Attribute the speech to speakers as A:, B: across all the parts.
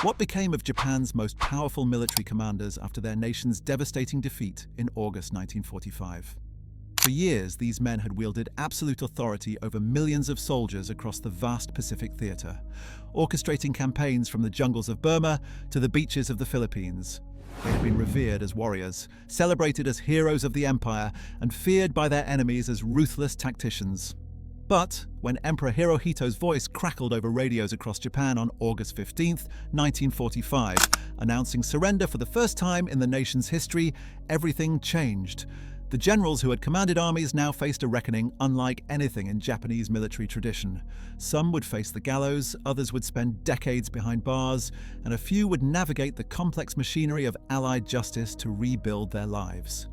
A: What became of Japan's most powerful military commanders after their nation's devastating defeat in August 1945? For years, these men had wielded absolute authority over millions of soldiers across the vast Pacific theater, orchestrating campaigns from the jungles of Burma to the beaches of the Philippines. They had been revered as warriors, celebrated as heroes of the empire, and feared by their enemies as ruthless tacticians. But when Emperor Hirohito's voice crackled over radios across Japan on August 15, 1945, announcing surrender for the first time in the nation's history, everything changed. The generals who had commanded armies now faced a reckoning unlike anything in Japanese military tradition. Some would face the gallows, others would spend decades behind bars, and a few would navigate the complex machinery of Allied justice to rebuild their lives.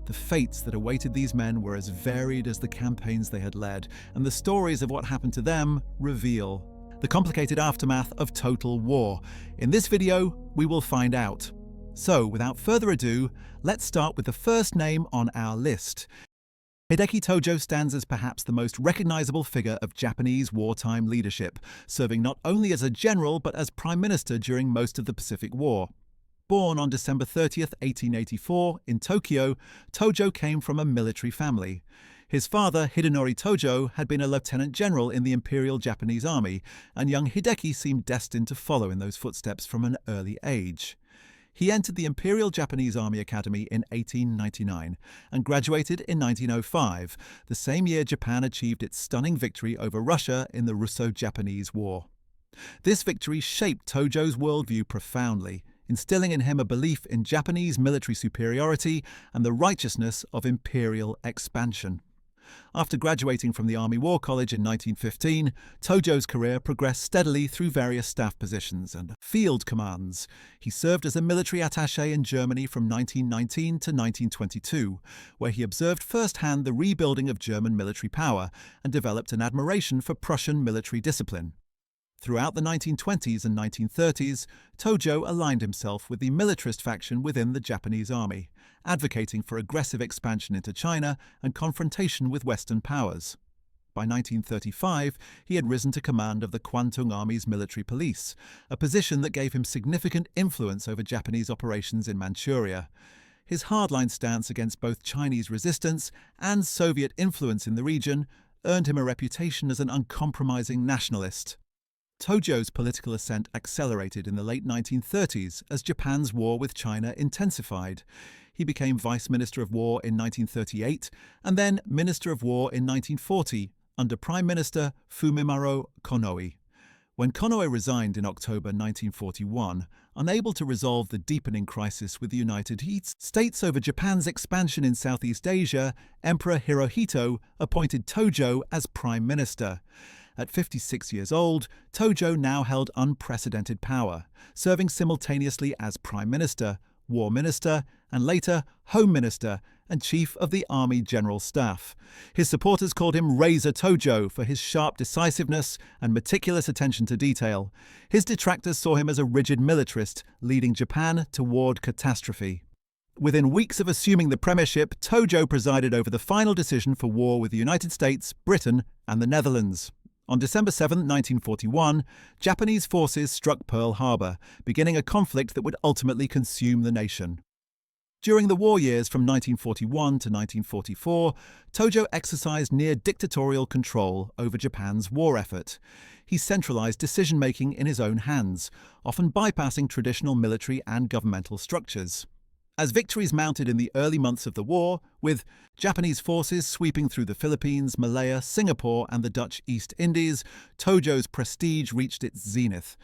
A: The fates that awaited these men were as varied as the campaigns they had led, and the stories of what happened to them reveal the complicated aftermath of total war. In this video, we will find out. So, without further ado, let's start with the first name on our list. Hideki Tojo stands as perhaps the most recognizable figure of Japanese wartime leadership, serving not only as a general but as prime minister during most of the Pacific War. Born on December 30, 1884, in Tokyo, Tojo came from a military family. His father, Hidenori Tojo, had been a lieutenant general in the Imperial Japanese Army, and young Hideki seemed destined to follow in those footsteps from an early age. He entered the Imperial Japanese Army Academy in 1899 and graduated in 1905, the same year Japan achieved its stunning victory over Russia in the Russo-Japanese War. This victory shaped Tojo's worldview profoundly, instilling in him a belief in Japanese military superiority and the righteousness of imperial expansion. After graduating from the Army War College in 1915, Tojo's career progressed steadily through various staff positions and field commands. He served as a military attaché in Germany from 1919 to 1922, where he observed firsthand the rebuilding of German military power and developed an admiration for Prussian military discipline. Throughout the 1920s and 1930s, Tojo aligned himself with the militarist faction within the Japanese army, advocating for aggressive expansion into China and confrontation with Western powers. By 1935, he had risen to command of the Kwantung Army's military police, a position that gave him significant influence over Japanese operations in Manchuria. His hardline stance against both Chinese resistance and Soviet influence in the region earned him a reputation as an uncompromising nationalist. Tojo's political ascent accelerated in the late 1930s as Japan's war with China intensified. He became Vice Minister of War in 1938 and then Minister of War in 1940 under Prime Minister Fumimaro Konoe. When Konoe resigned in October 1941, unable to resolve the deepening crisis with the United States over Japan's expansion in Southeast Asia, Emperor Hirohito appointed Tojo as Prime Minister. At 56 years old, Tojo now held unprecedented power, serving simultaneously as Prime Minister, War Minister, and later Home Minister and Chief of the Army General Staff. His supporters called him Razor Tojo for his sharp decisiveness and meticulous attention to detail. His detractors saw him as a rigid militarist, leading Japan toward catastrophe. Within weeks of assuming the premiership, Tojo presided over the final decision for war with the United States, Britain, and the Netherlands. On December 7, 1941, Japanese forces struck Pearl Harbor, beginning a conflict that would ultimately consume the nation. During the war years from 1941 to 1944, Tojo exercised near-dictatorial control over Japan's war effort. He centralized decision-making in his own hands, often bypassing traditional military and governmental structures. As victories mounted in the early months of the war, with Japanese forces sweeping through the Philippines, Malaya, Singapore, and the Dutch East Indies, Tojo's prestige reached its zenith.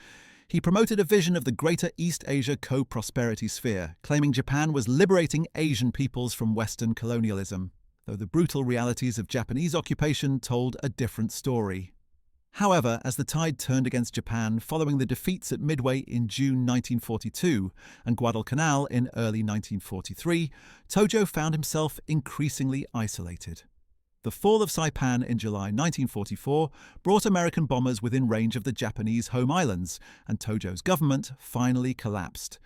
A: He promoted a vision of the Greater East Asia co-prosperity sphere, claiming Japan was liberating Asian peoples from Western colonialism, though the brutal realities of Japanese occupation told a different story. However, as the tide turned against Japan following the defeats at Midway in June 1942 and Guadalcanal in early 1943, Tojo found himself increasingly isolated. The fall of Saipan in July 1944 brought American bombers within range of the Japanese home islands, and Tojo's government finally collapsed.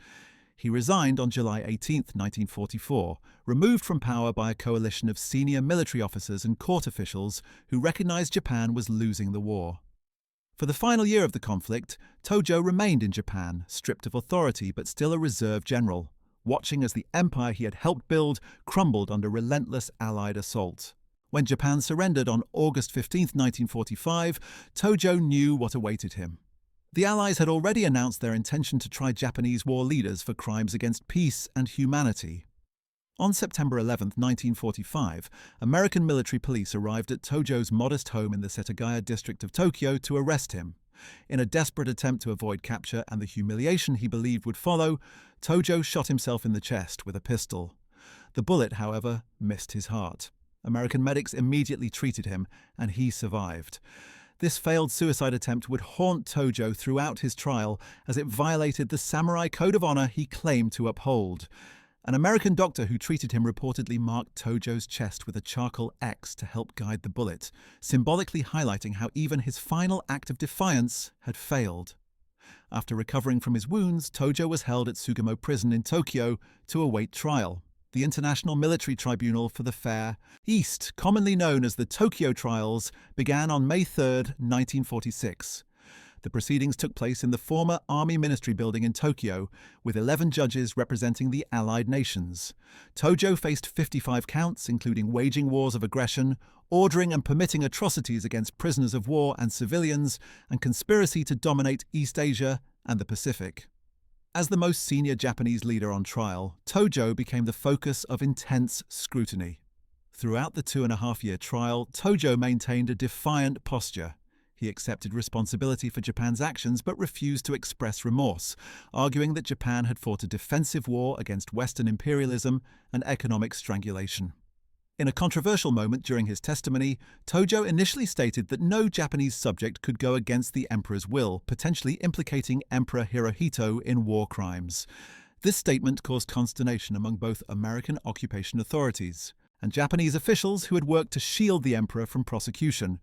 A: He resigned on July 18, 1944, removed from power by a coalition of senior military officers and court officials who recognized Japan was losing the war. For the final year of the conflict, Tojo remained in Japan, stripped of authority but still a reserve general, watching as the empire he had helped build crumbled under relentless Allied assault. When Japan surrendered on August 15, 1945, Tojo knew what awaited him. The Allies had already announced their intention to try Japanese war leaders for crimes against peace and humanity. On September 11, 1945, American military police arrived at Tojo's modest home in the Setagaya district of Tokyo to arrest him. In a desperate attempt to avoid capture and the humiliation he believed would follow, Tojo shot himself in the chest with a pistol. The bullet, however, missed his heart. American medics immediately treated him, and he survived. This failed suicide attempt would haunt Tojo throughout his trial, as it violated the samurai code of honor he claimed to uphold. An American doctor who treated him reportedly marked Tojo's chest with a charcoal X to help guide the bullet, symbolically highlighting how even his final act of defiance had failed. After recovering from his wounds, Tojo was held at Sugamo Prison in Tokyo to await trial. The International Military Tribunal for the Far East, commonly known as the Tokyo Trials, began on May 3, 1946. The proceedings took place in the former Army Ministry building in Tokyo, with 11 judges representing the Allied nations. Tojo faced 55 counts, including waging wars of aggression, ordering and permitting atrocities against prisoners of war and civilians, and conspiracy to dominate East Asia and the Pacific. As the most senior Japanese leader on trial, Tojo became the focus of intense scrutiny. Throughout the 2.5-year trial, Tojo maintained a defiant posture. He accepted responsibility for Japan's actions but refused to express remorse, arguing that Japan had fought a defensive war against Western imperialism and economic strangulation. In a controversial moment during his testimony, Tojo initially stated that no Japanese subject could go against the emperor's will, potentially implicating Emperor Hirohito in war crimes. This statement caused consternation among both American occupation authorities and Japanese officials who had worked to shield the emperor from prosecution.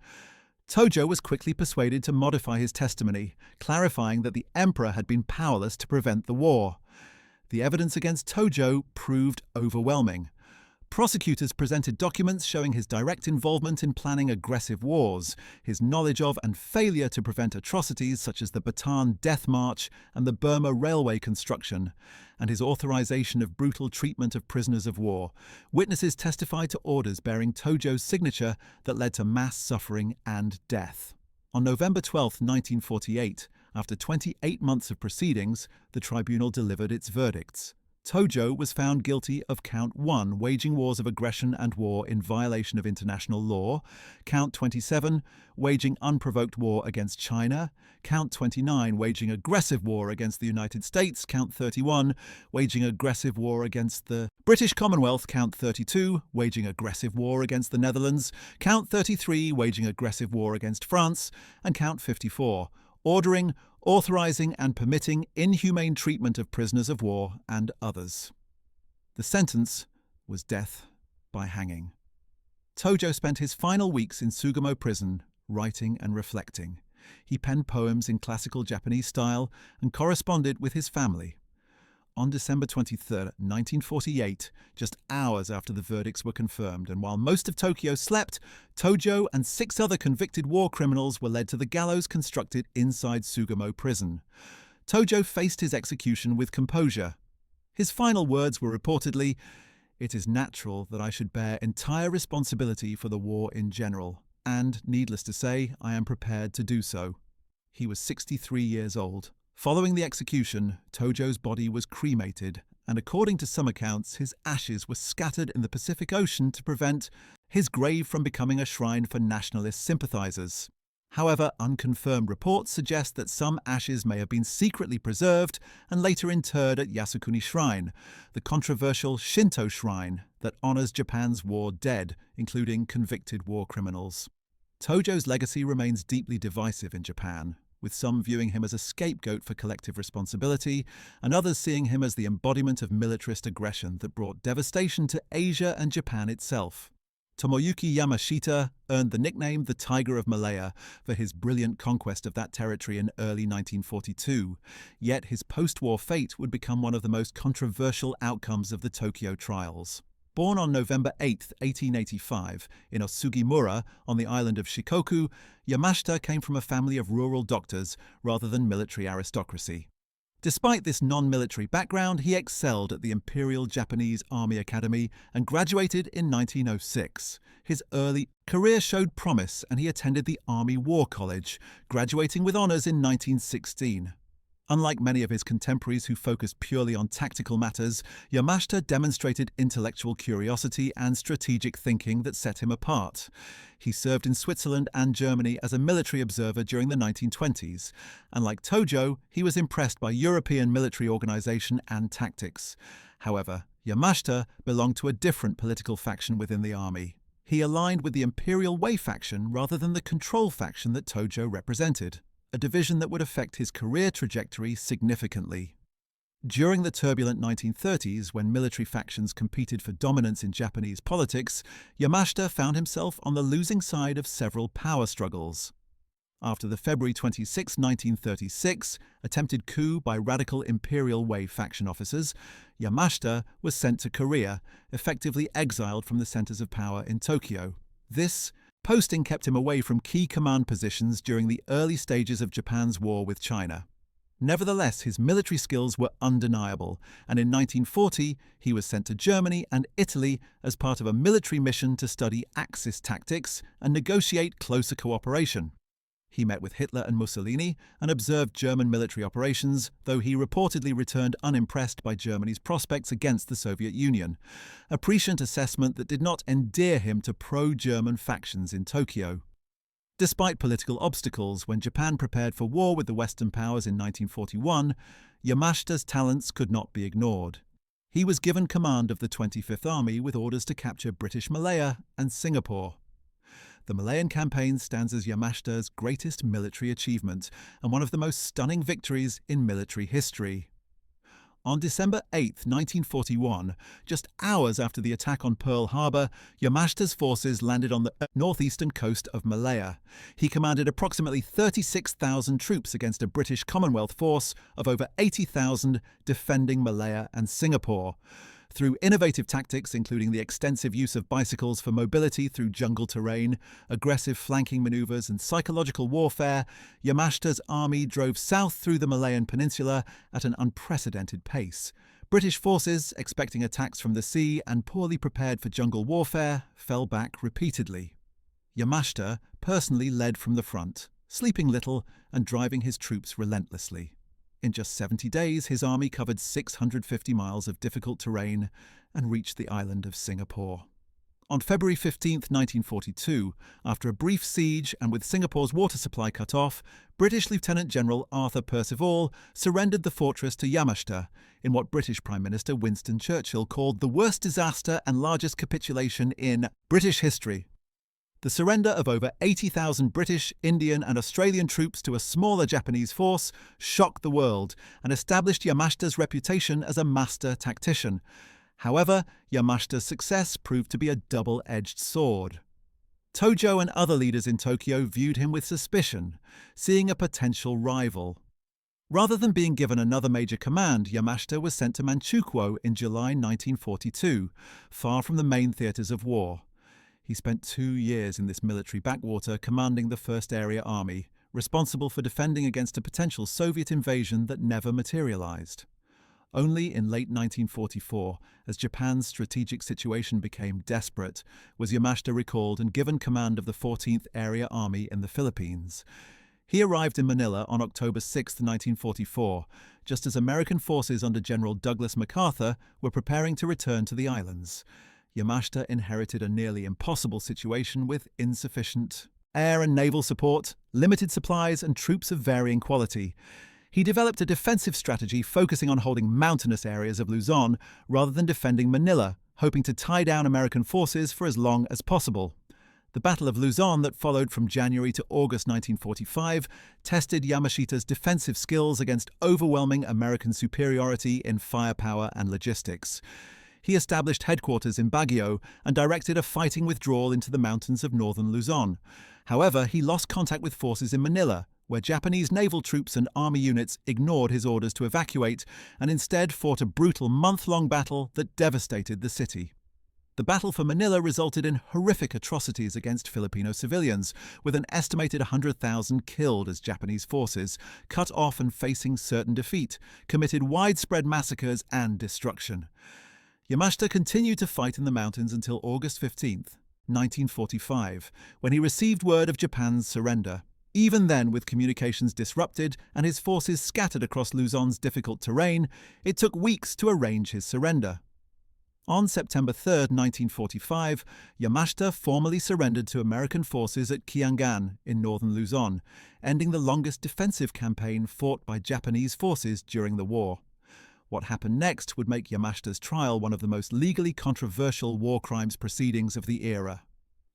A: Tojo was quickly persuaded to modify his testimony, clarifying that the emperor had been powerless to prevent the war. The evidence against Tojo proved overwhelming. Prosecutors presented documents showing his direct involvement in planning aggressive wars, his knowledge of and failure to prevent atrocities such as the Bataan Death March and the Burma railway construction, and his authorization of brutal treatment of prisoners of war. Witnesses testified to orders bearing Tojo's signature that led to mass suffering and death. On November 12, 1948, after 28 months of proceedings, the tribunal delivered its verdicts. Tojo was found guilty of Count 1, waging wars of aggression and war in violation of international law, Count 27, waging unprovoked war against China, Count 29, waging aggressive war against the United States, Count 31, waging aggressive war against the British Commonwealth, Count 32, waging aggressive war against the Netherlands, Count 33, waging aggressive war against France, and Count 54, ordering, authorizing and permitting inhumane treatment of prisoners of war and others. The sentence was death by hanging. Tojo spent his final weeks in Sugamo prison writing and reflecting. He penned poems in classical Japanese style and corresponded with his family. On December 23, 1948, just hours after the verdicts were confirmed, and while most of Tokyo slept, Tojo and 6 other convicted war criminals were led to the gallows constructed inside Sugamo prison. Tojo faced his execution with composure. His final words were reportedly, "It is natural that I should bear entire responsibility for the war in general, and, needless to say, I am prepared to do so." He was 63 years old. Following the execution, Tojo's body was cremated, and according to some accounts, his ashes were scattered in the Pacific Ocean to prevent his grave from becoming a shrine for nationalist sympathizers. However, unconfirmed reports suggest that some ashes may have been secretly preserved and later interred at Yasukuni Shrine, the controversial Shinto shrine that honors Japan's war dead, including convicted war criminals. Tojo's legacy remains deeply divisive in Japan, with some viewing him as a scapegoat for collective responsibility, and others seeing him as the embodiment of militarist aggression that brought devastation to Asia and Japan itself. Tomoyuki Yamashita earned the nickname the Tiger of Malaya for his brilliant conquest of that territory in early 1942, yet his post-war fate would become one of the most controversial outcomes of the Tokyo trials. Born on November 8, 1885, in Osugimura on the island of Shikoku, Yamashita came from a family of rural doctors rather than military aristocracy. Despite this non-military background, he excelled at the Imperial Japanese Army Academy and graduated in 1906. His early career showed promise and he attended the Army War College, graduating with honors in 1916. Unlike many of his contemporaries who focused purely on tactical matters, Yamashita demonstrated intellectual curiosity and strategic thinking that set him apart. He served in Switzerland and Germany as a military observer during the 1920s, and like Tojo, he was impressed by European military organization and tactics. However, Yamashita belonged to a different political faction within the army. He aligned with the Imperial Way faction rather than the control faction that Tojo represented, a division that would affect his career trajectory significantly. During the turbulent 1930s, when military factions competed for dominance in Japanese politics, Yamashita found himself on the losing side of several power struggles. After the February 26, 1936, attempted coup by radical Imperial Way faction officers, Yamashita was sent to Korea, effectively exiled from the centers of power in Tokyo. This posting kept him away from key command positions during the early stages of Japan's war with China. Nevertheless, his military skills were undeniable, and in 1940 he was sent to Germany and Italy as part of a military mission to study Axis tactics and negotiate closer cooperation. He met with Hitler and Mussolini and observed German military operations, though he reportedly returned unimpressed by Germany's prospects against the Soviet Union, a prescient assessment that did not endear him to pro-German factions in Tokyo. Despite political obstacles, when Japan prepared for war with the Western powers in 1941, Yamashita's talents could not be ignored. He was given command of the 25th Army with orders to capture British Malaya and Singapore. The Malayan campaign stands as Yamashita's greatest military achievement and one of the most stunning victories in military history. On December 8, 1941, just hours after the attack on Pearl Harbor, Yamashita's forces landed on the northeastern coast of Malaya. He commanded approximately 36,000 troops against a British Commonwealth force of over 80,000 defending Malaya and Singapore. Through innovative tactics, including the extensive use of bicycles for mobility through jungle terrain, aggressive flanking maneuvers, and psychological warfare, Yamashita's army drove south through the Malayan Peninsula at an unprecedented pace. British forces, expecting attacks from the sea and poorly prepared for jungle warfare, fell back repeatedly. Yamashita personally led from the front, sleeping little and driving his troops relentlessly. In just 70 days, his army covered 650 miles of difficult terrain and reached the island of Singapore. On February 15, 1942, after a brief siege and with Singapore's water supply cut off, British Lieutenant General Arthur Percival surrendered the fortress to Yamashita in what British Prime Minister Winston Churchill called the worst disaster and largest capitulation in British history. The surrender of over 80,000 British, Indian and Australian troops to a smaller Japanese force shocked the world and established Yamashita's reputation as a master tactician. However, Yamashita's success proved to be a double-edged sword. Tojo and other leaders in Tokyo viewed him with suspicion, seeing a potential rival. Rather than being given another major command, Yamashita was sent to Manchukuo in July 1942, far from the main theatres of war. He spent 2 years in this military backwater commanding the 1st Area Army, responsible for defending against a potential Soviet invasion that never materialized. Only in late 1944, as Japan's strategic situation became desperate, was Yamashita recalled and given command of the 14th Area Army in the Philippines. He arrived in Manila on October 6, 1944, just as American forces under General Douglas MacArthur were preparing to return to the islands. Yamashita inherited a nearly impossible situation with insufficient air and naval support, limited supplies, and troops of varying quality. He developed a defensive strategy focusing on holding mountainous areas of Luzon rather than defending Manila, hoping to tie down American forces for as long as possible. The Battle of Luzon that followed from January to August 1945 tested Yamashita's defensive skills against overwhelming American superiority in firepower and logistics. He established headquarters in Baguio and directed a fighting withdrawal into the mountains of northern Luzon. However, he lost contact with forces in Manila, where Japanese naval troops and army units ignored his orders to evacuate and instead fought a brutal month-long battle that devastated the city. The battle for Manila resulted in horrific atrocities against Filipino civilians, with an estimated 100,000 killed as Japanese forces, cut off and facing certain defeat, committed widespread massacres and destruction. Yamashita continued to fight in the mountains until August 15, 1945, when he received word of Japan's surrender. Even then, with communications disrupted and his forces scattered across Luzon's difficult terrain, it took weeks to arrange his surrender. On September 3, 1945, Yamashita formally surrendered to American forces at Kiangan in northern Luzon, ending the longest defensive campaign fought by Japanese forces during the war. What happened next would make Yamashita's trial one of the most legally controversial war crimes proceedings of the era.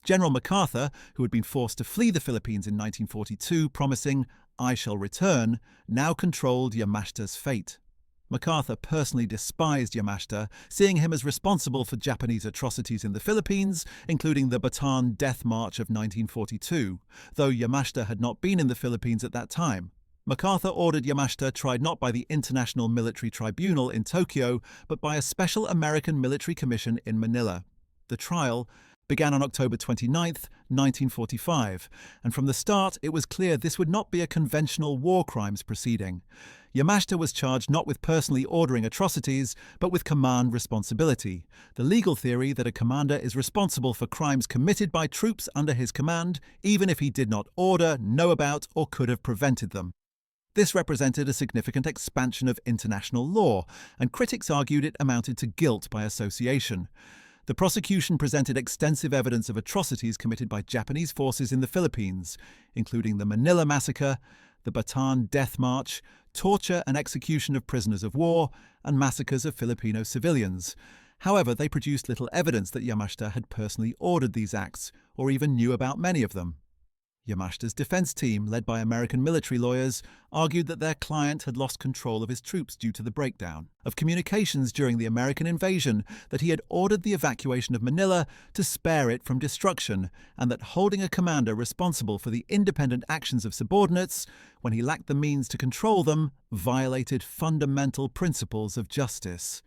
A: General MacArthur, who had been forced to flee the Philippines in 1942, promising, "I shall return," now controlled Yamashita's fate. MacArthur personally despised Yamashita, seeing him as responsible for Japanese atrocities in the Philippines, including the Bataan Death March of 1942, though Yamashita had not been in the Philippines at that time. MacArthur ordered Yamashita tried not by the International Military Tribunal in Tokyo, but by a special American military commission in Manila. The trial began on October 29, 1945, and from the start it was clear this would not be a conventional war crimes proceeding. Yamashita was charged not with personally ordering atrocities, but with command responsibility, the legal theory that a commander is responsible for crimes committed by troops under his command, even if he did not order, know about, or could have prevented them. This represented a significant expansion of international law, and critics argued it amounted to guilt by association. The prosecution presented extensive evidence of atrocities committed by Japanese forces in the Philippines, including the Manila Massacre, the Bataan Death March, torture and execution of prisoners of war, and massacres of Filipino civilians. However, they produced little evidence that Yamashita had personally ordered these acts, or even knew about many of them. Yamashita's defense team, led by American military lawyers, argued that their client had lost control of his troops due to the breakdown of communications during the American invasion, that he had ordered the evacuation of Manila to spare it from destruction, and that holding a commander responsible for the independent actions of subordinates, when he lacked the means to control them, violated fundamental principles of justice.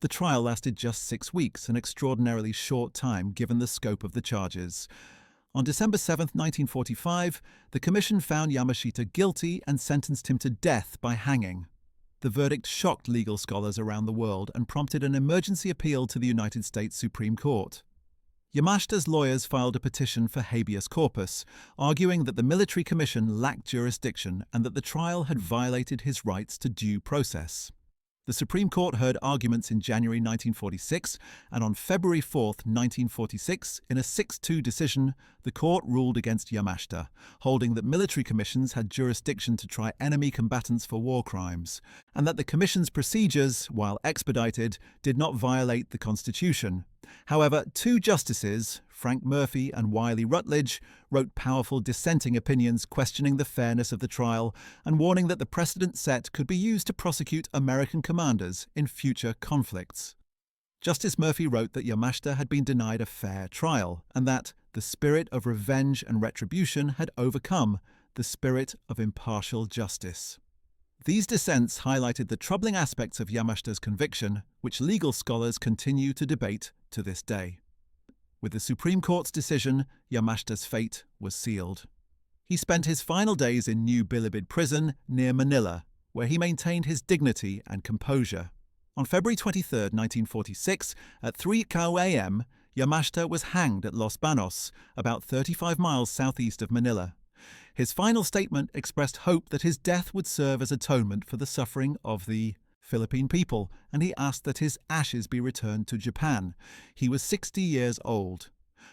A: The trial lasted just 6 weeks, an extraordinarily short time given the scope of the charges. On December 7, 1945, the commission found Yamashita guilty and sentenced him to death by hanging. The verdict shocked legal scholars around the world and prompted an emergency appeal to the United States Supreme Court. Yamashita's lawyers filed a petition for habeas corpus, arguing that the military commission lacked jurisdiction and that the trial had violated his rights to due process. The Supreme Court heard arguments in January 1946, and on February 4, 1946, in a 6-2 decision, the court ruled against Yamashita, holding that military commissions had jurisdiction to try enemy combatants for war crimes, and that the commission's procedures, while expedited, did not violate the Constitution. However, 2 justices, Frank Murphy and Wiley Rutledge, wrote powerful dissenting opinions questioning the fairness of the trial and warning that the precedent set could be used to prosecute American commanders in future conflicts. Justice Murphy wrote that Yamashita had been denied a fair trial and that the spirit of revenge and retribution had overcome the spirit of impartial justice. These dissents highlighted the troubling aspects of Yamashita's conviction, which legal scholars continue to debate to this day. With the Supreme Court's decision, Yamashita's fate was sealed. He spent his final days in New Bilibid prison near Manila, where he maintained his dignity and composure. On February 23, 1946, at 3 a.m., Yamashita was hanged at Los Banos, about 35 miles southeast of Manila. His final statement expressed hope that his death would serve as atonement for the suffering of the Philippine people, and he asked that his ashes be returned to Japan. He was 60 years old.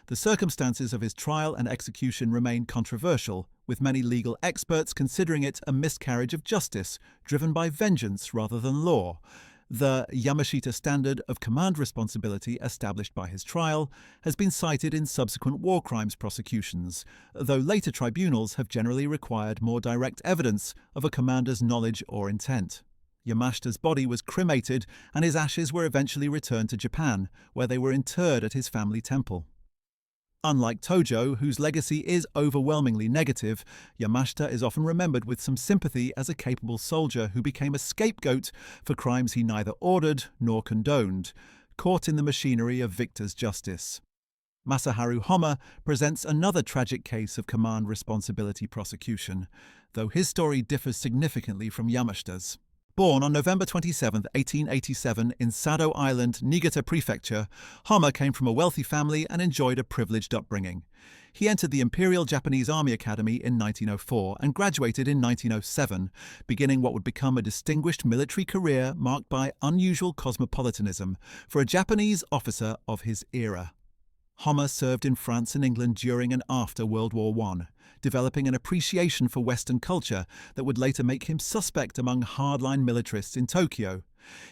A: The circumstances of his trial and execution remain controversial, with many legal experts considering it a miscarriage of justice, driven by vengeance rather than law. The Yamashita standard of command responsibility established by his trial has been cited in subsequent war crimes prosecutions, though later tribunals have generally required more direct evidence of a commander's knowledge or intent. Yamashita's body was cremated and his ashes were eventually returned to Japan, where they were interred at his family temple. Unlike Tojo, whose legacy is overwhelmingly negative, Yamashita is often remembered with some sympathy as a capable soldier who became a scapegoat for crimes he neither ordered nor condoned. caught in the machinery of victor's justice. Masaharu Homma presents another tragic case of command responsibility prosecution, though his story differs significantly from Yamashita's. Born on November 27, 1887 in Sado Island, Niigata Prefecture, Homma came from a wealthy family and enjoyed a privileged upbringing. He entered the Imperial Japanese Army Academy in 1904 and graduated in 1907, beginning what would become a distinguished military career marked by unusual cosmopolitanism for a Japanese officer of his era. Homma served in France and England during and after World War I, developing an appreciation for Western culture that would later make him suspect among hardline militarists in Tokyo.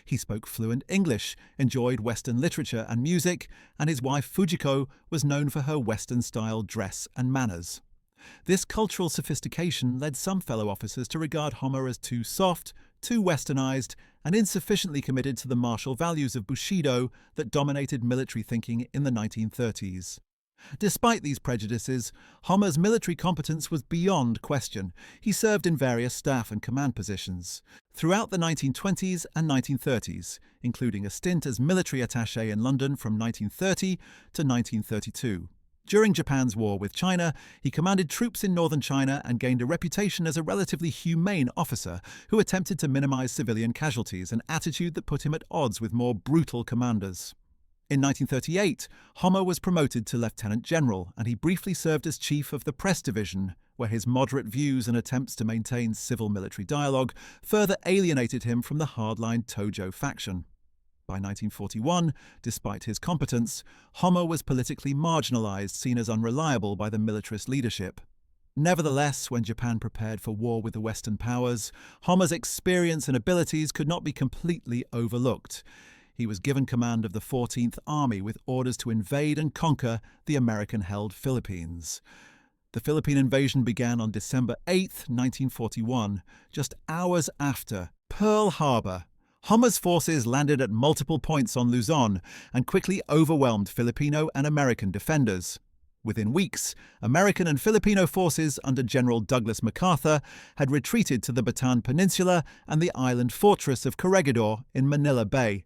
A: He spoke fluent English, enjoyed Western literature and music, and his wife Fujiko was known for her Western-style dress and manners. This cultural sophistication led some fellow officers to regard Homma as too soft, too westernized, and insufficiently committed to the martial values of Bushido that dominated military thinking in the 1930s. Despite these prejudices, Homma's military competence was beyond question. He served in various staff and command positions throughout the 1920s and 1930s, including a stint as military attaché in London from 1930 to 1932. During Japan's war with China, he commanded troops in northern China and gained a reputation as a relatively humane officer who attempted to minimize civilian casualties, an attitude that put him at odds with more brutal commanders. In 1938, Homma was promoted to lieutenant general, and he briefly served as chief of the press division, where his moderate views and attempts to maintain civil-military dialogue further alienated him from the hardline Tojo faction. By 1941, despite his competence, Homma was politically marginalized, seen as unreliable by the militarist leadership. Nevertheless, when Japan prepared for war with the Western powers, Homma's experience and abilities could not be completely overlooked. He was given command of the 14th Army with orders to invade and conquer the American-held Philippines. The Philippine invasion began on December 8, 1941, just hours after Pearl Harbor. Homma's forces landed at multiple points on Luzon and quickly overwhelmed Filipino and American defenders. Within weeks, American and Filipino forces under General Douglas MacArthur had retreated to the Bataan Peninsula and the island fortress of Corregidor in Manila Bay.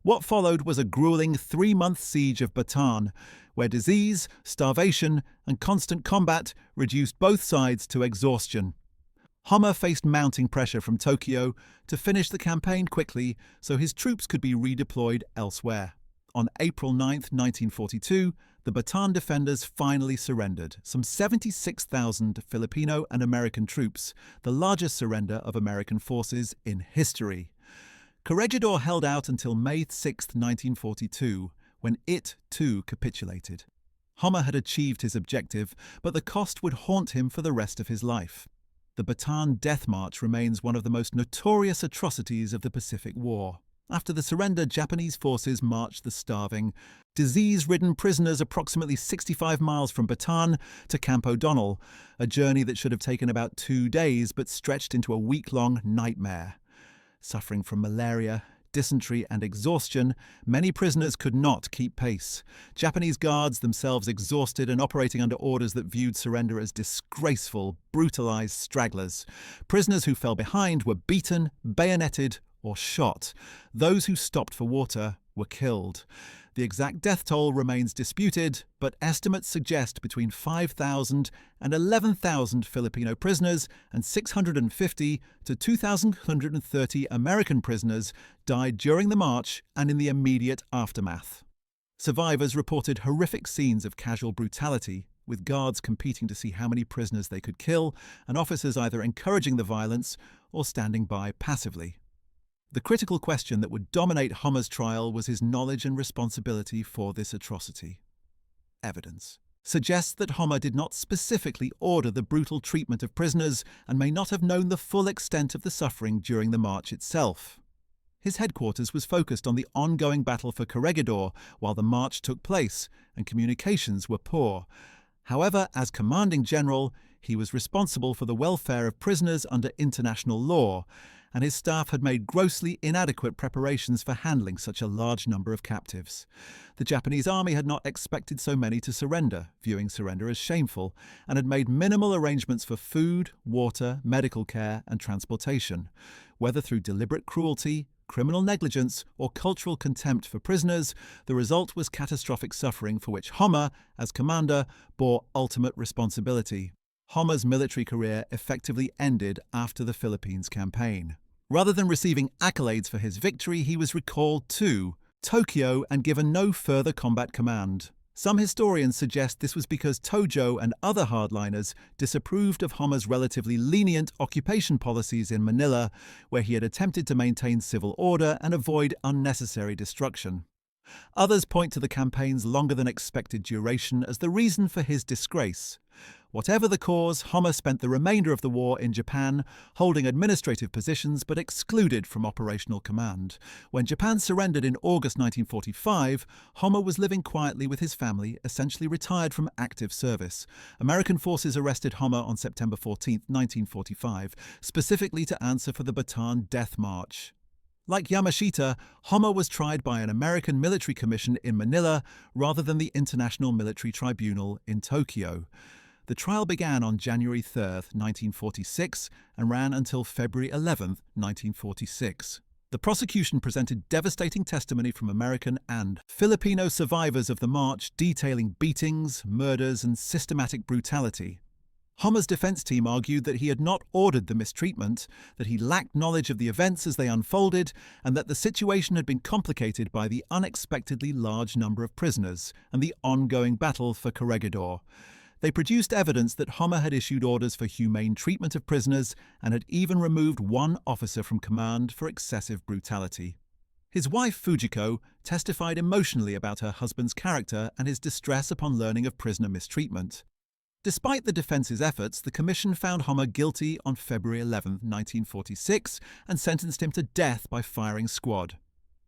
A: What followed was a grueling 3-month siege of Bataan, where disease, starvation, and constant combat reduced both sides to exhaustion. Homma faced mounting pressure from Tokyo to finish the campaign quickly so his troops could be redeployed elsewhere. On April 9, 1942, the Bataan defenders finally surrendered, some 76,000 Filipino and American troops, the largest surrender of American forces in history. Corregidor held out until May 6, 1942, when it, too, capitulated. Homma had achieved his objective, but the cost would haunt him for the rest of his life. The Bataan Death March remains one of the most notorious atrocities of the Pacific War. After the surrender, Japanese forces marched the starving, disease-ridden prisoners approximately 65 miles from Bataan to Camp O'Donnell, a journey that should have taken about 2 days but stretched into a week-long nightmare. Suffering from malaria, dysentery and exhaustion, many prisoners could not keep pace. Japanese guards, themselves exhausted and operating under orders that viewed surrender as disgraceful, brutalized stragglers. Prisoners who fell behind were beaten, bayoneted, or shot. Those who stopped for water were killed. The exact death toll remains disputed, but estimates suggest between 5,000 and 11,000 Filipino prisoners and 650 to 2,130 American prisoners died during the march and in the immediate aftermath. Survivors reported horrific scenes of casual brutality, with guards competing to see how many prisoners they could kill, and officers either encouraging the violence or standing by passively. The critical question that would dominate Homma's trial was his knowledge and responsibility for this atrocity. Evidence suggests that Homma did not specifically order the brutal treatment of prisoners and may not have known the full extent of the suffering during the march itself. His headquarters was focused on the ongoing battle for Corregidor while the march took place, and communications were poor. However, as commanding general, he was responsible for the welfare of prisoners under international law, and his staff had made grossly inadequate preparations for handling such a large number of captives. The Japanese army had not expected so many to surrender, viewing surrender as shameful, and had made minimal arrangements for food, water, medical care, and transportation. Whether through deliberate cruelty, criminal negligence, or cultural contempt for prisoners, the result was catastrophic suffering for which Homma, as commander, bore ultimate responsibility. Homma's military career effectively ended after the Philippines campaign. Rather than receiving accolades for his victory, he was recalled to Tokyo and given no further combat command. Some historians suggest this was because Tojo and other hardliners disapproved of Homma's relatively lenient occupation policies in Manila, where he had attempted to maintain civil order and avoid unnecessary destruction. Others point to the campaign's longer-than-expected duration as the reason for his disgrace. Whatever the cause, Homma spent the remainder of the war in Japan, holding administrative positions but excluded from operational command. When Japan surrendered in August 1945, Homma was living quietly with his family, essentially retired from active service. American forces arrested Homma on September 14, 1945, specifically to answer for the Bataan Death March. Like Yamashita, Homma was tried by an American military commission in Manila rather than the International Military Tribunal in Tokyo. The trial began on January 3, 1946, and ran until February 11, 1946. The prosecution presented devastating testimony from American and Filipino survivors of the march, detailing beatings, murders, and systematic brutality. Homma's defense team argued that he had not ordered the mistreatment, that he lacked knowledge of the events as they unfolded, and that the situation had been complicated by the unexpectedly large number of prisoners and the ongoing battle for Corregidor. They produced evidence that Homma had issued orders for humane treatment of prisoners and had even removed one officer from command for excessive brutality. His wife, Fujiko, testified emotionally about her husband's character and his distress upon learning of prisoner mistreatment. Despite the defense's efforts, the commission found Homma guilty on February 11, 1946, and sentenced him to death by firing squad.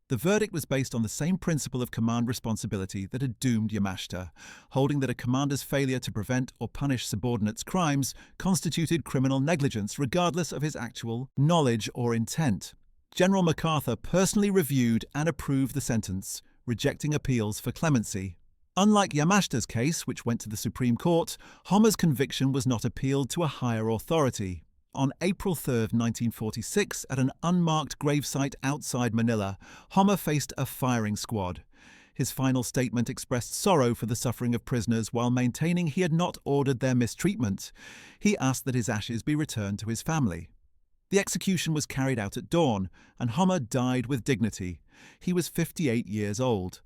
A: The verdict was based on the same principle of command responsibility that had doomed Yamashita, holding that a commander's failure to prevent or punish subordinates' crimes constituted criminal negligence regardless of his actual knowledge or intent. General MacArthur personally reviewed and approved the sentence, rejecting appeals for clemency. Unlike Yamashita's case, which went to the Supreme Court, Homma's conviction was not appealed to a higher authority. On April 3, 1946, at an unmarked gravesite outside Manila, Homma faced a firing squad. His final statement expressed sorrow for the suffering of prisoners while maintaining he had not ordered their mistreatment. He asked that his ashes be returned to his family. The execution was carried out at dawn, and Homma died with dignity. He was 58 years old.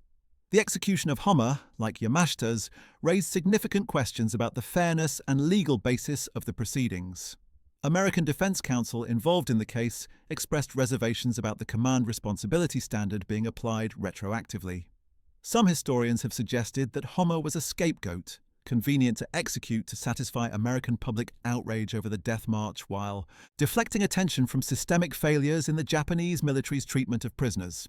A: The execution of Homma, like Yamashita's, raised significant questions about the fairness and legal basis of the proceedings. American defense counsel involved in the case expressed reservations about the command responsibility standard being applied retroactively. Some historians have suggested that Homma was a scapegoat, convenient to execute to satisfy American public outrage over the death march while deflecting attention from systemic failures in the Japanese military's treatment of prisoners.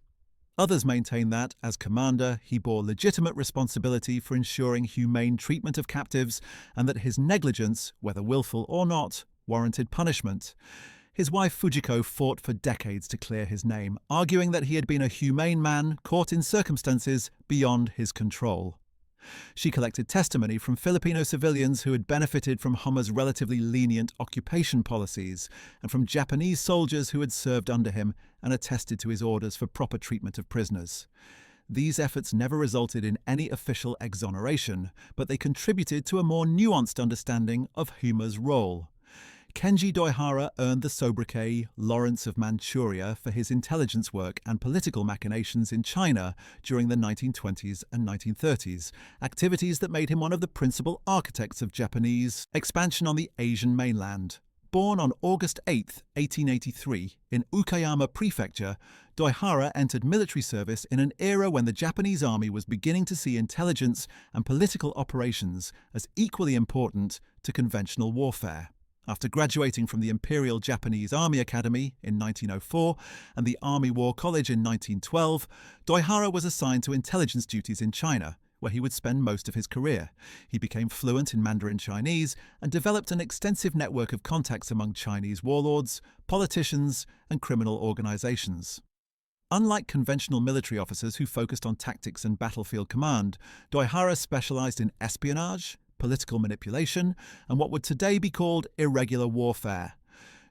A: Others maintain that, as commander, he bore legitimate responsibility for ensuring humane treatment of captives and that his negligence, whether willful or not, warranted punishment. His wife Fujiko fought for decades to clear his name, arguing that he had been a humane man caught in circumstances beyond his control. She collected testimony from Filipino civilians who had benefited from Homma's relatively lenient occupation policies, and from Japanese soldiers who had served under him and attested to his orders for proper treatment of prisoners. These efforts never resulted in any official exoneration, but they contributed to a more nuanced understanding of Homma's role. Kenji Doihara earned the sobriquet Lawrence of Manchuria for his intelligence work and political machinations in China during the 1920s and 1930s, activities that made him one of the principal architects of Japanese expansion on the Asian mainland. Born on August 8, 1883, in Ukayama Prefecture, Doihara entered military service in an era when the Japanese army was beginning to see intelligence and political operations as equally important to conventional warfare. After graduating from the Imperial Japanese Army Academy in 1904 and the Army War College in 1912, Doihara was assigned to intelligence duties in China, where he would spend most of his career. He became fluent in Mandarin Chinese and developed an extensive network of contacts among Chinese warlords, politicians, and criminal organizations. Unlike conventional military officers who focused on tactics and battlefield command, Doihara specialized in espionage, political manipulation, and what would today be called irregular warfare.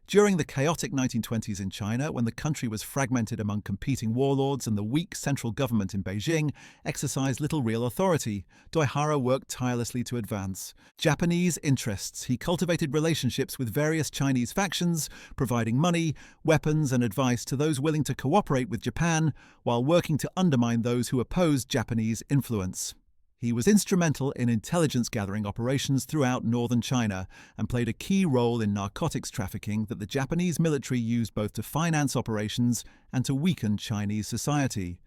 A: During the chaotic 1920s in China, when the country was fragmented among competing warlords and the weak central government in Beijing exercised little real authority, Doihara worked tirelessly to advance Japanese interests. He cultivated relationships with various Chinese factions, providing money, weapons, and advice to those willing to cooperate with Japan, while working to undermine those who opposed Japanese influence. He was instrumental in intelligence-gathering operations throughout northern China and played a key role in narcotics trafficking that the Japanese military used both to finance operations and to weaken Chinese society.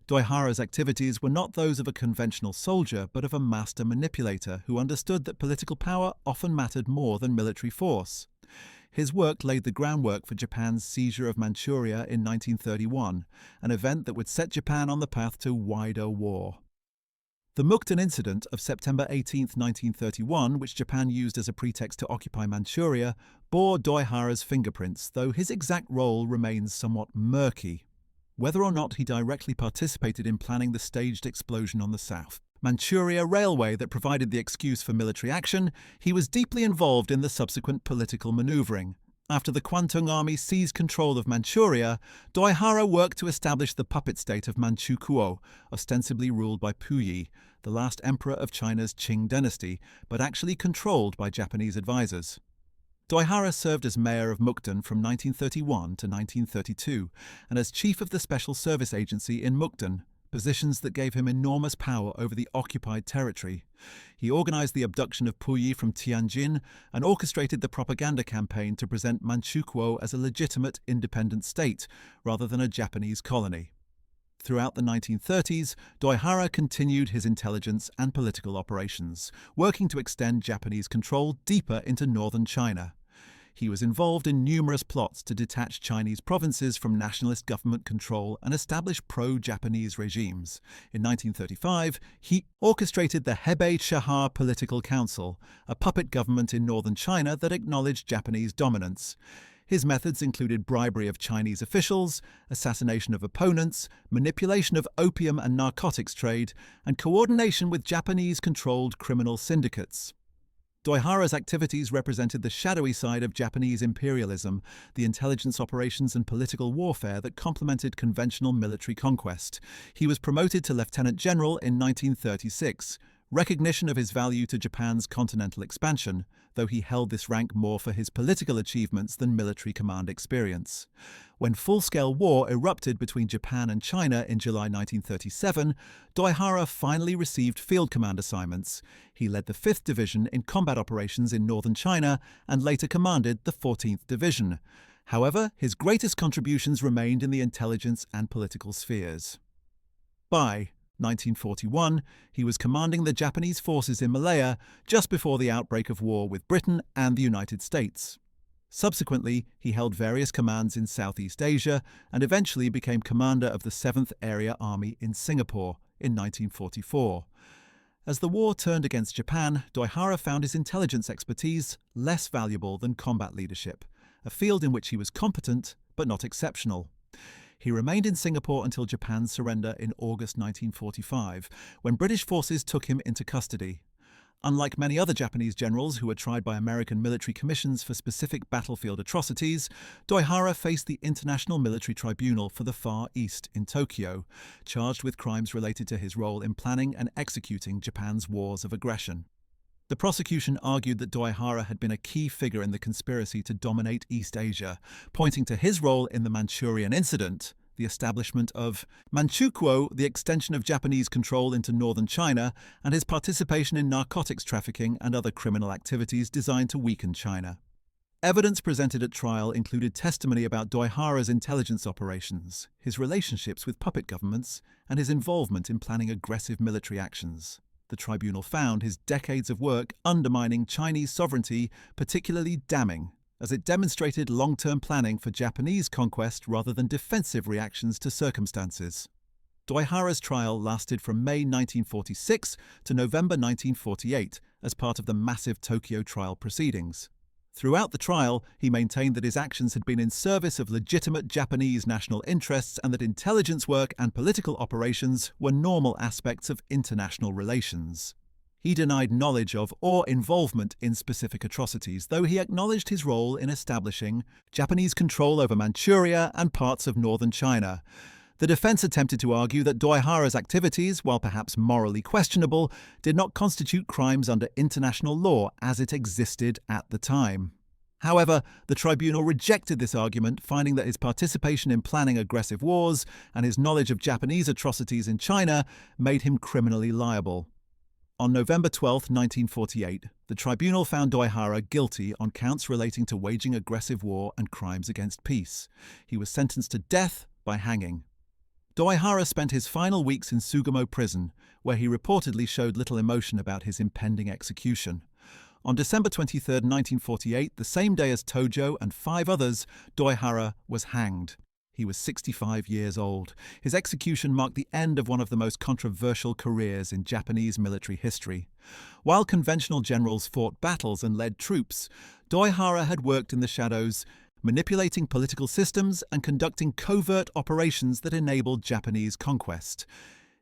A: Doihara's activities were not those of a conventional soldier, but of a master manipulator who understood that political power often mattered more than military force. His work laid the groundwork for Japan's seizure of Manchuria in 1931, an event that would set Japan on the path to wider war. The Mukden incident of September 18, 1931, which Japan used as a pretext to occupy Manchuria, bore Doihara's fingerprints, though his exact role remains somewhat murky. Whether or not he directly participated in planning the staged explosion on the South Manchuria Railway that provided the excuse for military action, he was deeply involved in the subsequent political maneuvering. After the Kwantung Army seized control of Manchuria, Doihara worked to establish the puppet state of Manchukuo, ostensibly ruled by Puyi, the last emperor of China's Qing dynasty, but actually controlled by Japanese advisors. Doihara served as mayor of Mukden from 1931 to 1932 and as chief of the Special Service Agency in Mukden, positions that gave him enormous power over the occupied territory. He organized the abduction of Puyi from Tianjin and orchestrated the propaganda campaign to present Manchukuo as a legitimate independent state rather than a Japanese colony. Throughout the 1930s, Doihara continued his intelligence and political operations, working to extend Japanese control deeper into northern China. He was involved in numerous plots to detach Chinese provinces from nationalist government control and establish pro-Japanese regimes. In 1935, he orchestrated the Hebei Chahar Political Council, a puppet government in northern China that acknowledged Japanese dominance. His methods included bribery of Chinese officials, assassination of opponents, manipulation of opium and narcotics trade, and coordination with Japanese-controlled criminal syndicates. Doihara's activities represented the shadowy side of Japanese imperialism, the intelligence operations and political warfare that complemented conventional military conquest. He was promoted to lieutenant general in 1936, recognition of his value to Japan's continental expansion, though he held this rank more for his political achievements than military command experience. When full-scale war erupted between Japan and China in July 1937, Doihara finally received field command assignments. He led the 5th Division in combat operations in northern China and later commanded the 14th Division. However, his greatest contributions remained in the intelligence and political spheres. By 1941, he was commanding the Japanese forces in Malaya just before the outbreak of war with Britain and the United States. Subsequently, he held various commands in Southeast Asia and eventually became commander of the 7th Area Army in Singapore in 1944. As the war turned against Japan, Doihara found his intelligence expertise less valuable than combat leadership, a field in which he was competent but not exceptional. He remained in Singapore until Japan's surrender in August 1945, when British forces took him into custody. Unlike many other Japanese generals who were tried by American military commissions for specific battlefield atrocities, Doihara faced the International Military Tribunal for the Far East in Tokyo, charged with crimes related to his role in planning and executing Japan's wars of aggression. The prosecution argued that Doihara had been a key figure in the conspiracy to dominate East Asia, pointing to his role in the Manchurian Incident, the establishment of Manchukuo, the extension of Japanese control into northern China, and his participation in narcotics trafficking and other criminal activities designed to weaken China. Evidence presented at trial included testimony about Doihara's intelligence operations, his relationships with puppet governments, and his involvement in planning aggressive military actions. The tribunal found his decades of work undermining Chinese sovereignty particularly damning, as it demonstrated long-term planning for Japanese conquest rather than defensive reactions to circumstances. Doihara's trial lasted from May 1946 to November 1948 as part of the massive Tokyo trial proceedings. Throughout the trial, he maintained that his actions had been in service of legitimate Japanese national interests and that intelligence work and political operations were normal aspects of international relations. He denied knowledge of or involvement in specific atrocities, though he acknowledged his role in establishing Japanese control over Manchuria and parts of northern China. The defense attempted to argue that Doihara's activities, while perhaps morally questionable, did not constitute crimes under international law as it existed at the time. However, the tribunal rejected this argument, finding that his participation in planning aggressive wars and his knowledge of Japanese atrocities in China made him criminally liable. On November 12, 1948, the tribunal found Doihara guilty on counts relating to waging aggressive war and crimes against peace. He was sentenced to death by hanging. Doihara spent his final weeks in Sugamo prison, where he reportedly showed little emotion about his impending execution. On December 23, 1948, the same day as Tojo and 5 others, Doihara was hanged. He was 65 years old. His execution marked the end of one of the most controversial careers in Japanese military history. While conventional generals fought battles and led troops, Doihara had worked in the shadows, manipulating political systems and conducting covert operations that enabled Japanese conquest.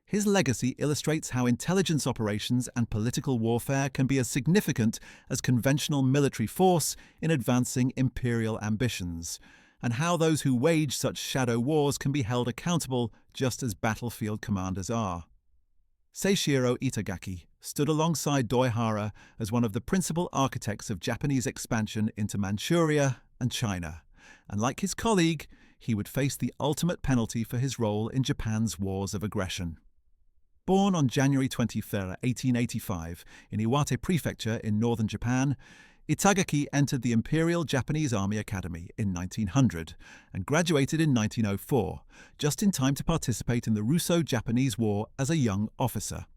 A: His legacy illustrates how intelligence operations and political warfare can be as significant as conventional military force in advancing imperial ambitions, and how those who wage such shadow wars can be held accountable just as battlefield commanders are. Seishiro Itagaki stood alongside Doihara as one of the principal architects of Japanese expansion into Manchuria and China, and like his colleague, he would face the ultimate penalty for his role in Japan's wars of aggression. Born on January 23, 1885, in Iwate Prefecture in northern Japan, Itagaki entered the Imperial Japanese Army Academy in 1900 and graduated in 1904, just in time to participate in the Russo-Japanese War as a young officer.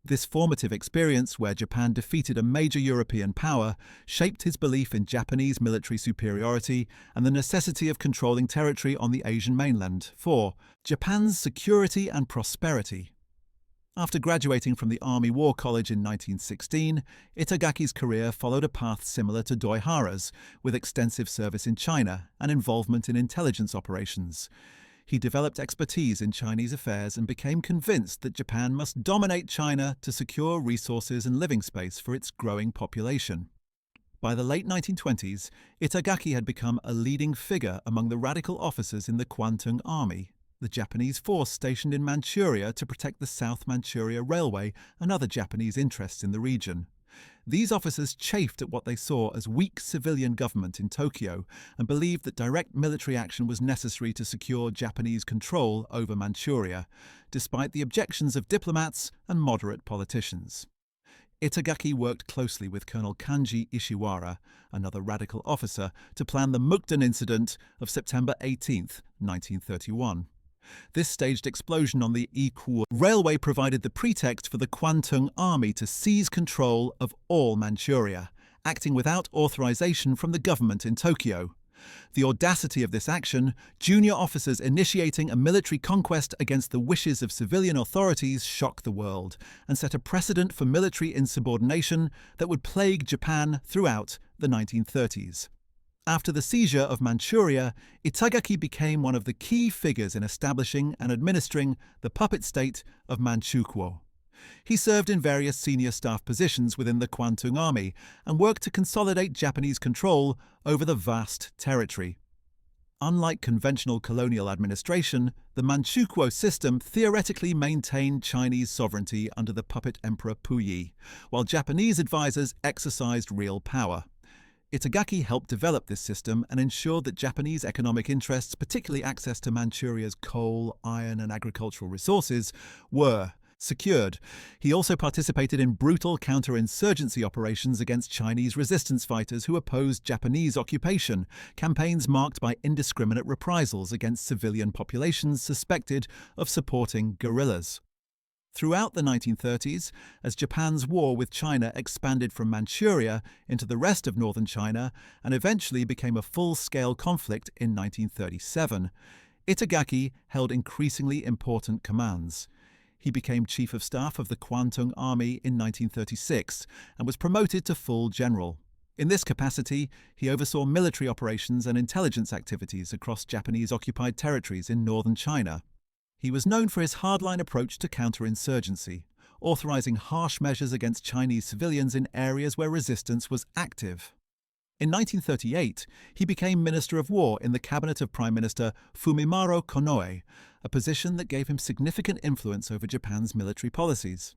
A: This formative experience, where Japan defeated a major European power, shaped his belief in Japanese military superiority and the necessity of controlling territory on the Asian mainland for Japan's security and prosperity. After graduating from the Army War College in 1916, Itagaki's career followed a path similar to Doihara's, with extensive service in China and involvement in intelligence operations. He developed expertise in Chinese affairs and became convinced that Japan must dominate China to secure resources and living space for its growing population. By the late 1920s, Itagaki had become a leading figure among the radical officers in the Kwantung Army, the Japanese force stationed in Manchuria to protect the South Manchuria Railway and other Japanese interests in the region. These officers chafed at what they saw as weak civilian government in Tokyo and believed that direct military action was necessary to secure Japanese control over Manchuria, despite the objections of diplomats and moderate politicians. Itagaki worked closely with Colonel Kenji Doihara, another radical officer, to plan the Mukden incident of September 18, 1931. This staged explosion on the Iku Railway provided the pretext for the Kwantung Army to seize control of all Manchuria, acting without authorization from the government in Tokyo. The audacity of this action, junior officers initiating a military conquest against the wishes of civilian authorities, shocked the world and set a precedent for military insubordination that would plague Japan throughout the 1930s. After the seizure of Manchuria, Itagaki became one of the key figures in establishing and administering the puppet state of Manchukuo. He served in various senior staff positions within the Kwantung Army and worked to consolidate Japanese control over the vast territory. Unlike conventional colonial administration, the Manchukuo system theoretically maintained Chinese sovereignty under the puppet Emperor Puyi, while Japanese advisors exercised real power. Itagaki helped develop this system and ensured that Japanese economic interests, particularly access to Manchuria's coal, iron and agricultural resources, were secured. He also participated in brutal counterinsurgency operations against Chinese resistance fighters who opposed Japanese occupation, campaigns marked by indiscriminate reprisals against civilian populations suspected of supporting guerrillas. Throughout the 1930s, as Japan's war with China expanded from Manchuria into the rest of northern China and eventually became a full-scale conflict in 1937, Itagaki held increasingly important commands. He became Chief of Staff of the Kwantung Army in 1936 and was promoted to full general. In this capacity, he oversaw military operations and intelligence activities across Japanese-occupied territories in northern China. He was known for his hardline approach to counterinsurgency, authorizing harsh measures against Chinese civilians in areas where resistance was active. In 1938, he became Minister of War in the cabinet of Prime Minister Fumimaro Konoe, a position that gave him significant influence over Japan's military policies.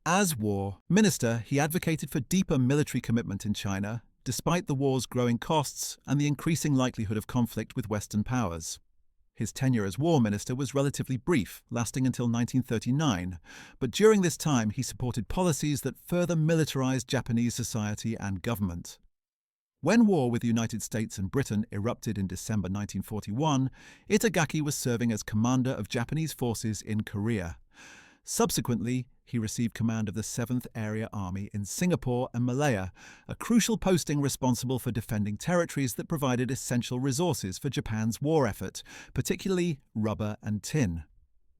A: As war minister, he advocated for deeper military commitment in China, despite the war's growing costs and the increasing likelihood of conflict with Western powers. His tenure as war minister was relatively brief, lasting until 1939, but during this time he supported policies that further militarized Japanese society and government. When war with the United States and Britain erupted in December 1941, Itagaki was serving as commander of Japanese forces in Korea. Subsequently, he received command of the 7th Area Army in Singapore and Malaya, a crucial posting responsible for defending territories that provided essential resources for Japan's war effort, particularly rubber and tin.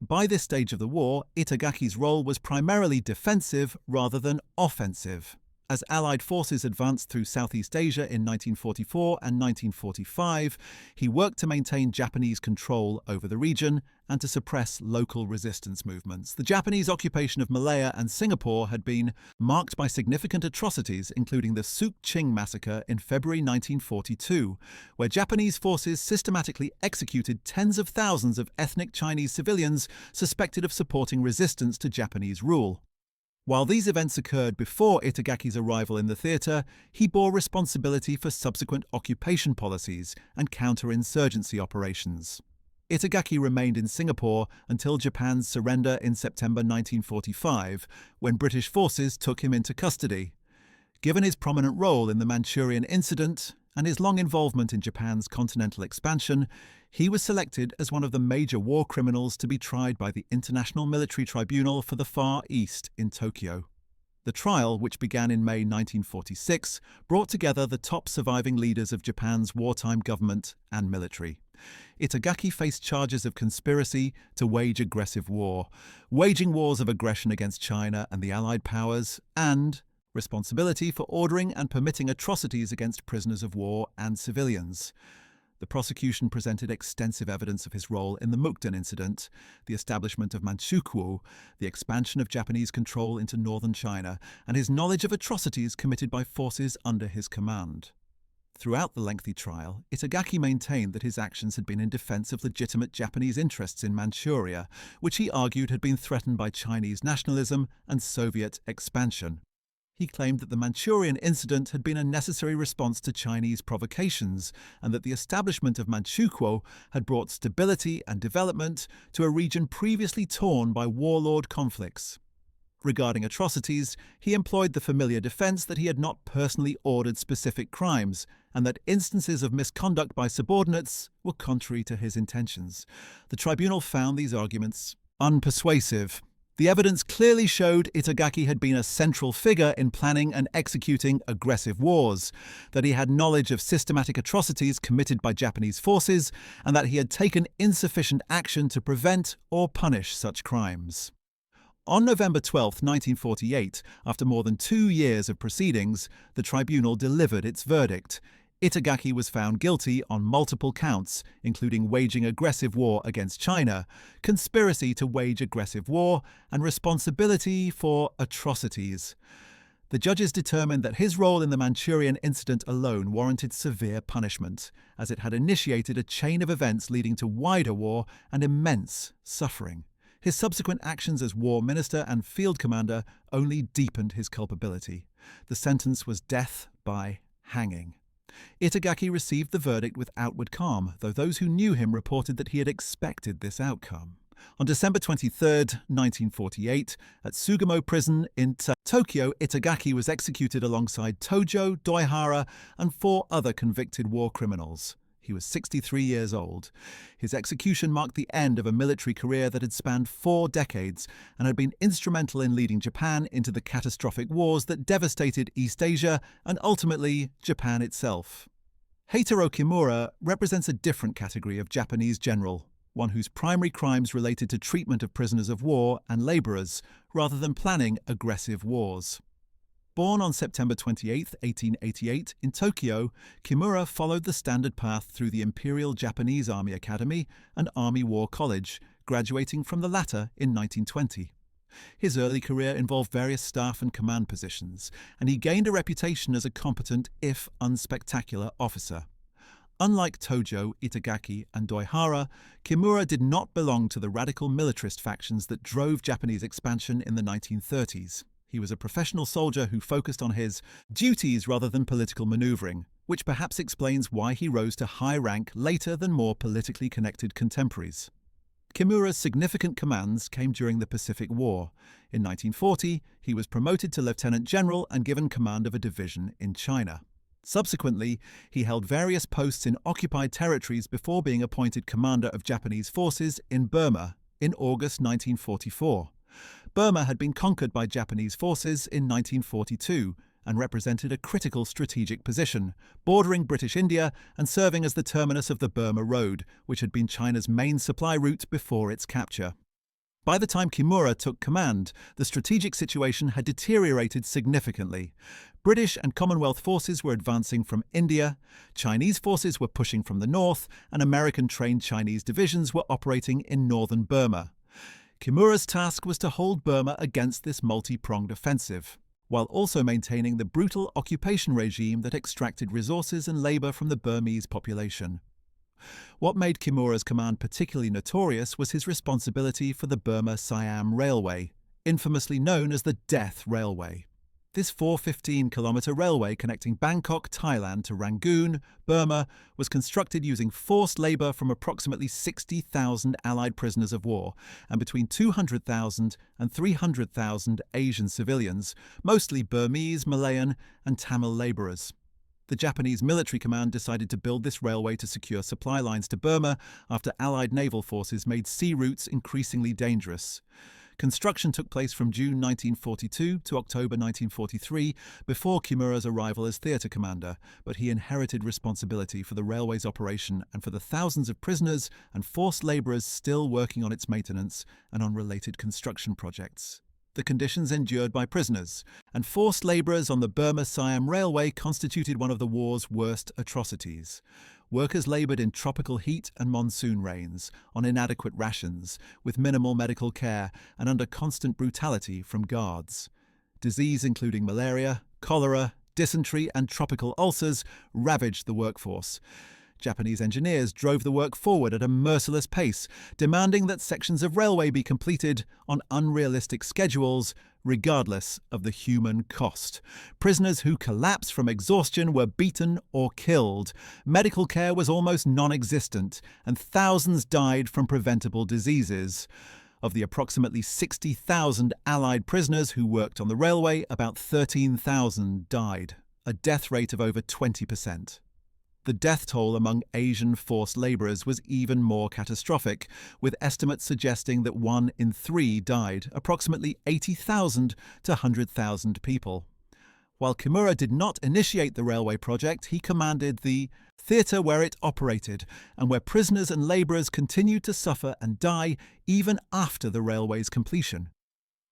A: By this stage of the war, Itagaki's role was primarily defensive rather than offensive. As Allied forces advanced through Southeast Asia in 1944 and 1945, he worked to maintain Japanese control over the region and to suppress local resistance movements. The Japanese occupation of Malaya and Singapore had been marked by significant atrocities, including the Suk Ching massacre in February 1942, where Japanese forces systematically executed tens of thousands of ethnic Chinese civilians suspected of supporting resistance to Japanese rule. While these events occurred before Itagaki's arrival in the theatre, he bore responsibility for subsequent occupation policies and counterinsurgency operations. Itagaki remained in Singapore until Japan's surrender in September 1945, when British forces took him into custody. Given his prominent role in the Manchurian incident and his long involvement in Japan's continental expansion, he was selected as one of the major war criminals to be tried by the International Military Tribunal for the Far East in Tokyo. The trial, which began in May 1946, brought together the top surviving leaders of Japan's wartime government and military. Itagaki faced charges of conspiracy to wage aggressive war, waging wars of aggression against China and the Allied powers, and responsibility for ordering and permitting atrocities against prisoners of war and civilians. The prosecution presented extensive evidence of his role in the Mukden incident, the establishment of Manchukuo, the expansion of Japanese control into northern China, and his knowledge of atrocities committed by forces under his command. Throughout the lengthy trial, Itagaki maintained that his actions had been in defense of legitimate Japanese interests in Manchuria, which he argued had been threatened by Chinese nationalism and Soviet expansion. He claimed that the Manchurian incident had been a necessary response to Chinese provocations and that the establishment of Manchukuo had brought stability and development to a region previously torn by warlord conflicts. Regarding atrocities, he employed the familiar defense that he had not personally ordered specific crimes and that instances of misconduct by subordinates were contrary to his intentions. The tribunal found these arguments unpersuasive. The evidence clearly showed Itagaki had been a central figure in planning and executing aggressive wars, that he had knowledge of systematic atrocities committed by Japanese forces, and that he had taken insufficient action to prevent or punish such crimes. On November 12, 1948, after more than 2 years of proceedings, the tribunal delivered its verdict. Itagaki was found guilty on multiple counts, including waging aggressive war against China, conspiracy to wage aggressive war, and responsibility for atrocities. The judges determined that his role in the Manchurian incident alone warranted severe punishment, as it had initiated a chain of events leading to wider war and immense suffering. His subsequent actions as war minister and field commander only deepened his culpability. The sentence was death by hanging. Itagaki received the verdict with outward calm, though those who knew him reported that he had expected this outcome. On December 23, 1948, at Sugamo Prison in Tokyo, Itagaki was executed alongside Tojo, Doihara, and 4 other convicted war criminals. He was 63 years old. His execution marked the end of a military career that had spanned 4 decades and had been instrumental in leading Japan into the catastrophic wars that devastated East Asia and ultimately Japan itself. Heitaro Kimura represents a different category of Japanese general, one whose primary crimes related to treatment of prisoners of war and laborers, rather than planning aggressive wars. Born on September 28, 1888, in Tokyo, Kimura followed the standard path through the Imperial Japanese Army Academy and Army War College, graduating from the latter in 1920. His early career involved various staff and command positions, and he gained a reputation as a competent, if unspectacular, officer. Unlike Tojo, Itagaki, and Doihara, Kimura did not belong to the radical militarist factions that drove Japanese expansion in the 1930s. He was a professional soldier who focused on his duties rather than political maneuvering, which perhaps explains why he rose to high rank later than more politically connected contemporaries. Kimura's significant commands came during the Pacific War. In 1940, he was promoted to lieutenant general and given command of a division in China. Subsequently, he held various posts in occupied territories before being appointed commander of Japanese forces in Burma in August 1944. Burma had been conquered by Japanese forces in 1942 and represented a critical strategic position, bordering British India and serving as the terminus of the Burma Road, which had been China's main supply route before its capture. By the time Kimura took command, the strategic situation had deteriorated significantly. British and Commonwealth forces were advancing from India, Chinese forces were pushing from the north, and American-trained Chinese divisions were operating in northern Burma. Kimura's task was to hold Burma against this multi-pronged offensive, while also maintaining the brutal occupation regime that extracted resources and labor from the Burmese population. What made Kimura's command particularly notorious was his responsibility for the Burma-Siam Railway, infamously known as the Death Railway. This 415-kilometre railway connecting Bangkok, Thailand to Rangoon, Burma, was constructed using forced labour from approximately 60,000 Allied prisoners of war and between 200,000 and 300,000 Asian civilians, mostly Burmese, Malayan and Tamil labourers. The Japanese military command decided to build this railway to secure supply lines to Burma after Allied naval forces made sea routes increasingly dangerous. Construction took place from June 1942 to October 1943 before Kimura's arrival as theatre commander, but he inherited responsibility for the railway's operation and for the thousands of prisoners and forced labourers still working on its maintenance and on related construction projects. The conditions endured by prisoners and forced labourers on the Burma-Siam Railway constituted one of the war's worst atrocities. Workers laboured in tropical heat and monsoon rains, on inadequate rations, with minimal medical care and under constant brutality from guards. Disease including malaria, cholera, dysentery and tropical ulcers ravaged the workforce. Japanese engineers drove the work forward at a merciless pace, demanding that sections of railway be completed on unrealistic schedules, regardless of the human cost. Prisoners who collapsed from exhaustion were beaten or killed. Medical care was almost non-existent, and thousands died from preventable diseases. Of the approximately 60,000 Allied prisoners who worked on the railway, about 13,000 died, a death rate of over 20%. The death toll among Asian forced labourers was even more catastrophic, with estimates suggesting that 1 in 3 died, approximately 80,000 to 100,000 people. While Kimura did not initiate the railway project, he commanded the theatre where it operated, and where prisoners and labourers continued to suffer and die even after the railway's completion.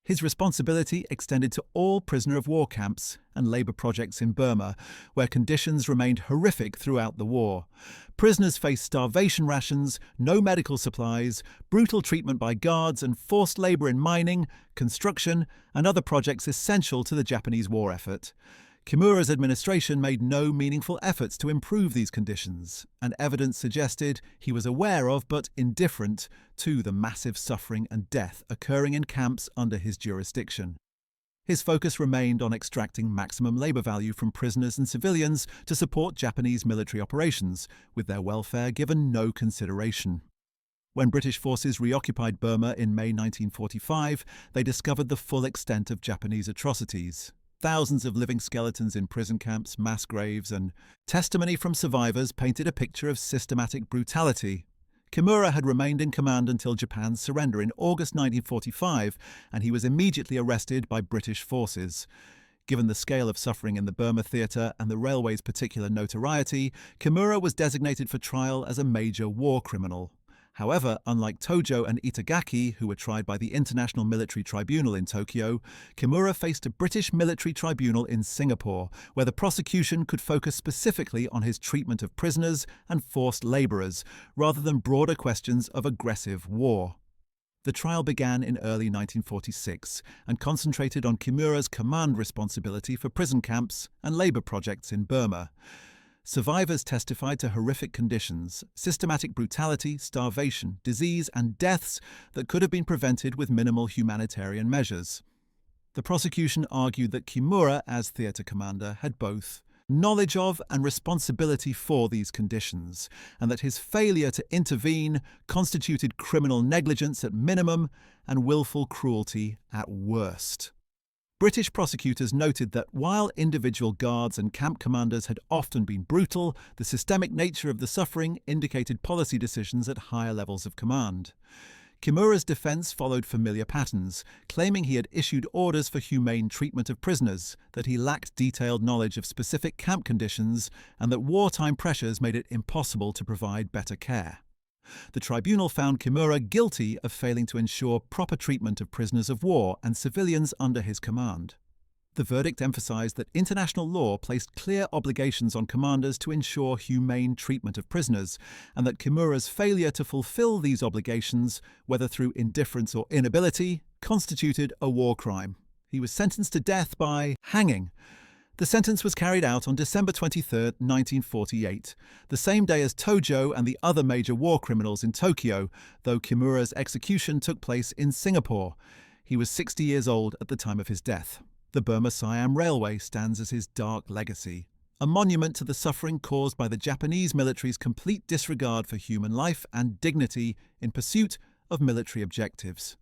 A: His responsibility extended to all prisoner of war camps and labour projects in Burma, where conditions remained horrific throughout the war. Prisoners faced starvation rations, no medical supplies, brutal treatment by guards, and forced labour in mining, construction, and other projects essential to the Japanese war effort. Kimura's administration made no meaningful efforts to improve these conditions, and evidence suggested he was aware of but indifferent to the massive suffering and death occurring in camps under his jurisdiction. His focus remained on extracting maximum labour value from prisoners and civilians to support Japanese military operations, with their welfare given no consideration. When British forces reoccupied Burma in May 1945, they discovered the full extent of Japanese atrocities. Thousands of living skeletons in prison camps, mass graves, and testimony from survivors painted a picture of systematic brutality. Kimura had remained in command until Japan's surrender in August 1945, and he was immediately arrested by British forces. Given the scale of suffering in the Burma theatre and the railway's particular notoriety, Kimura was designated for trial as a major war criminal. However, unlike Tojo and Itagaki, who were tried by the International Military Tribunal in Tokyo, Kimura faced a British military tribunal in Singapore, where the prosecution could focus specifically on his treatment of prisoners and forced labourers, rather than broader questions of aggressive war. The trial began in early 1946 and concentrated on Kimura's command responsibility for prison camps and labor projects in Burma. Survivors testified to horrific conditions, systematic brutality, starvation, disease, and deaths that could have been prevented with minimal humanitarian measures. The prosecution argued that Kimura, as theatre commander, had both knowledge of and responsibility for these conditions, and that his failure to intervene constituted criminal negligence at minimum and willful cruelty at worst. British prosecutors noted that while individual guards and camp commanders had often been brutal, the systemic nature of the suffering indicated policy decisions at higher levels of command. Kimura's defense followed familiar patterns, claiming he had issued orders for humane treatment of prisoners, that he lacked detailed knowledge of specific camp conditions, and that wartime pressures made it impossible to provide better care. The tribunal found Kimura guilty of failing to ensure proper treatment of prisoners of war and civilians under his command. The verdict emphasized that international law placed clear obligations on commanders to ensure humane treatment of prisoners, and that Kimura's failure to fulfill these obligations, whether through indifference or inability, constituted a war crime. He was sentenced to death by hanging. The sentence was carried out on December 23, 1948, the same day as Tojo and the other major war criminals in Tokyo, though Kimura's execution took place in Singapore. He was 60 years old at the time of his death. The Burma-Siam Railway stands as his dark legacy, a monument to the suffering caused by the Japanese military's complete disregard for human life and dignity in pursuit of military objectives.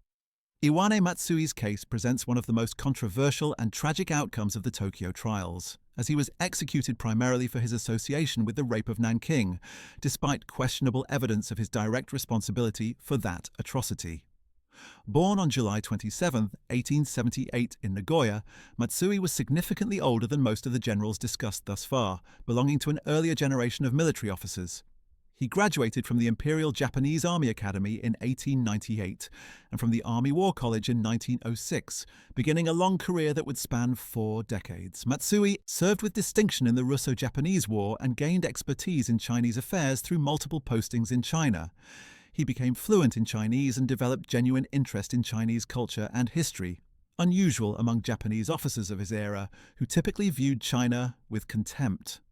A: Iwane Matsui's case presents one of the most controversial and tragic outcomes of the Tokyo trials, as he was executed primarily for his association with the rape of Nanking, despite questionable evidence of his direct responsibility for that atrocity. Born on July 27, 1878 in Nagoya, Matsui was significantly older than most of the generals discussed thus far, belonging to an earlier generation of military officers. He graduated from the Imperial Japanese Army Academy in 1898 and from the Army War College in 1906, beginning a long career that would span 4 decades. Matsui served with distinction in the Russo-Japanese War and gained expertise in Chinese affairs through multiple postings in China. He became fluent in Chinese and developed genuine interest in Chinese culture and history, unusual among Japanese officers of his era, who typically viewed China with contempt.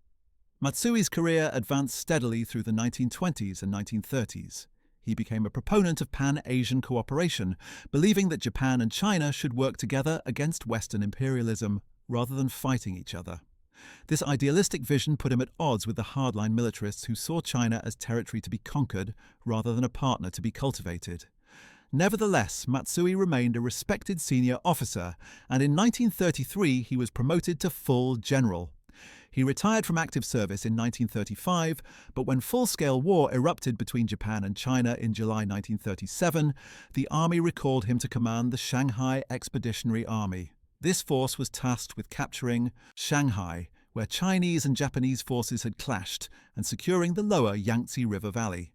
A: Matsui's career advanced steadily through the 1920s and 1930s. He became a proponent of Pan-Asian cooperation, believing that Japan and China should work together against Western imperialism rather than fighting each other. This idealistic vision put him at odds with the hardline militarists who saw China as territory to be conquered rather than a partner to be cultivated. Nevertheless, Matsui remained a respected senior officer, and in 1933 he was promoted to full general. He retired from active service in 1935, but when full-scale war erupted between Japan and China in July 1937, the army recalled him to command the Shanghai Expeditionary Army. This force was tasked with capturing Shanghai, where Chinese and Japanese forces had clashed, and securing the lower Yangtze River Valley.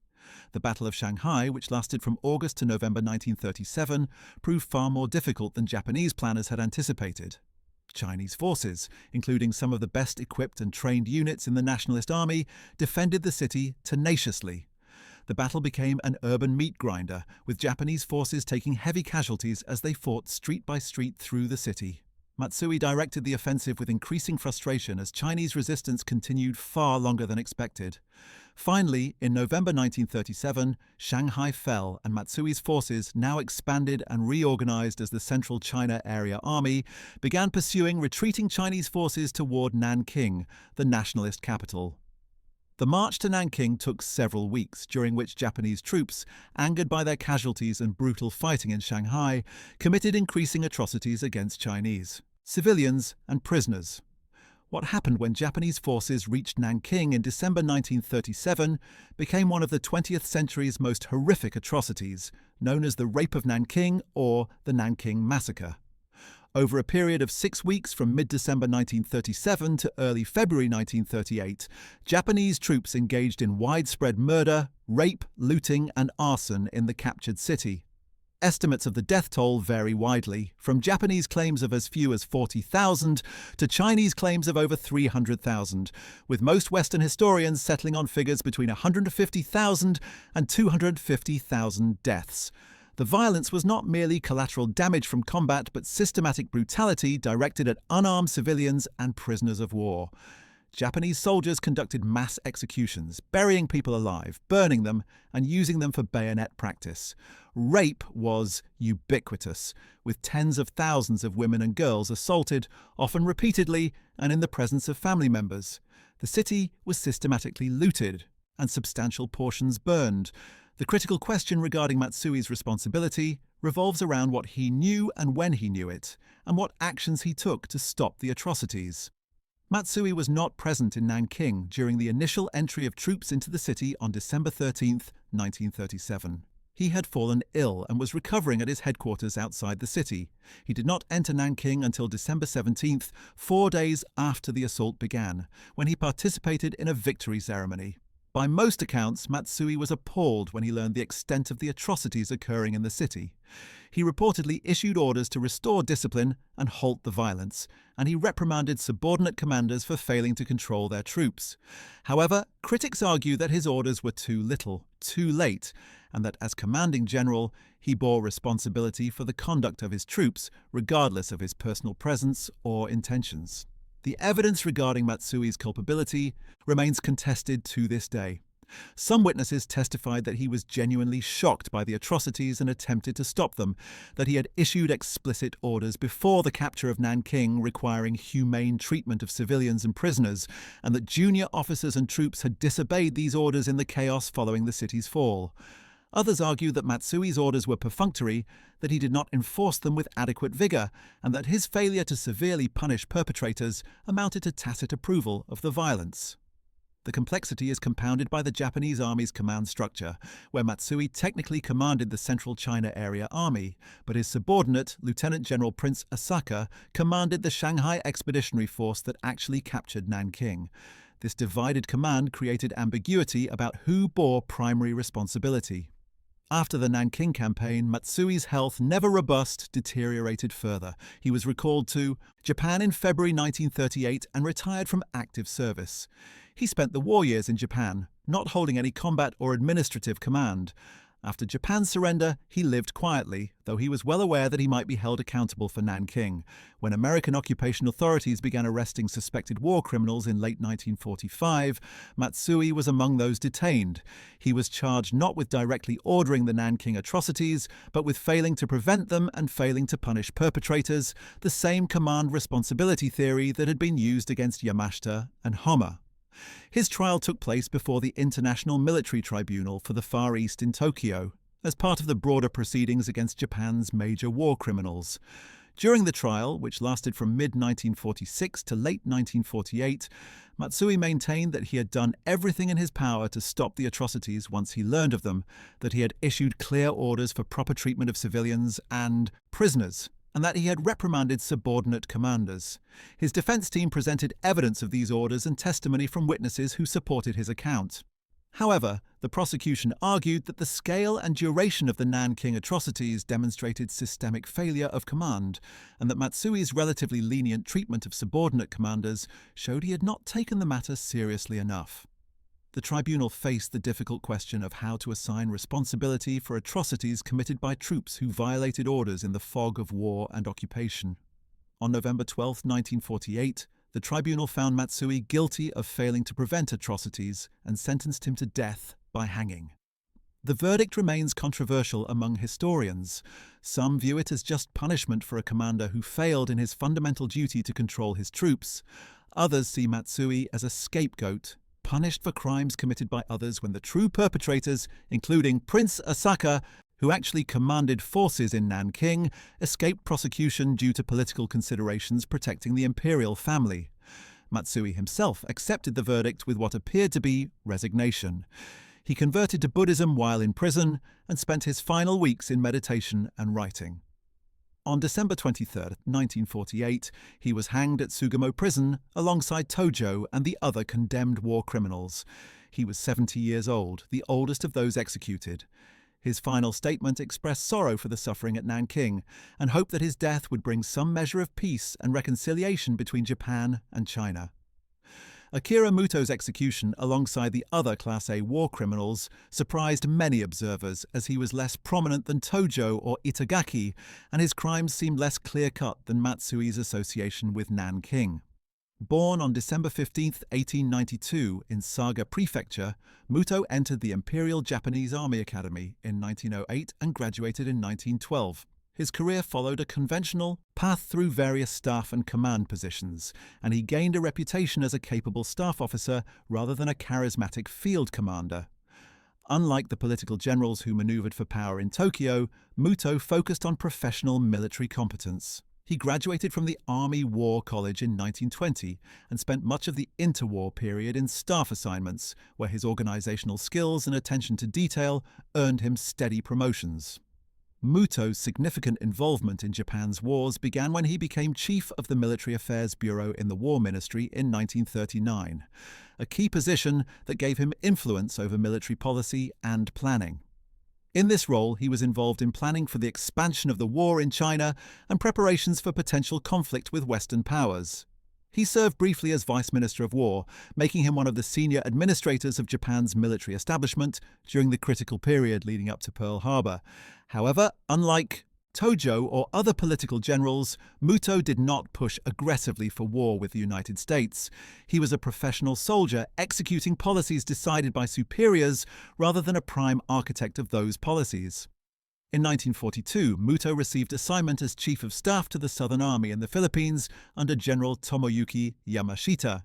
A: The Battle of Shanghai, which lasted from August to November 1937, proved far more difficult than Japanese planners had anticipated. Chinese forces, including some of the best equipped and trained units in the Nationalist Army, defended the city tenaciously. The battle became an urban meat grinder, with Japanese forces taking heavy casualties as they fought street by street through the city. Matsui directed the offensive with increasing frustration as Chinese resistance continued far longer than expected. Finally, in November 1937, Shanghai fell and Matsui's forces, now expanded and reorganized as the Central China Area Army, began pursuing retreating Chinese forces toward Nanking, the nationalist capital. The march to Nanking took several weeks, during which Japanese troops, angered by their casualties and brutal fighting in Shanghai, committed increasing atrocities against Chinese civilians and prisoners. What happened when Japanese forces reached Nanking in December 1937 became one of the 20th century's most horrific atrocities, known as the Rape of Nanking or the Nanking Massacre. Over a period of 6 weeks from mid-December 1937 to early February 1938, Japanese troops engaged in widespread murder, rape, looting, and arson in the captured city. Estimates of the death toll vary widely, from Japanese claims of as few as 40,000 to Chinese claims of over 300,000, with most Western historians settling on figures between 150,000 and 250,000 deaths. The violence was not merely collateral damage from combat, but systematic brutality directed at unarmed civilians and prisoners of war. Japanese soldiers conducted mass executions, burying people alive, burning them, and using them for bayonet practice. Rape was ubiquitous, with tens of thousands of women and girls assaulted, often repeatedly and in the presence of family members. The city was systematically looted, and substantial portions burned. The critical question regarding Matsui's responsibility revolves around what he knew and when he knew it, and what actions he took to stop the atrocities. Matsui was not present in Nanking during the initial entry of troops into the city on December 13, 1937. He had fallen ill and was recovering at his headquarters outside the city. He did not enter Nanking until December 17th, 4 days after the assault began, when he participated in a victory ceremony. By most accounts, Matsui was appalled when he learned the extent of the atrocities occurring in the city. He reportedly issued orders to restore discipline and halt the violence, and he reprimanded subordinate commanders for failing to control their troops. However, critics argue that his orders were too little, too late, and that as commanding general, he bore responsibility for the conduct of his troops, regardless of his personal presence or intentions. The evidence regarding Matsui's culpability remains contested to this day. Some witnesses testified that he was genuinely shocked by the atrocities and attempted to stop them, that he had issued explicit orders before the capture of Nanking requiring humane treatment of civilians and prisoners, and that junior officers and troops had disobeyed these orders in the chaos following the city's fall. Others argue that Matsui's orders were perfunctory, that he did not enforce them with adequate vigor, and that his failure to severely punish perpetrators amounted to tacit approval of the violence. The complexity is compounded by the Japanese Army's command structure, where Matsui technically commanded the Central China Area Army, but his subordinate, Lieutenant General Prince Asaka, commanded the Shanghai Expeditionary Force that actually captured Nanking. This divided command created ambiguity about who bore primary responsibility. After the Nanking campaign, Matsui's health, never robust, deteriorated further. He was recalled to Japan in February 1938 and retired from active service. He spent the war years in Japan, not holding any combat or administrative command. After Japan's surrender, he lived quietly, though he was well aware that he might be held accountable for Nanking. When American occupation authorities began arresting suspected war criminals in late 1945, Matsui was among those detained. He was charged not with directly ordering the Nanking atrocities, but with failing to prevent them and failing to punish perpetrators, the same command responsibility theory that had been used against Yamashita and Homma. His trial took place before the International Military Tribunal for the Far East in Tokyo, as part of the broader proceedings against Japan's major war criminals. During the trial, which lasted from mid-1946 to late 1948, Matsui maintained that he had done everything in his power to stop the atrocities once he learned of them, that he had issued clear orders for proper treatment of civilians and prisoners, and that he had reprimanded subordinate commanders. His defense team presented evidence of these orders and testimony from witnesses who supported his account. However, the prosecution argued that the scale and duration of the Nanking atrocities demonstrated systemic failure of command, and that Matsui's relatively lenient treatment of subordinate commanders showed he had not taken the matter seriously enough. The tribunal faced the difficult question of how to assign responsibility for atrocities committed by troops who violated orders in the fog of war and occupation. On November 12, 1948, the tribunal found Matsui guilty of failing to prevent atrocities and sentenced him to death by hanging. The verdict remains controversial among historians. Some view it as just punishment for a commander who failed in his fundamental duty to control his troops. Others see Matsui as a scapegoat, punished for crimes committed by others when the true perpetrators, including Prince Asaka, who actually commanded forces in Nanking, escaped prosecution due to political considerations protecting the imperial family. Matsui himself accepted the verdict with what appeared to be resignation. He converted to Buddhism while in prison and spent his final weeks in meditation and writing. On December 23, 1948, he was hanged at Sugamo Prison alongside Tojo and the other condemned war criminals. He was 70 years old, the oldest of those executed. His final statement expressed sorrow for the suffering at Nanking and hoped that his death would bring some measure of peace and reconciliation between Japan and China. Akira Muto's execution alongside the other Class A war criminals surprised many observers as he was less prominent than Tojo or Itagaki, and his crimes seemed less clear-cut than Matsui's association with Nanking. Born on December 15, 1892 in Saga Prefecture, Muto entered the Imperial Japanese Army Academy in 1908 and graduated in 1912. His career followed a conventional path through various staff and command positions, and he gained a reputation as a capable staff officer rather than a charismatic field commander. Unlike the political generals who maneuvered for power in Tokyo, Muto focused on professional military competence. He graduated from the Army War College in 1920 and spent much of the interwar period in staff assignments, where his organizational skills and attention to detail earned him steady promotions. Muto's significant involvement in Japan's wars began when he became chief of the Military Affairs Bureau in the War Ministry in 1939, a key position that gave him influence over military policy and planning. In this role, he was involved in planning for the expansion of the war in China and preparations for potential conflict with Western powers. He served briefly as Vice Minister of War, making him one of the senior administrators of Japan's military establishment during the critical period leading up to Pearl Harbor. However, unlike Tojo or other political generals, Muto did not push aggressively for war with the United States. He was a professional soldier executing policies decided by superiors rather than a prime architect of those policies. In 1942, Muto received assignment as Chief of Staff to the Southern Army in the Philippines under General Tomoyuki Yamashita.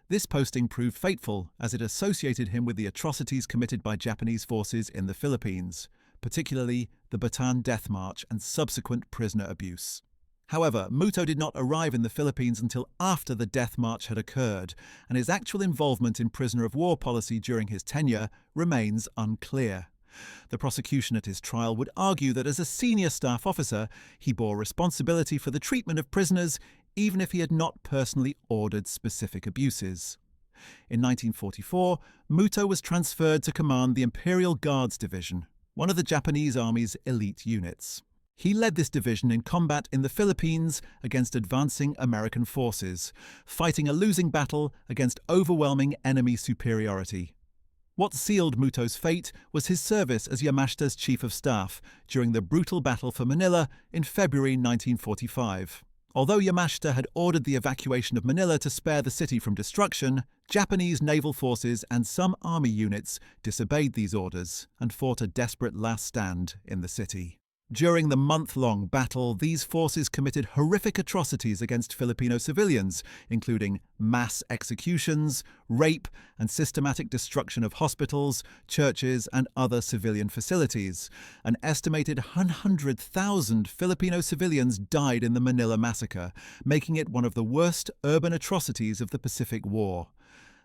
A: This posting proved fateful as it associated him with the atrocities committed by Japanese forces in the Philippines, particularly the Bataan Death March and subsequent prisoner abuse. However, Muto did not arrive in the Philippines until after the Death March had occurred, and his actual involvement in prisoner of war policy during his tenure remains unclear. The prosecution at his trial would argue that as a senior staff officer, he bore responsibility for the treatment of prisoners, even if he had not personally ordered specific abuses. In 1944, Muto was transferred to command the Imperial Guards Division, one of the Japanese Army's elite units. He led this division in combat in the Philippines against advancing American forces, fighting a losing battle against overwhelming enemy superiority. What sealed Muto's fate was his service as Yamashita's Chief of Staff during the brutal Battle for Manila in February 1945. Although Yamashita had ordered the evacuation of Manila to spare the city from destruction, Japanese naval forces and some army units disobeyed these orders and fought a desperate last stand in the city. During the month-long battle, these forces committed horrific atrocities against Filipino civilians, including mass executions, rape, and systematic destruction of hospitals, churches, and other civilian facilities. An estimated 100,000 Filipino civilians died in the Manila Massacre, making it one of the worst urban atrocities of the Pacific War.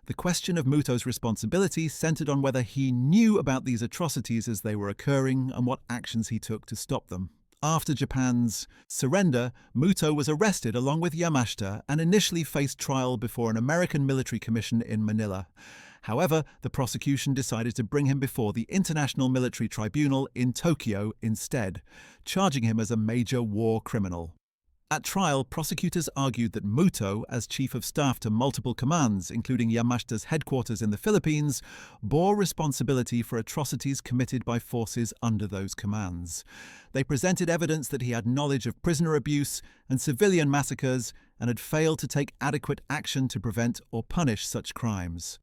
A: The question of Muto's responsibility centered on whether he knew about these atrocities as they were occurring and what actions he took to stop them. After Japan's surrender, Muto was arrested along with Yamashita and initially faced trial before an American military commission in Manila. However, the prosecution decided to bring him before the International Military Tribunal in Tokyo instead, charging him as a major war criminal. At trial, prosecutors argued that Muto, as Chief of Staff to multiple commands, including Yamashita's headquarters in the Philippines, bore responsibility for atrocities committed by forces under those commands. They presented evidence that he had knowledge of prisoner abuse and civilian massacres and had failed to take adequate action to prevent or punish such crimes.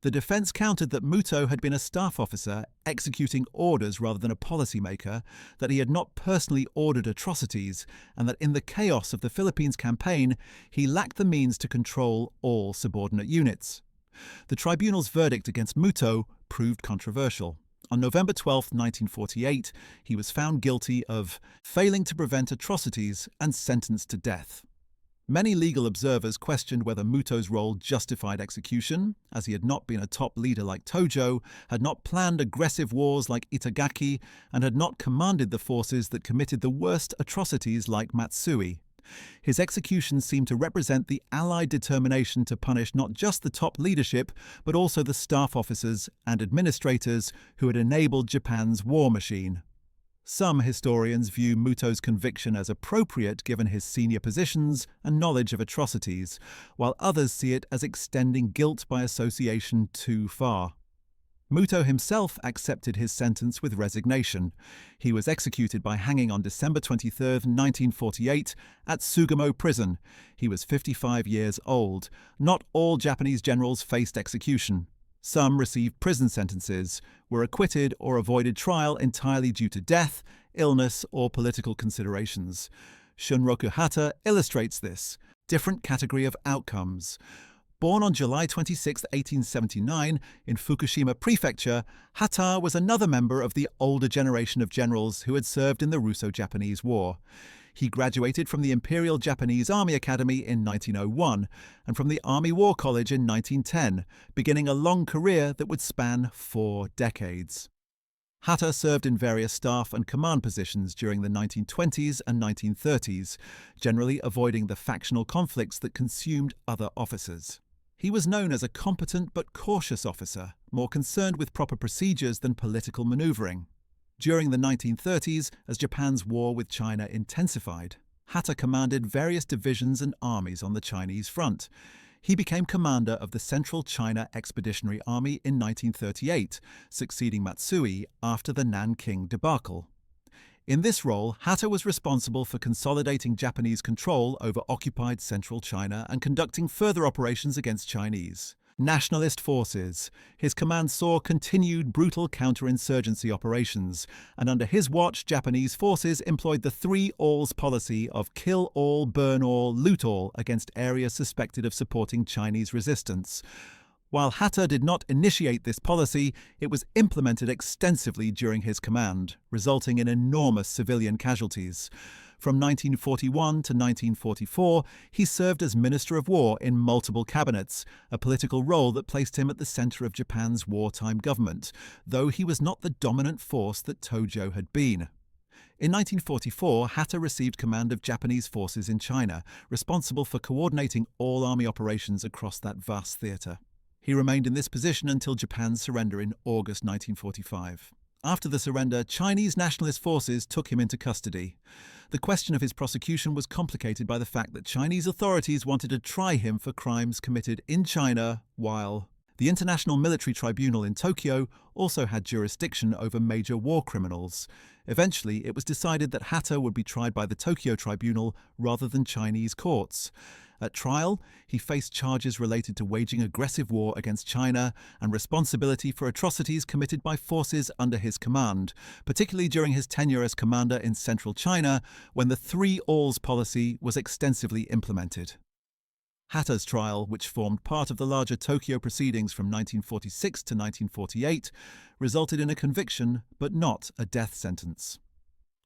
A: The defense countered that Muto had been a staff officer executing orders rather than a policymaker, that he had not personally ordered atrocities, and that in the chaos of the Philippines campaign, he lacked the means to control all subordinate units. The tribunal's verdict against Muto proved controversial. On November 12, 1948, he was found guilty of failing to prevent atrocities and sentenced to death. Many legal observers questioned whether Muto's role justified execution, as he had not been a top leader like Tojo, had not planned aggressive wars like Itagaki, and had not commanded the forces that committed the worst atrocities like Matsui. His execution seemed to represent the Allied determination to punish not just the top leadership, but also the staff officers and administrators who had enabled Japan's war machine. Some historians view Muto's conviction as appropriate given his senior positions and knowledge of atrocities, while others see it as extending guilt by association too far. Muto himself accepted his sentence with resignation. He was executed by hanging on December 23, 1948, at Sugamo Prison. He was 55 years old. Not all Japanese generals faced execution. Some received prison sentences, were acquitted or avoided trial entirely due to death, illness, or political considerations. Shunroku Hata illustrates this different category of outcomes. Born on July 26, 1879, in Fukushima Prefecture, Hata was another member of the older generation of generals who had served in the Russo-Japanese War. He graduated from the Imperial Japanese Army Academy in 1901 and from the Army War College in 1910, beginning a long career that would span 4 decades. Hata served in various staff and command positions during the 1920s and 1930s, generally avoiding the factional conflicts that consumed other officers. He was known as a competent but cautious officer, more concerned with proper procedures than political maneuvering. During the 1930s, as Japan's war with China intensified, Hata commanded various divisions and armies on the Chinese front. He became commander of the Central China Expeditionary Army in 1938, succeeding Matsui after the Nanking debacle. In this role, Hata was responsible for consolidating Japanese control over occupied central China and conducting further operations against Chinese nationalist forces. His command saw continued brutal counterinsurgency operations, and under his watch, Japanese forces employed the 3 alls policy of kill all, burn all, loot all against areas suspected of supporting Chinese resistance. While Hata did not initiate this policy, it was implemented extensively during his command, resulting in enormous civilian casualties. From 1941 to 1944, he served as Minister of War in multiple cabinets, a political role that placed him at the center of Japan's wartime government, though he was not the dominant force that Tojo had been. In 1944, Hata received command of Japanese forces in China, responsible for coordinating all army operations across that vast theater. He remained in this position until Japan's surrender in August 1945. After the surrender, Chinese nationalist forces took him into custody. The question of his prosecution was complicated by the fact that Chinese authorities wanted to try him for crimes committed in China, while the International Military Tribunal in Tokyo also had jurisdiction over major war criminals. Eventually, it was decided that Hata would be tried by the Tokyo Tribunal rather than Chinese courts. At trial, he faced charges related to waging aggressive war against China and responsibility for atrocities committed by forces under his command, particularly during his tenure as commander in central China, when the 3 alls policy was extensively implemented. Hata's trial, which formed part of the larger Tokyo proceedings from 1946 to 1948, resulted in a conviction, but not a death sentence.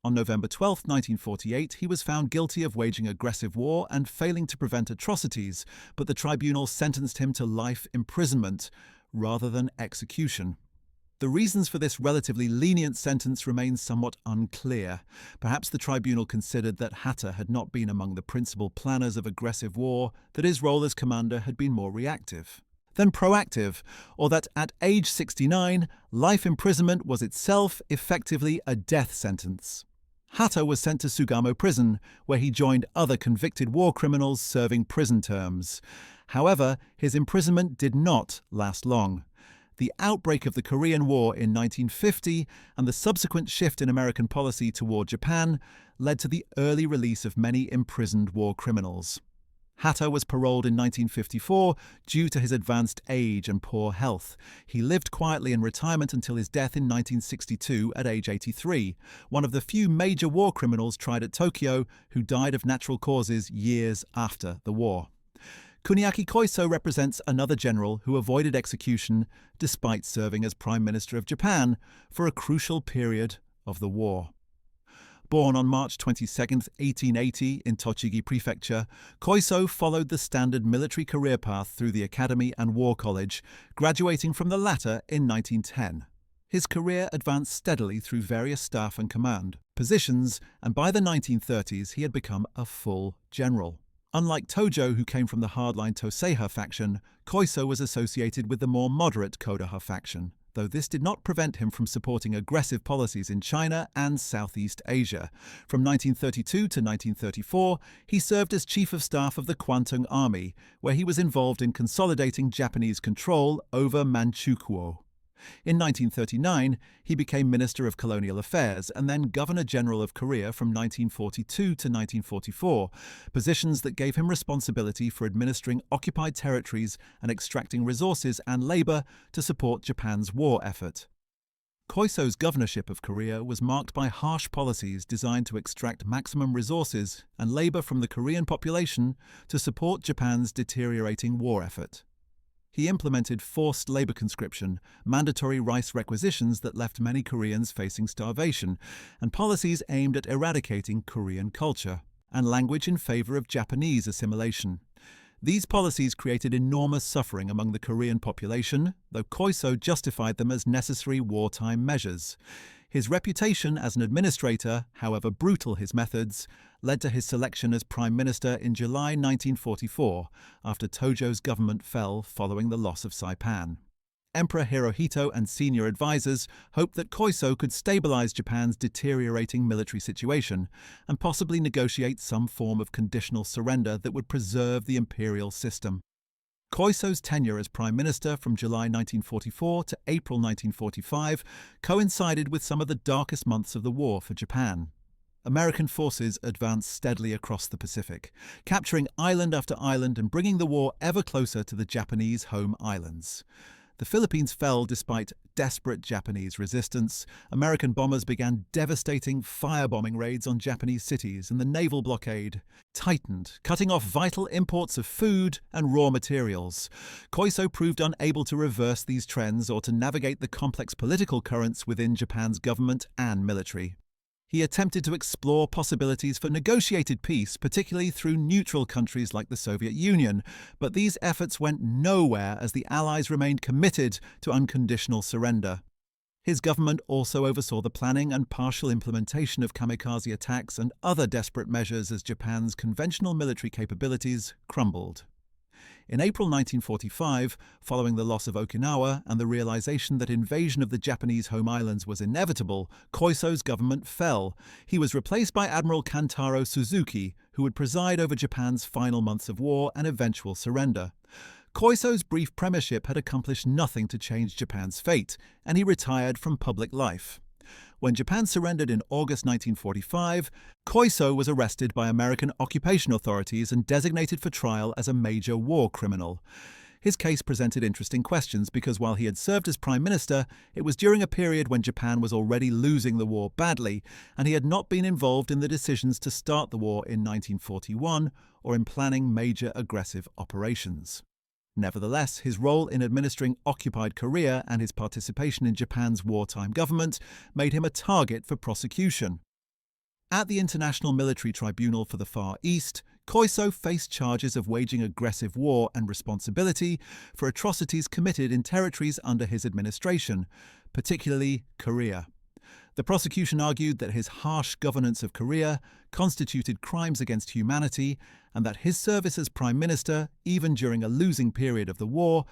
A: On November 12, 1948, he was found guilty of waging aggressive war and failing to prevent atrocities, but the tribunal sentenced him to life imprisonment rather than execution. The reasons for this relatively lenient sentence remain somewhat unclear. Perhaps the tribunal considered that Hata had not been among the principal planners of aggressive war, that his role as commander had been more reactive than proactive, or that at age 69, life imprisonment was itself effectively a death sentence. Hata was sent to Sugamo Prison, where he joined other convicted war criminals serving prison terms. However, his imprisonment did not last long. The outbreak of the Korean War in 1950 and the subsequent shift in American policy toward Japan led to the early release of many imprisoned war criminals. Hata was paroled in 1954 due to his advanced age and poor health. He lived quietly in retirement until his death in 1962 at age 83, one of the few major war criminals tried at Tokyo who died of natural causes years after the war. Kuniaki Koiso represents another general who avoided execution despite serving as Prime Minister of Japan for a crucial period of the war. Born on March 22, 1880 in Tochigi Prefecture, Koiso followed the standard military career path through the Academy and War College, graduating from the latter in 1910. His career advanced steadily through various staff and command positions, and by the 1930s he had become a full general. Unlike Tojo, who came from the hardline Toseiha faction, Koiso was associated with the more moderate Kodoha faction, though this did not prevent him from supporting aggressive policies in China and Southeast Asia. From 1932 to 1934, he served as Chief of Staff of the Kwantung Army, where he was involved in consolidating Japanese control over Manchukuo. In 1939, he became Minister of Colonial Affairs and then Governor-General of Korea from 1942 to 1944, positions that gave him responsibility for administering occupied territories and extracting resources and labor to support Japan's war effort. Koiso's governorship of Korea was marked by harsh policies designed to extract maximum resources and labor from the Korean population to support Japan's deteriorating war effort. He implemented forced labor conscription, mandatory rice requisitions that left many Koreans facing starvation, and policies aimed at eradicating Korean culture and language in favor of Japanese assimilation. These policies created enormous suffering among the Korean population, though Koiso justified them as necessary wartime measures. His reputation as an administrator, however brutal his methods, led to his selection as Prime Minister in July 1944, after Tojo's government fell following the loss of Saipan. Emperor Hirohito and senior advisors hoped that Koiso could stabilize Japan's deteriorating military situation and possibly negotiate some form of conditional surrender that would preserve the imperial system. Koiso's tenure as Prime Minister from July 1944 to April 1945 coincided with some of the darkest months of the war for Japan. American forces advanced steadily across the Pacific, capturing island after island and bringing the war ever closer to the Japanese home islands. The Philippines fell despite desperate Japanese resistance. American bombers began devastating firebombing raids on Japanese cities, and the naval blockade tightened, cutting off vital imports of food and raw materials. Koiso proved unable to reverse these trends or to navigate the complex political currents within Japan's government and military. He attempted to explore possibilities for negotiated peace, particularly through neutral countries like the Soviet Union, but these efforts went nowhere as the Allies remained committed to unconditional surrender. His government also oversaw the planning and partial implementation of kamikaze attacks and other desperate measures as Japan's conventional military capabilities crumbled. In April 1945, following the loss of Okinawa and the realization that invasion of the Japanese home islands was inevitable, Koiso's government fell. He was replaced by Admiral Kantaro Suzuki, who would preside over Japan's final months of war and eventual surrender. Koiso's brief premiership had accomplished nothing to change Japan's fate, and he retired from public life. When Japan surrendered in August 1945, Koiso was arrested by American occupation authorities and designated for trial as a major war criminal. His case presented interesting questions because while he had served as Prime Minister, it was during a period when Japan was already losing the war badly, and he had not been involved in the decisions to start the war in 1941 or in planning major aggressive operations. Nevertheless, his role in administering occupied Korea and his participation in Japan's wartime government made him a target for prosecution. At the International Military Tribunal for the Far East, Koiso faced charges of waging aggressive war and responsibility for atrocities committed in territories under his administration, particularly Korea. The prosecution argued that his harsh governance of Korea constituted crimes against humanity and that his service as Prime Minister, even during a losing period of the war,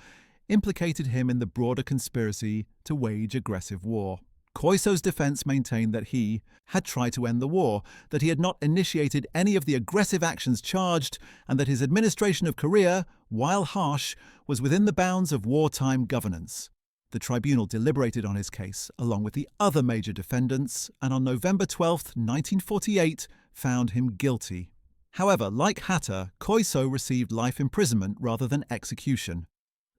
A: implicated him in the broader conspiracy to wage aggressive war. Koiso's defense maintained that he had tried to end the war, that he had not initiated any of the aggressive actions charged, and that his administration of Korea, while harsh, was within the bounds of wartime governance. The tribunal deliberated on his case, along with the other major defendants, and on November 12, 1948, found him guilty. However, like Hatta, Koiso received life imprisonment rather than execution.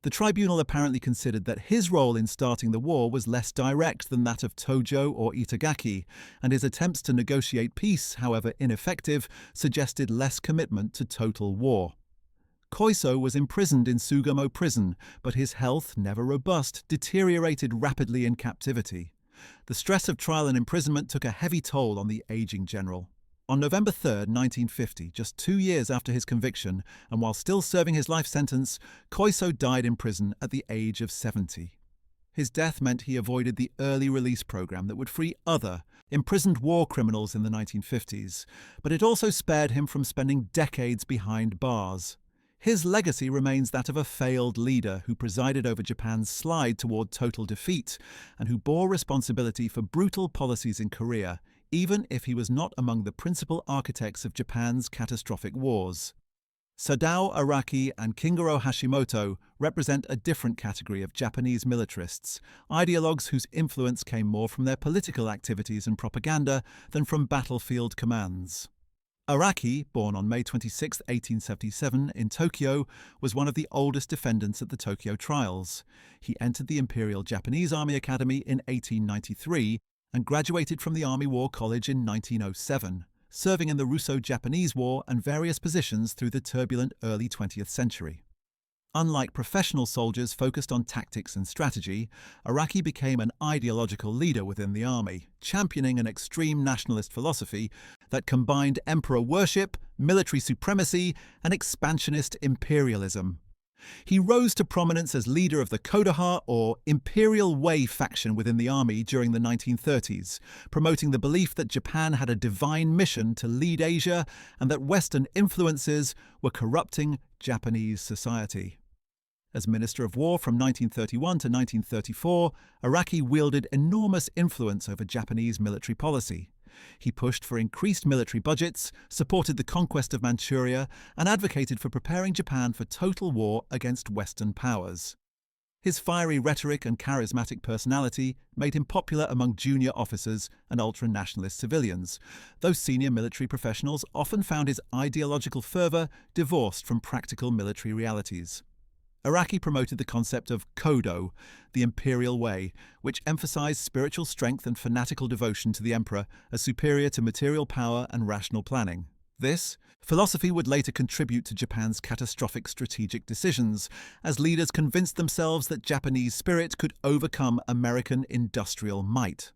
A: The tribunal apparently considered that his role in starting the war was less direct than that of Tojo or Itagaki, and his attempts to negotiate peace, however ineffective, suggested less commitment to total war. Koiso was imprisoned in Sugamo prison, but his health, never robust, deteriorated rapidly in captivity. The stress of trial and imprisonment took a heavy toll on the aging general. On November 3, 1950, just 2 years after his conviction, and while still serving his life sentence, Koiso died in prison at the age of 70. His death meant he avoided the early release program that would free other, imprisoned war criminals in the 1950s, but it also spared him from spending decades behind bars. His legacy remains that of a failed leader who presided over Japan's slide toward total defeat and who bore responsibility for brutal policies in Korea, even if he was not among the principal architects of Japan's catastrophic wars. Sadao Araki and Kingoro Hashimoto represent a different category of Japanese militarists, ideologues whose influence came more from their political activities and propaganda than from battlefield commands. Araki, born on May 26, 1877, in Tokyo, was one of the oldest defendants at the Tokyo Trials. He entered the Imperial Japanese Army Academy in 1893 and graduated from the Army War College in 1907, serving in the Russo-Japanese War and various positions through the turbulent early 20th century. Unlike professional soldiers focused on tactics and strategy, Araki became an ideological leader within the army, championing an extreme nationalist philosophy that combined emperor worship, military supremacy, and expansionist imperialism. He rose to prominence as leader of the Kodoha, or Imperial Way faction within the army during the 1930s, promoting the belief that Japan had a divine mission to lead Asia and that Western influences were corrupting Japanese society. As Minister of War from 1931 to 1934, Araki wielded enormous influence over Japanese military policy. He pushed for increased military budgets, supported the conquest of Manchuria, and advocated for preparing Japan for total war against Western powers. His fiery rhetoric and charismatic personality made him popular among junior officers and ultra-nationalist civilians, though senior military professionals often found his ideological fervor divorced from practical military realities. Araki promoted the concept of Kodo, the imperial way, which emphasized spiritual strength and fanatical devotion to the emperor as superior to material power and rational planning. This philosophy would later contribute to Japan's catastrophic strategic decisions, as leaders convinced themselves that Japanese spirit could overcome American industrial might.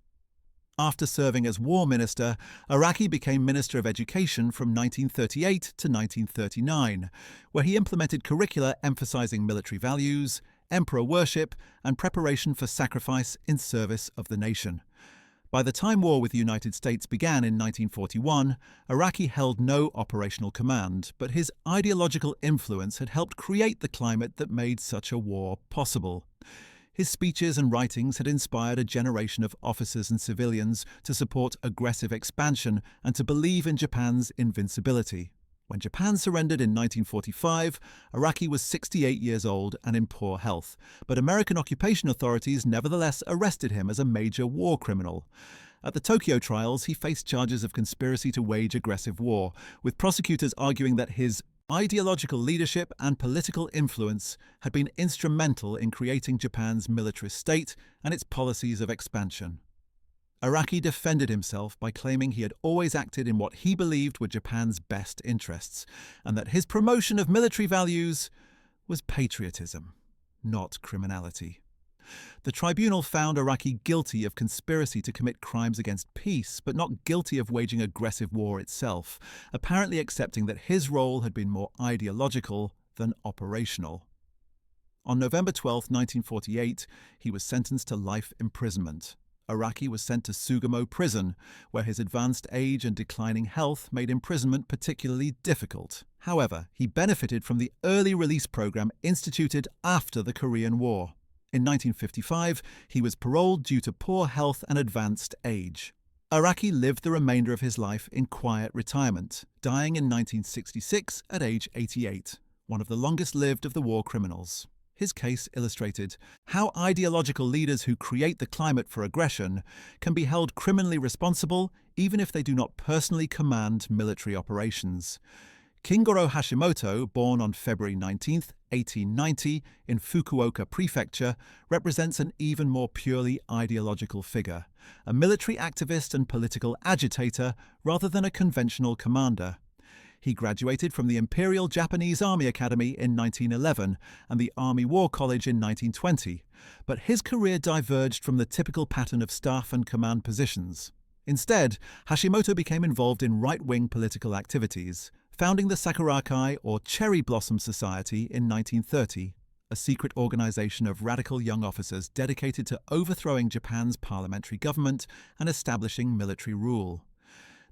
A: After serving as war minister, Araki became Minister of Education from 1938 to 1939, where he implemented curricula emphasizing military values, emperor worship, and preparation for sacrifice in service of the nation. By the time war with the United States began in 1941, Araki held no operational command, but his ideological influence had helped create the climate that made such a war possible. His speeches and writings had inspired a generation of officers and civilians to support aggressive expansion and to believe in Japan's invincibility. When Japan surrendered in 1945, Araki was 68 years old and in poor health, but American occupation authorities nevertheless arrested him as a major war criminal. At the Tokyo trials, he faced charges of conspiracy to wage aggressive war, with prosecutors arguing that his ideological leadership and political influence had been instrumental in creating Japan's militarist state and its policies of expansion. Araki defended himself by claiming he had always acted in what he believed were Japan's best interests, and that his promotion of military values was patriotism, not criminality. The tribunal found Araki guilty of conspiracy to commit crimes against peace, but not guilty of waging aggressive war itself, apparently accepting that his role had been more ideological than operational. On November 12, 1948, he was sentenced to life imprisonment. Araki was sent to Sugamo Prison, where his advanced age and declining health made imprisonment particularly difficult. However, he benefited from the early release program instituted after the Korean War. In 1955, he was paroled due to poor health and advanced age. Araki lived the remainder of his life in quiet retirement, dying in 1966 at age 88, one of the longest-lived of the war criminals. His case illustrated how ideological leaders who create the climate for aggression can be held criminally responsible even if they do not personally command military operations. Kingoro Hashimoto, born on February 19, 1890, in Fukuoka Prefecture, represents an even more purely ideological figure, a military activist and political agitator rather than a conventional commander. He graduated from the Imperial Japanese Army Academy in 1911 and the Army War College in 1920, but his career diverged from the typical pattern of staff and command positions. Instead, Hashimoto became involved in right-wing political activities, founding the Sakurakai, or Cherry Blossom Society, in 1930, a secret organization of radical young officers dedicated to overthrowing Japan's parliamentary government and establishing military rule.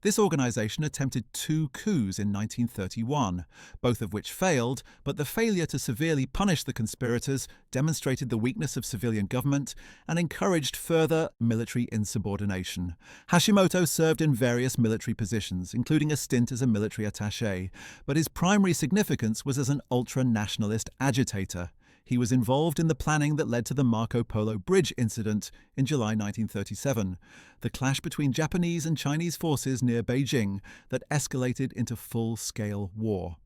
A: This organization attempted 2 coups in 1931, both of which failed, but the failure to severely punish the conspirators demonstrated the weakness of civilian government and encouraged further military insubordination. Hashimoto served in various military positions, including a stint as a military attaché, but his primary significance was as an ultra-nationalist agitator. He was involved in the planning that led to the Marco Polo Bridge incident in July 1937, the clash between Japanese and Chinese forces near Beijing that escalated into full-scale war.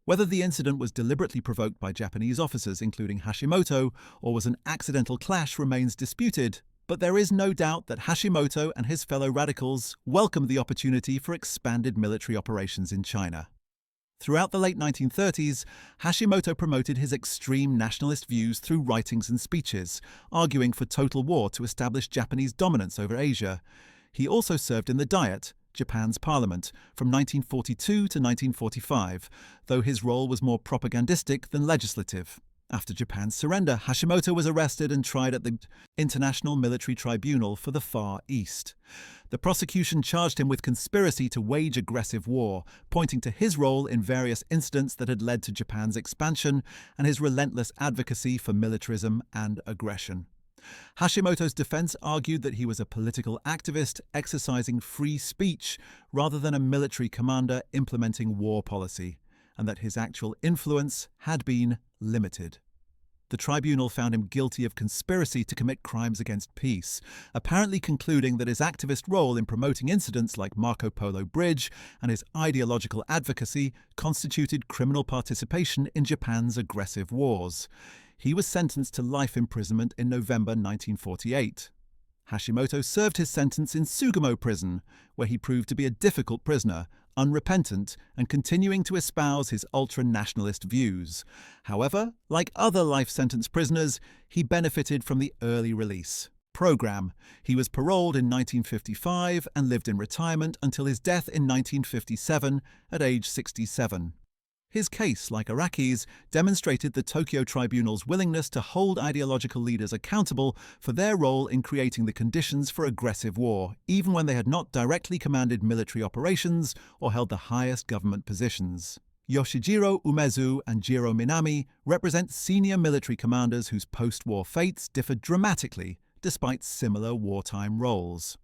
A: Whether the incident was deliberately provoked by Japanese officers, including Hashimoto, or was an accidental clash remains disputed, but there is no doubt that Hashimoto and his fellow radicals welcomed the opportunity for expanded military operations in China. Throughout the late 1930s, Hashimoto promoted his extreme nationalist views through writings and speeches, arguing for total war to establish Japanese dominance over Asia. He also served in the Diet, Japan's parliament, from 1942 to 1945, though his role was more propagandistic than legislative. After Japan's surrender, Hashimoto was arrested and tried at the International Military Tribunal for the Far East. The prosecution charged him with conspiracy to wage aggressive war, pointing to his role in various incidents that had led to Japan's expansion and his relentless advocacy for militarism and aggression. Hashimoto's defense argued that he was a political activist exercising free speech rather than a military commander implementing war policy, and that his actual influence had been limited. The tribunal found him guilty of conspiracy to commit crimes against peace, apparently concluding that his activist role in promoting incidents like Marco Polo Bridge and his ideological advocacy constituted criminal participation in Japan's aggressive wars. He was sentenced to life imprisonment in November 1948. Hashimoto served his sentence in Sugamo prison, where he proved to be a difficult prisoner, unrepentant, and continuing to espouse his ultra-nationalist views. However, like other life sentence prisoners, he benefited from the early release program. He was paroled in 1955 and lived in retirement until his death in 1957 at age 67. His case, like Araki's, demonstrated the Tokyo Tribunal's willingness to hold ideological leaders accountable for their role in creating the conditions for aggressive war, even when they had not directly commanded military operations or held the highest government positions. Yoshijiro Umezu and Jiro Minami represent senior military commanders whose post-war fates differed dramatically, despite similar wartime roles.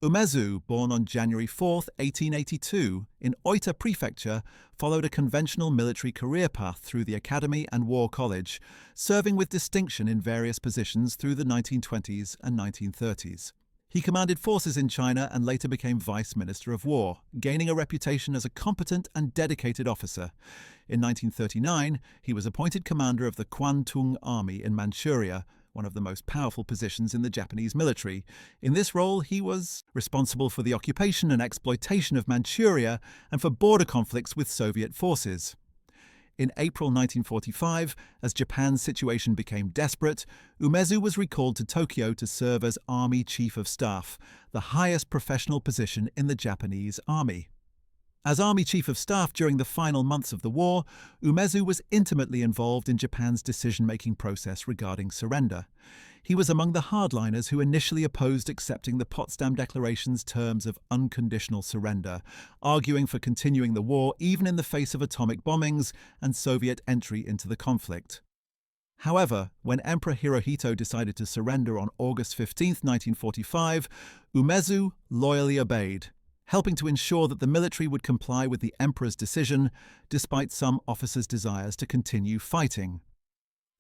A: Umezu, born on January 4, 1882, in Oita Prefecture, followed a conventional military career path through the academy and war college, serving with distinction in various positions through the 1920s and 1930s. He commanded forces in China and later became Vice Minister of War, gaining a reputation as a competent and dedicated officer. In 1939, he was appointed commander of the Kwantung Army in Manchuria, one of the most powerful positions in the Japanese military. In this role, he was responsible for the occupation and exploitation of Manchuria and for border conflicts with Soviet forces. In April 1945, as Japan's situation became desperate, Umezu was recalled to Tokyo to serve as Army Chief of Staff, the highest professional position in the Japanese Army. As Army Chief of Staff during the final months of the war, Umezu was intimately involved in Japan's decision-making process regarding surrender. He was among the hardliners who initially opposed accepting the Potsdam Declaration's terms of unconditional surrender, arguing for continuing the war even in the face of atomic bombings and Soviet entry into the conflict. However, when Emperor Hirohito decided to surrender on August 15, 1945, Umezu loyally obeyed, helping to ensure that the military would comply with the emperor's decision, despite some officers' desires to continue fighting.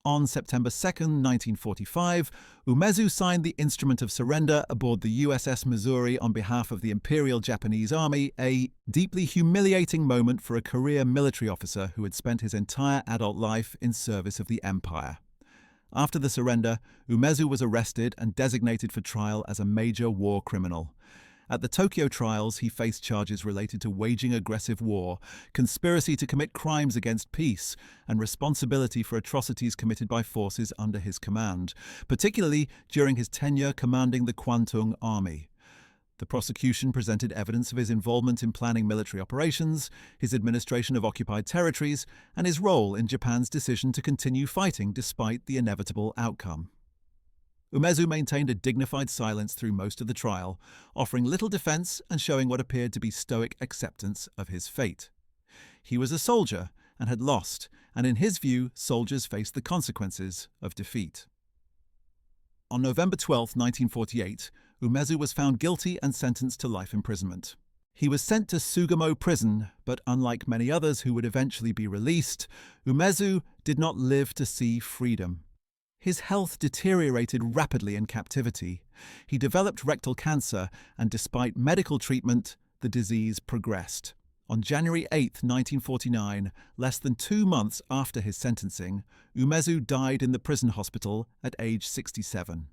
A: On September 2, 1945, Umezu signed the Instrument of Surrender aboard the USS Missouri on behalf of the Imperial Japanese Army, a deeply humiliating moment for a career military officer who had spent his entire adult life in service of the Empire. After the surrender, Umezu was arrested and designated for trial as a major war criminal. At the Tokyo trials, he faced charges related to waging aggressive war, conspiracy to commit crimes against peace, and responsibility for atrocities committed by forces under his command, particularly during his tenure commanding the Kwantung Army. The prosecution presented evidence of his involvement in planning military operations, his administration of occupied territories, and his role in Japan's decision to continue fighting despite the inevitable outcome. Umezu maintained a dignified silence through most of the trial, offering little defense and showing what appeared to be stoic acceptance of his fate. He was a soldier and had lost, and in his view, soldiers faced the consequences of defeat. On November 12, 1948, Umezu was found guilty and sentenced to life imprisonment. He was sent to Sugamo prison, but unlike many others who would eventually be released, Umezu did not live to see freedom. His health deteriorated rapidly in captivity. He developed rectal cancer, and despite medical treatment, the disease progressed. On January 8, 1949, less than 2 months after his sentencing, Umezu died in the prison hospital at age 67.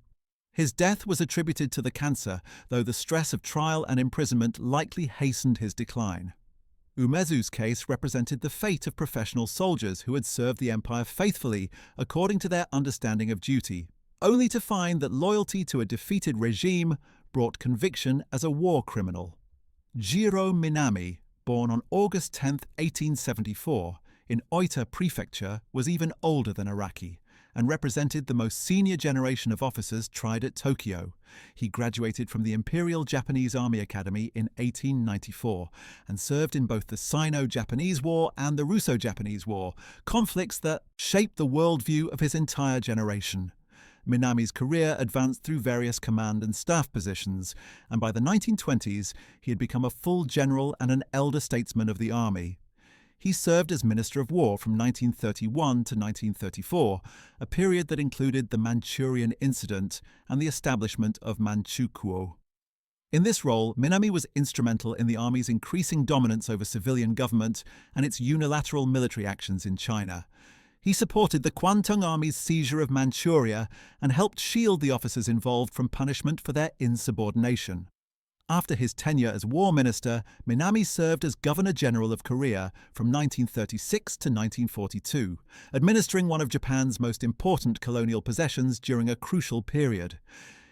A: His death was attributed to the cancer, though the stress of trial and imprisonment likely hastened his decline. Umezu's case represented the fate of professional soldiers who had served the empire faithfully according to their understanding of duty, only to find that loyalty to a defeated regime brought conviction as a war criminal. Jiro Minami, born on August 10, 1874, in Oita Prefecture, was even older than Araki, and represented the most senior generation of officers tried at Tokyo. He graduated from the Imperial Japanese Army Academy in 1894 and served in both the Sino-Japanese War and the Russo-Japanese War, conflicts that shaped the worldview of his entire generation. Minami's career advanced through various command and staff positions, and by the 1920s he had become a full general and an elder statesman of the army. He served as Minister of War from 1931 to 1934, a period that included the Manchurian Incident and the establishment of Manchukuo. In this role, Minami was instrumental in the army's increasing dominance over civilian government and its unilateral military actions in China. He supported the Kwantung Army's seizure of Manchuria and helped shield the officers involved from punishment for their insubordination. After his tenure as war minister, Minami served as Governor-General of Korea from 1936 to 1942, administering one of Japan's most important colonial possessions during a crucial period.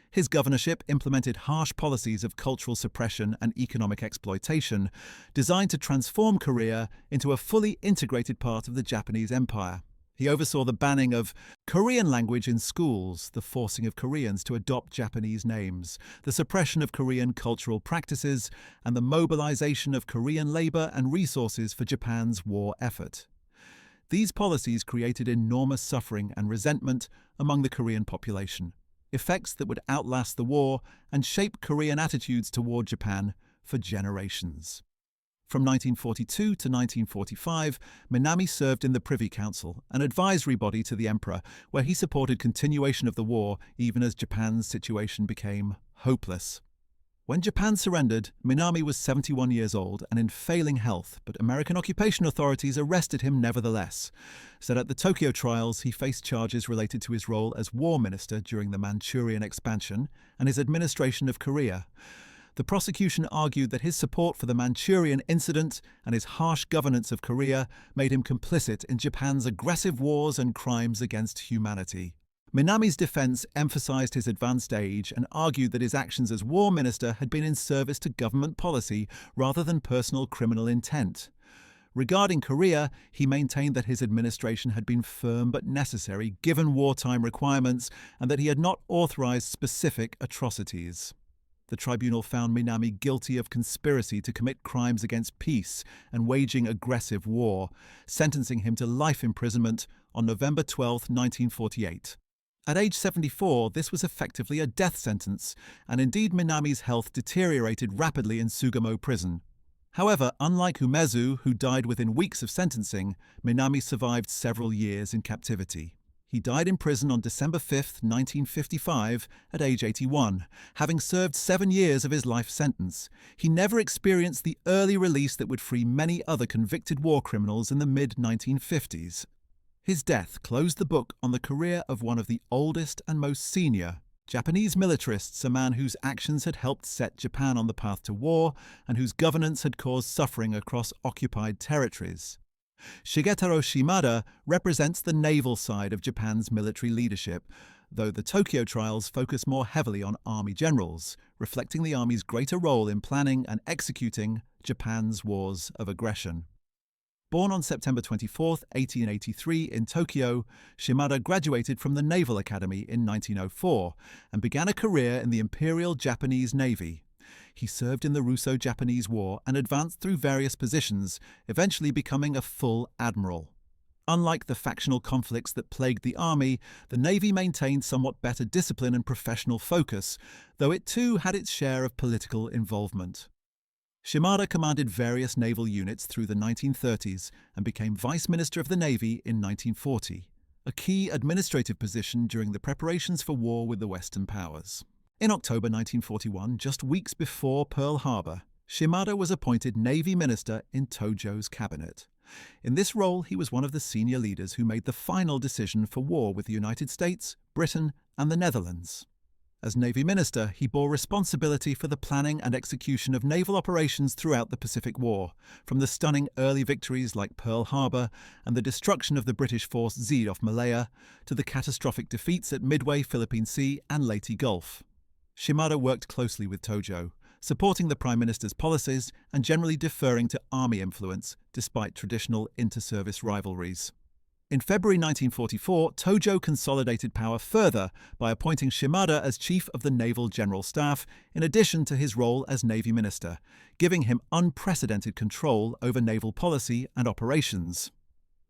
A: His governorship implemented harsh policies of cultural suppression and economic exploitation, designed to transform Korea into a fully integrated part of the Japanese Empire. He oversaw the banning of Korean language in schools, the forcing of Koreans to adopt Japanese names, the suppression of Korean cultural practices, and the mobilization of Korean labor and resources for Japan's war effort. These policies created enormous suffering and resentment among the Korean population, effects that would outlast the war and shape Korean attitudes toward Japan for generations. From 1942 to 1945, Minami served in the Privy Council, an advisory body to the emperor, where he supported continuation of the war even as Japan's situation became hopeless. When Japan surrendered, Minami was 71 years old and in failing health, but American occupation authorities arrested him nevertheless. So at the Tokyo trials, he faced charges related to his role as war minister during the Manchurian expansion and his administration of Korea. The prosecution argued that his support for the Manchurian Incident and his harsh governance of Korea made him complicit in Japan's aggressive wars and crimes against humanity. Minami's defense emphasized his advanced age and argued that his actions as war minister had been in service to government policy rather than personal criminal intent. Regarding Korea, he maintained that his administration had been firm but necessary given wartime requirements and that he had not authorized specific atrocities. The tribunal found Minami guilty of conspiracy to commit crimes against peace and waging aggressive war, sentencing him to life imprisonment on November 12, 1948. At age 74, this was effectively a death sentence, and indeed Minami's health deteriorated rapidly in Sugamo prison. However, unlike Umezu, who died within weeks of sentencing, Minami survived several years in captivity. He died in prison on December 5, 1955, at age 81, having served 7 years of his life sentence. He never experienced the early release that would free many other convicted war criminals in the mid-1950s. His death closed the book on the career of one of the oldest and most senior Japanese militarists, a man whose actions had helped set Japan on the path to war and whose governance had caused suffering across occupied territories. Shigetaro Shimada represents the naval side of Japan's military leadership, though the Tokyo trials focus more heavily on army generals, reflecting the army's greater role in planning and executing Japan's wars of aggression. Born on September 24, 1883 in Tokyo, Shimada graduated from the Naval Academy in 1904 and began a career in the Imperial Japanese Navy. He served in the Russo-Japanese War and advanced through various positions, eventually becoming a full admiral. Unlike the factional conflicts that plagued the army, the Navy maintained somewhat better discipline and professional focus, though it too had its share of political involvement. Shimada commanded various naval units through the 1930s and became Vice Minister of the Navy in 1940, a key administrative position during the preparations for war with the Western powers. In October 1941, just weeks before Pearl Harbor, Shimada was appointed Navy Minister in Tojo's cabinet. In this role, he was one of the senior leaders who made the final decision for war with the United States, Britain, and the Netherlands. As Navy Minister, he bore responsibility for the planning and execution of naval operations throughout the Pacific War, from the stunning early victories like Pearl Harbor and the destruction of the British force Z off Malaya, to the catastrophic defeats at Midway, Philippine Sea, and Leyte Gulf. Shimada worked closely with Tojo, supporting the Prime Minister's policies and generally deferring to army influence, despite traditional inter-service rivalries. In February 1944, Tojo consolidated power further by appointing Shimada as Chief of the Naval General Staff, in addition to his role as Navy Minister, giving him unprecedented control over naval policy and operations.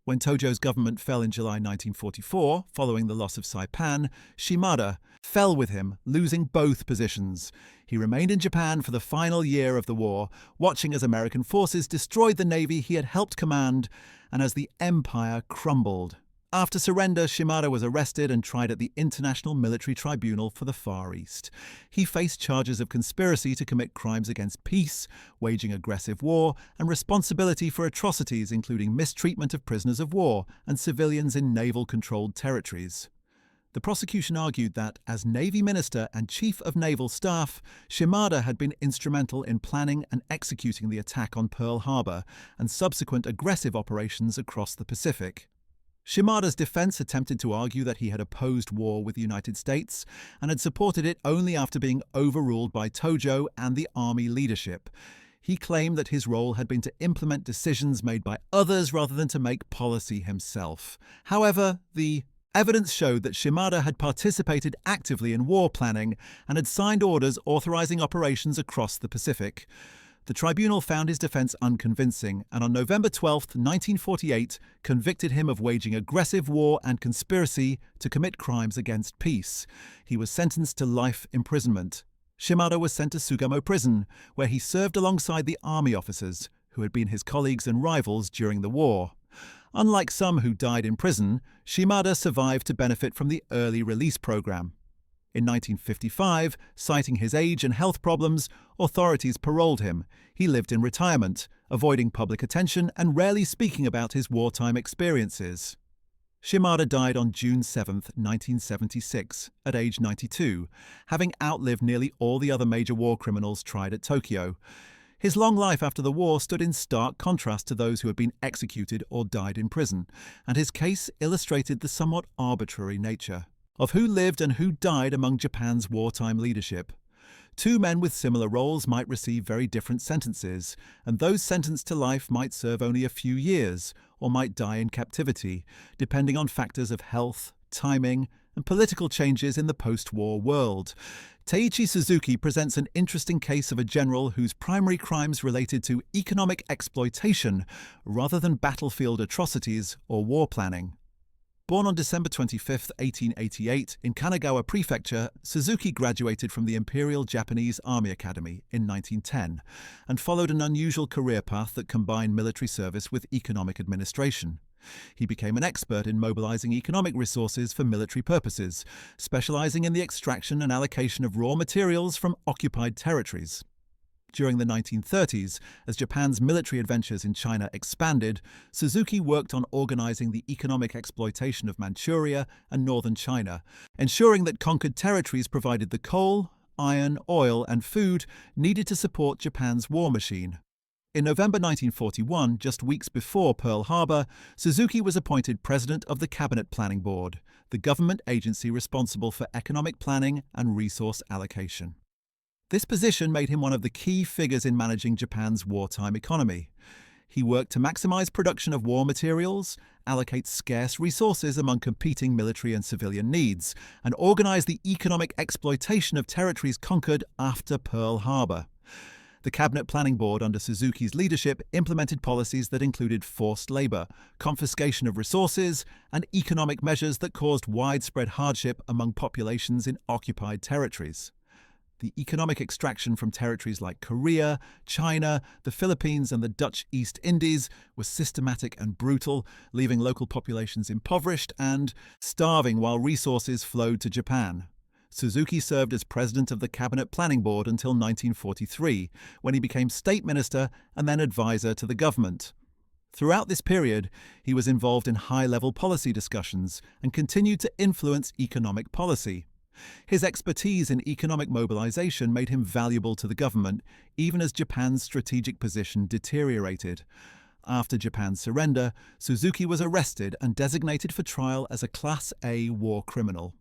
A: When Tojo's government fell in July 1944, following the loss of Saipan, Shimada fell with him, losing both positions. He remained in Japan for the final year of the war, watching as American forces destroyed the navy he had helped command and as the empire crumbled. After surrender, Shimada was arrested and tried at the International Military Tribunal for the Far East. He faced charges of conspiracy to commit crimes against peace, waging aggressive war, and responsibility for atrocities including mistreatment of prisoners of war and civilians in naval-controlled territories. The prosecution argued that, as Navy Minister and Chief of Naval Staff, Shimada had been instrumental in planning and executing the attack on Pearl Harbor and subsequent aggressive operations across the Pacific. Shimada's defense attempted to argue that he had opposed war with the United States and had supported it only after being overruled by Tojo and the army leadership. He claimed that his role had been to implement decisions made by others rather than to make policy himself. However, the evidence showed that Shimada had participated actively in war planning and had signed orders authorizing operations across the Pacific. The tribunal found his defense unconvincing and on November 12, 1948, convicted him of waging aggressive war and conspiracy to commit crimes against peace. He was sentenced to life imprisonment. Shimada was sent to Sugamo Prison, where he served alongside the army officers, who had been his colleagues and rivals during the war. Unlike some who died in prison, Shimada survived to benefit from the early release program. In 1955, citing his age and health problems, authorities paroled him. He lived in retirement, avoiding public attention and rarely speaking about his wartime experiences. Shimada died on June 7, 1976, at age 92, having outlived nearly all the other major war criminals tried at Tokyo. His long life after the war stood in stark contrast to those who had been executed or died in prison, and his case illustrated the somewhat arbitrary nature of who lived and who died among Japan's wartime leadership. Two men with similar roles might receive very different sentences, and those sentenced to life might serve only a few years, or might die in captivity, depending on factors of health, timing, and political changes in the post-war world. Teiichi Suzuki presents an interesting case of a general whose primary crimes related to economic exploitation rather than battlefield atrocities or war planning. Born on December 25, 1888, in Kanagawa Prefecture, Suzuki graduated from the Imperial Japanese Army Academy in 1910 and followed an unusual career path that combined military service with economic administration. He became an expert in mobilizing economic resources for military purposes, specializing in the extraction and allocation of raw materials from occupied territories. During the 1930s, as Japan's military adventures in China expanded, Suzuki worked on organizing the economic exploitation of Manchuria and northern China, ensuring that conquered territories provided the coal, iron, oil, and food needed to support Japan's war machine. In November 1941, just weeks before Pearl Harbor, Suzuki was appointed president of the Cabinet Planning Board, the government agency responsible for economic planning and resource allocation. This position made him one of the key figures in managing Japan's wartime economy. He worked to maximize production of war materials, allocate scarce resources among competing military and civilian needs, and organize the economic exploitation of territories conquered after Pearl Harbor. The Cabinet Planning Board under Suzuki's leadership implemented policies that included forced labor, confiscation of resources, and economic measures that caused widespread hardship among populations in occupied territories. The economic extraction from territories like Korea, China, the Philippines, and the Dutch East Indies was systematic and brutal, leaving local populations impoverished and starving while resources flowed to Japan. Suzuki served as president of the Cabinet Planning Board until 1943, when he became state minister and then advisor to the government. Throughout this period, he was involved in high-level policy discussions and continued to influence economic policy. His expertise in economic mobilization made him valuable to the government, even as Japan's strategic position deteriorated. After Japan's surrender, Suzuki was arrested and designated for trial as a Class A war criminal.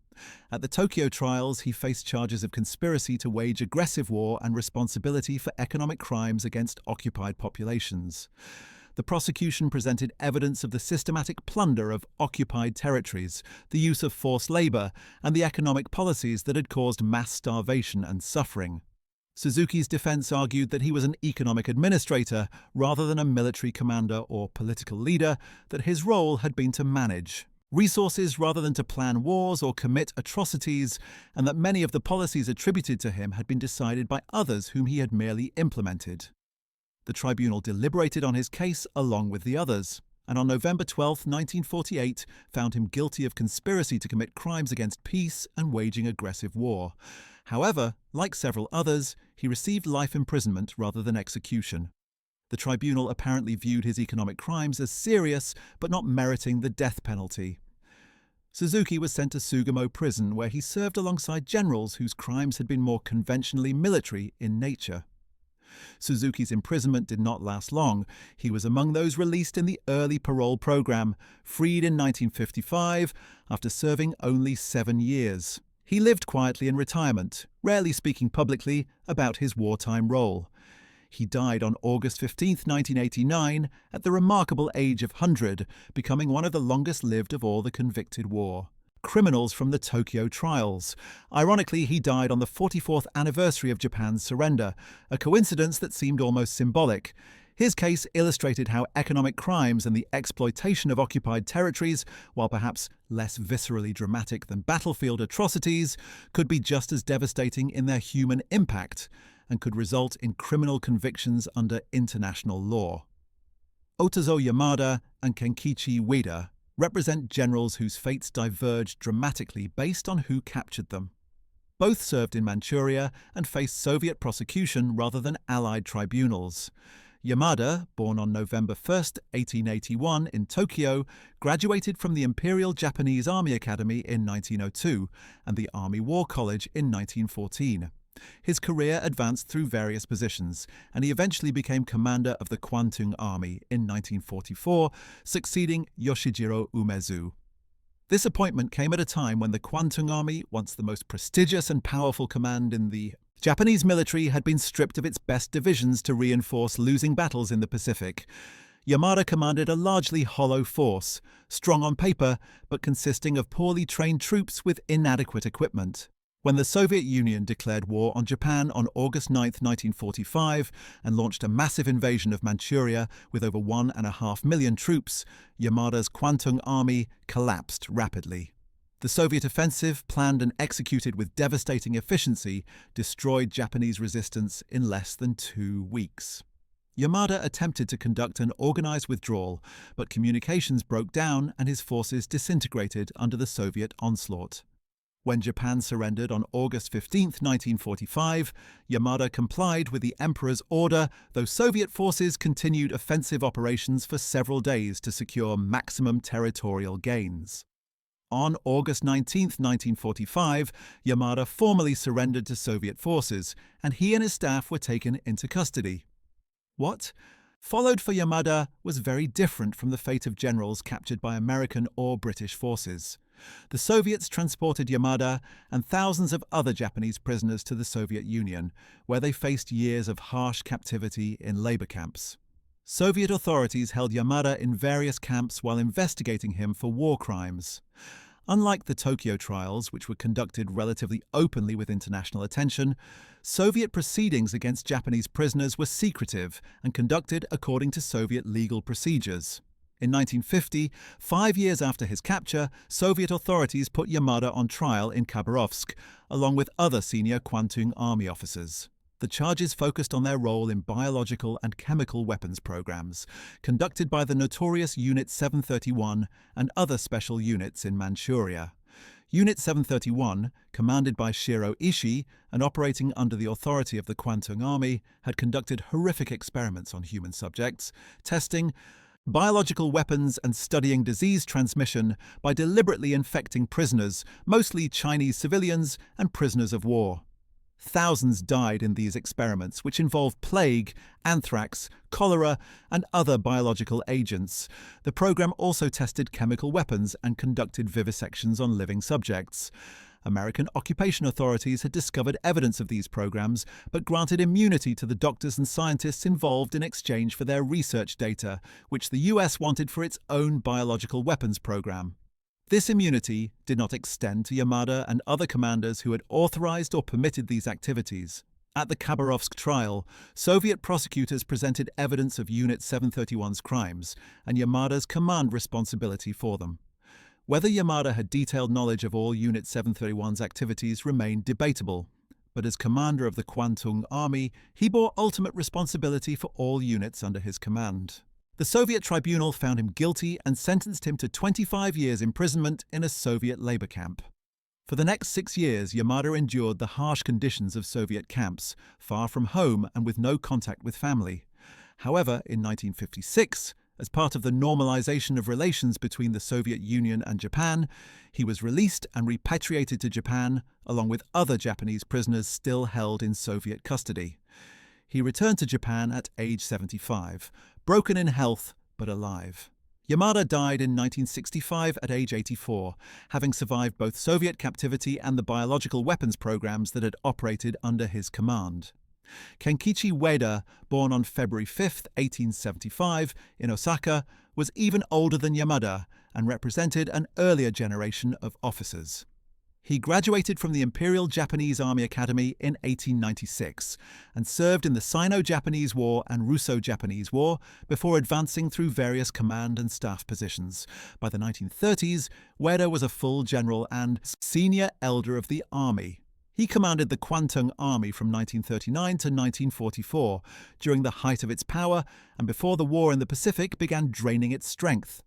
A: At the Tokyo trials, he faced charges of conspiracy to wage aggressive war and responsibility for economic crimes against occupied populations. The prosecution presented evidence of the systematic plunder of occupied territories, the use of forced labor, and the economic policies that had caused mass starvation and suffering. Suzuki's defense argued that he was an economic administrator rather than a military commander or political leader, that his role had been to manage resources rather than to plan wars or commit atrocities, and that many of the policies attributed to him had been decided by others whom he had merely implemented. The tribunal deliberated on his case along with the others, and on November 12, 1948, found him guilty of conspiracy to commit crimes against peace and waging aggressive war. However, like several others, he received life imprisonment rather than execution. The tribunal apparently viewed his economic crimes as serious but not meriting the death penalty. Suzuki was sent to Sugamo prison, where he served alongside generals whose crimes had been more conventionally military in nature. Suzuki's imprisonment did not last long. He was among those released in the early parole program, freed in 1955 after serving only 7 years. He lived quietly in retirement, rarely speaking publicly about his wartime role. He died on August 15, 1989, at the remarkable age of 100, becoming one of the longest-lived of all the convicted war criminals from the Tokyo trials. Ironically, he died on the 44th anniversary of Japan's surrender, a coincidence that seemed almost symbolic. His case illustrated how economic crimes and the exploitation of occupied territories, while perhaps less viscerally dramatic than battlefield atrocities, could be just as devastating in their human impact and could result in criminal convictions under international law. Otozo Yamada and Kenkichi Ueda represent generals whose fates diverged dramatically based on who captured them. Both served in Manchuria and faced Soviet prosecution rather than Allied tribunals. Yamada, born on November 1, 1881 in Tokyo, graduated from the Imperial Japanese Army Academy in 1902 and the Army War College in 1914. His career advanced through various positions, and he eventually became commander of the Kwantung Army in 1944, succeeding Yoshijiro Umezu. This appointment came at a time when the Kwantung Army, once the most prestigious and powerful command in the Japanese military, had been stripped of its best divisions to reinforce losing battles in the Pacific. Yamada commanded a largely hollow force, strong on paper but consisting of poorly trained troops with inadequate equipment. When the Soviet Union declared war on Japan on August 9, 1945, and launched a massive invasion of Manchuria with over 1.5 million troops, Yamada's Kwantung Army collapsed rapidly. The Soviet offensive, planned and executed with devastating efficiency, destroyed Japanese resistance in less than 2 weeks. Yamada attempted to conduct an organized withdrawal, but communications broke down and his forces disintegrated under the Soviet onslaught. When Japan surrendered on August 15, 1945, Yamada complied with the Emperor's order, though Soviet forces continued offensive operations for several days to secure maximum territorial gains. On August 19, 1945, Yamada formally surrendered to Soviet forces, and he and his staff were taken into custody. What followed for Yamada was very different from the fate of generals captured by American or British forces. The Soviets transported Yamada and thousands of other Japanese prisoners to the Soviet Union, where they faced years of harsh captivity in labor camps. Soviet authorities held Yamada in various camps while investigating him for war crimes. Unlike the Tokyo trials, which were conducted relatively openly with international attention, Soviet proceedings against Japanese prisoners were secretive and conducted according to Soviet legal procedures. In 1950, 5 years after his capture, Soviet authorities put Yamada on trial in Khabarovsk, along with other senior Kwantung Army officers. The charges focused on their role in biological and chemical weapons programs, conducted by the notorious Unit 731 and other special units in Manchuria. Unit 731, commanded by Shiro Ishii and operating under the authority of the Kwantung Army, had conducted horrific experiments on human subjects, testing biological weapons and studying disease transmission by deliberately infecting prisoners, mostly Chinese civilians and prisoners of war. Thousands died in these experiments, which involved plague, anthrax, cholera, and other biological agents. The program also tested chemical weapons and conducted vivisections on living subjects. American occupation authorities had discovered evidence of these programs, but granted immunity to the doctors and scientists involved in exchange for their research data, which the US wanted for its own biological weapons program. This immunity did not extend to Yamada and other commanders who had authorized or permitted these activities. At the Khabarovsk trial, Soviet prosecutors presented evidence of Unit 731's crimes and Yamada's command responsibility for them. Whether Yamada had detailed knowledge of all Unit 731's activities remained debatable, but as commander of the Kwantung Army, he bore ultimate responsibility for all units under his command. The Soviet tribunal found him guilty and sentenced him to 25 years imprisonment in a Soviet labor camp. For the next 6 years, Yamada endured the harsh conditions of Soviet camps, far from home and with no contact with family. However, in 1956, as part of the normalization of relations between the Soviet Union and Japan, he was released and repatriated to Japan, along with other Japanese prisoners still held in Soviet custody. He returned to Japan at age 75, broken in health but alive. Yamada died in 1965 at age 84, having survived both Soviet captivity and the biological weapons programs that had operated under his command. Kenkichi Ueda, born on February 5, 1875, in Osaka, was even older than Yamada and represented an earlier generation of officers. He graduated from the Imperial Japanese Army Academy in 1896 and served in the Sino-Japanese War and Russo-Japanese War before advancing through various command and staff positions. By the 1930s, Ueda was a full general and senior elder of the army. He commanded the Kwantung Army from 1939 to 1944, during the height of its power and before the war in the Pacific began draining its strength.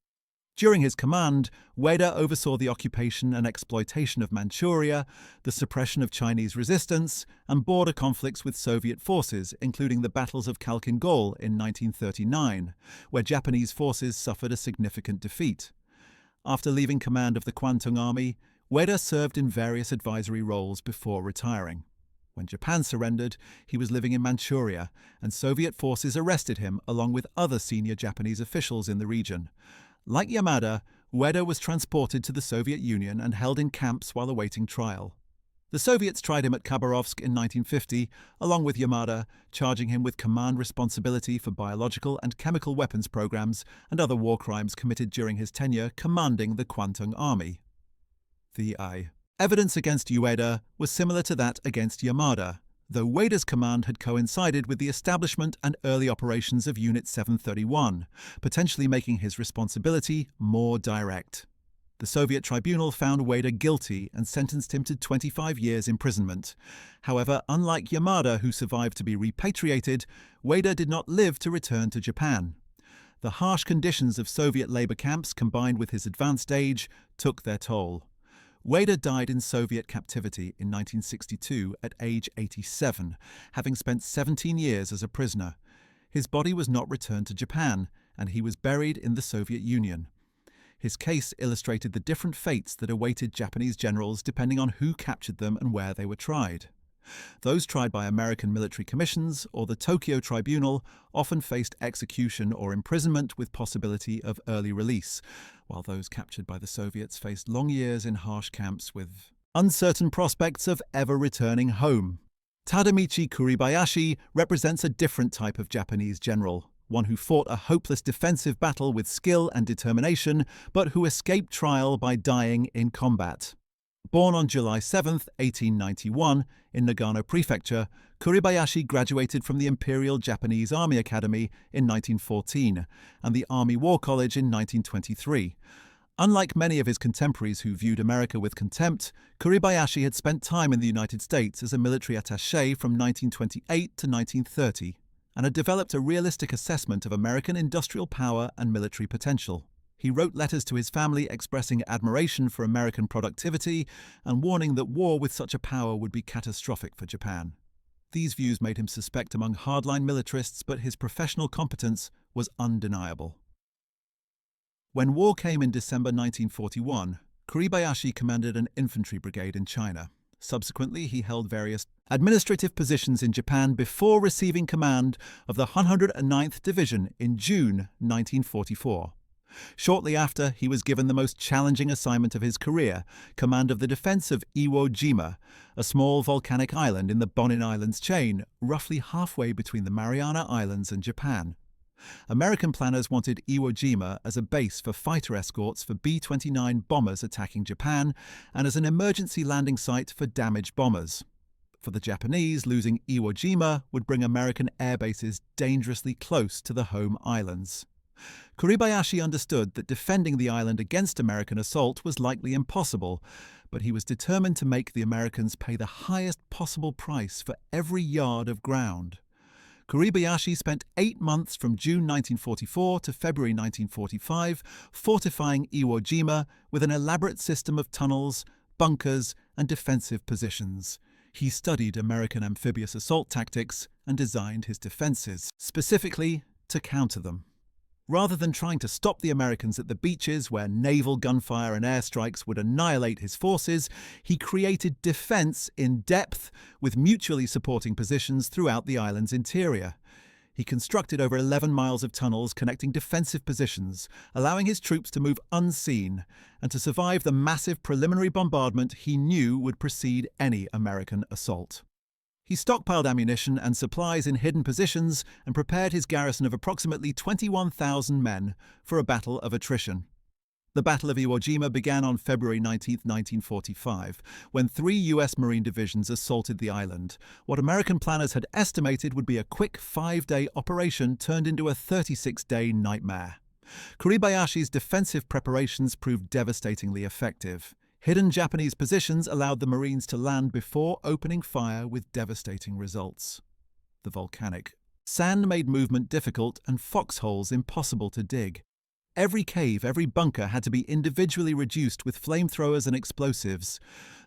A: During his command, Ueda oversaw the occupation and exploitation of Manchuria, the suppression of Chinese resistance, and border conflicts with Soviet forces, including the battles of Khalkhin Gol in 1939, where Japanese forces suffered a significant defeat. After leaving command of the Kwantung Army, Ueda served in various advisory roles before retiring. When Japan surrendered, he was living in Manchuria, and Soviet forces arrested him along with other senior Japanese officials in the region. Like Yamada, Ueda was transported to the Soviet Union and held in camps while awaiting trial. The Soviets tried him at Khabarovsk in 1950, along with Yamada, charging him with command responsibility for biological and chemical weapons programs and other war crimes committed during his tenure commanding the Kwantung Army. Evidence against Ueda was similar to that against Yamada, though Ueda's command had coincided with the establishment and early operations of Unit 731, potentially making his responsibility more direct. The Soviet tribunal found Ueda guilty and sentenced him to 25 years imprisonment. However, unlike Yamada, who survived to be repatriated, Ueda did not live to return to Japan. The harsh conditions of Soviet labor camps, combined with his advanced age, took their toll. Ueda died in Soviet captivity in 1962 at age 87, having spent 17 years as a prisoner. His body was not returned to Japan, and he was buried in the Soviet Union. His case illustrated the different fates that awaited Japanese generals depending on who captured them and where they were tried. Those tried by American military commissions or the Tokyo Tribunal often faced execution or imprisonment with possibility of early release, while those captured by the Soviets faced long years in harsh camps with uncertain prospects of ever returning home. Tadamichi Kuribayashi represents a different type of Japanese general, one who fought a hopeless defensive battle with skill and determination, but who escaped trial by dying in combat. Born on July 7, 1891, in Nagano Prefecture, Kuribayashi graduated from the Imperial Japanese Army Academy in 1914 and the Army War College in 1923. Unlike many of his contemporaries who viewed America with contempt, Kuribayashi had spent time in the United States as a military attaché from 1928 to 1930 and had developed a realistic assessment of American industrial power and military potential. He wrote letters to his family expressing admiration for American productivity and warning that war with such a power would be catastrophic for Japan. These views made him suspect among hardline militarists, but his professional competence was undeniable. When war came in December 1941, Kuribayashi commanded an infantry brigade in China. Subsequently, he held various administrative positions in Japan before receiving command of the 109th Division in June 1944. Shortly after, he was given the most challenging assignment of his career, command of the defense of Iwo Jima, a small volcanic island in the Bonin Islands chain, roughly halfway between the Mariana Islands and Japan. American planners wanted Iwo Jima as a base for fighter escorts for B-29 bombers attacking Japan and as an emergency landing site for damaged bombers. For the Japanese, losing Iwo Jima would bring American air bases dangerously close to the home islands. Kuribayashi understood that defending the island against American assault was likely impossible, but he was determined to make the Americans pay the highest possible price for every yard of ground. Kuribayashi spent 8 months from June 1944 to February 1945 fortifying Iwo Jima with an elaborate system of tunnels, bunkers, and defensive positions. He studied American amphibious assault tactics and designed his defenses, specifically to counter them. Rather than trying to stop the Americans at the beaches where naval gunfire and airstrikes would annihilate his forces, he created defense in depth with mutually supporting positions throughout the island's interior. He constructed over 11 miles of tunnels connecting defensive positions, allowing his troops to move unseen and to survive the massive preliminary bombardment he knew would precede any American assault. He stockpiled ammunition and supplies in hidden positions and prepared his garrison of approximately 21,000 men for a battle of attrition. The Battle of Iwo Jima began on February 19, 1945, when 3 U.S. Marine divisions assaulted the island. What American planners had estimated would be a quick 5-day operation turned into a 36-day nightmare. Kuribayashi's defensive preparations proved devastatingly effective. Hidden Japanese positions allowed the Marines to land before opening fire with devastating results. The volcanic sand made movement difficult and foxholes impossible to dig. Every cave, every bunker had to be individually reduced with flamethrowers and explosives.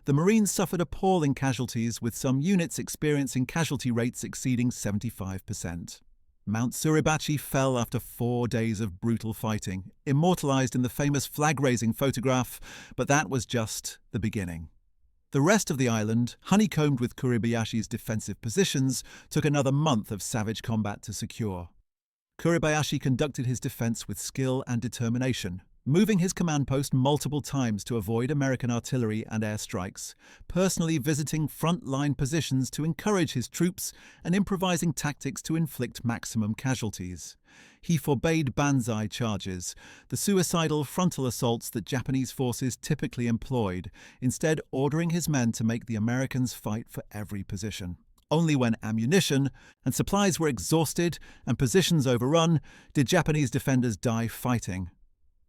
A: The Marines suffered appalling casualties, with some units experiencing casualty rates exceeding 75%. Mount Suribachi fell after 4 days of brutal fighting, immortalized in the famous flag-raising photograph, but that was just the beginning. The rest of the island, honeycombed with Kuribayashi's defensive positions, took another month of savage combat to secure. Kuribayashi conducted his defense with skill and determination, moving his command post multiple times to avoid American artillery and airstrikes, personally visiting front-line positions to encourage his troops, and improvising tactics to inflict maximum casualties. He forbade banzai charges, the suicidal frontal assaults that Japanese forces typically employed, instead ordering his men to make the Americans fight for every position. Only when ammunition and supplies were exhausted and positions overrun did Japanese defenders die fighting.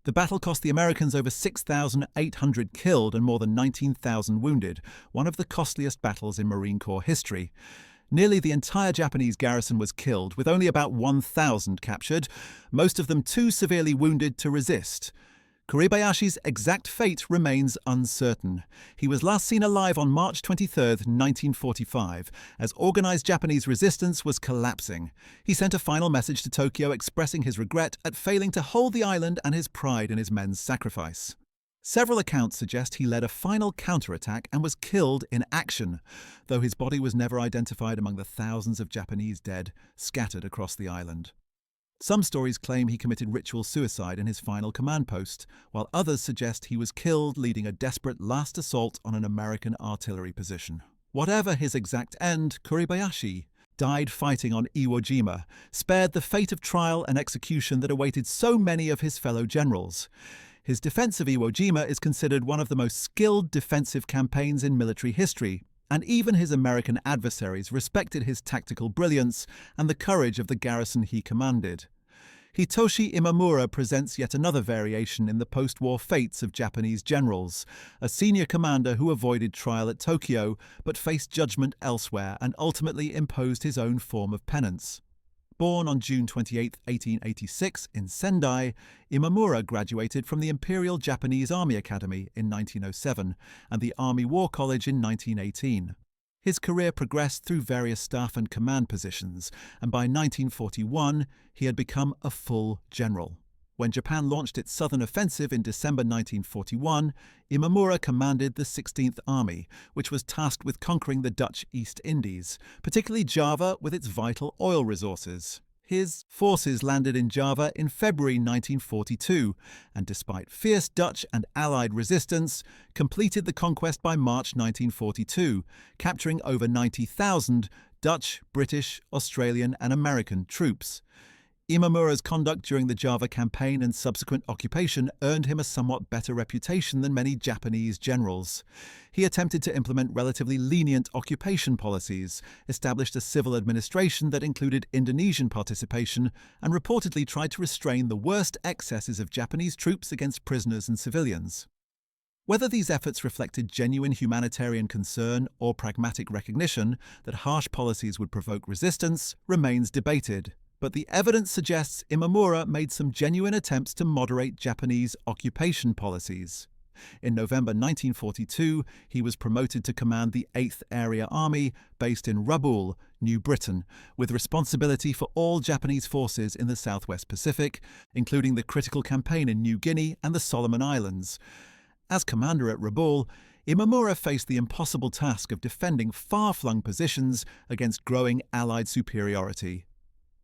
A: The battle cost the Americans over 6,800 killed and more than 19,000 wounded, one of the costliest battles in Marine Corps history. Nearly the entire Japanese garrison was killed, with only about 1,000 captured, most of them too severely wounded to resist. Kuribayashi's exact fate remains uncertain. He was last seen alive on March 23, 1945, as organized Japanese resistance was collapsing. He sent a final message to Tokyo expressing his regret at failing to hold the island and his pride in his men's sacrifice. Several accounts suggest he led a final counterattack and was killed in action, though his body was never identified among the thousands of Japanese dead scattered across the island. Some stories claim he committed ritual suicide in his final command post, while others suggest he was killed leading a desperate last assault on an American artillery position. Whatever his exact end, Kuribayashi died fighting on Iwo Jima, spared the fate of trial and execution that awaited so many of his fellow generals. His defense of Iwo Jima is considered one of the most skilled defensive campaigns in military history, and even his American adversaries respected his tactical brilliance and the courage of the garrison he commanded. Hitoshi Imamura presents yet another variation in the post-war fates of Japanese generals, a senior commander who avoided trial at Tokyo but faced judgment elsewhere and ultimately imposed his own form of penance. Born on June 28, 1886, in Sendai, Imamura graduated from the Imperial Japanese Army Academy in 1907 and the Army War College in 1918. His career progressed through various staff and command positions, and by 1941 he had become a full general. When Japan launched its southern offensive in December 1941, Imamura commanded the 16th Army, which was tasked with conquering the Dutch East Indies, particularly Java with its vital oil resources. His forces landed in Java in February 1942, and despite fierce Dutch and Allied resistance, completed the conquest by March 1942, capturing over 90,000 Dutch, British, Australian and American troops. Imamura's conduct during the Java campaign and subsequent occupation earned him a somewhat better reputation than many Japanese generals. He attempted to implement relatively lenient occupation policies, established a civil administration that included Indonesian participation, and reportedly tried to restrain the worst excesses of Japanese troops against prisoners and civilians. Whether these efforts reflected genuine humanitarian concern or pragmatic recognition that harsh policies would provoke resistance remains debated. But the evidence suggests Imamura made some genuine attempts to moderate Japanese occupation policies. In November 1942, he was promoted to command the 8th Area Army, based in Rabaul, New Britain, with responsibility for all Japanese forces in the Southwest Pacific, including the critical campaign in New Guinea and the Solomon Islands. As commander at Rabaul, Imamura faced the impossible task of defending far-flung positions against growing Allied superiority.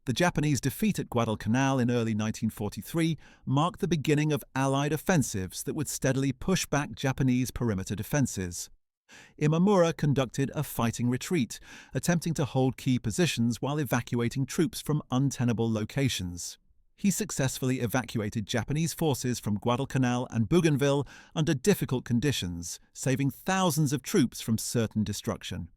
A: The Japanese defeat at Guadalcanal in early 1943 marked the beginning of Allied offensives that would steadily push back Japanese perimeter defenses. Imamura conducted a fighting retreat, attempting to hold key positions while evacuating troops from untenable locations. He successfully evacuated Japanese forces from Guadalcanal and Bougainville under difficult conditions, saving thousands of troops from certain destruction.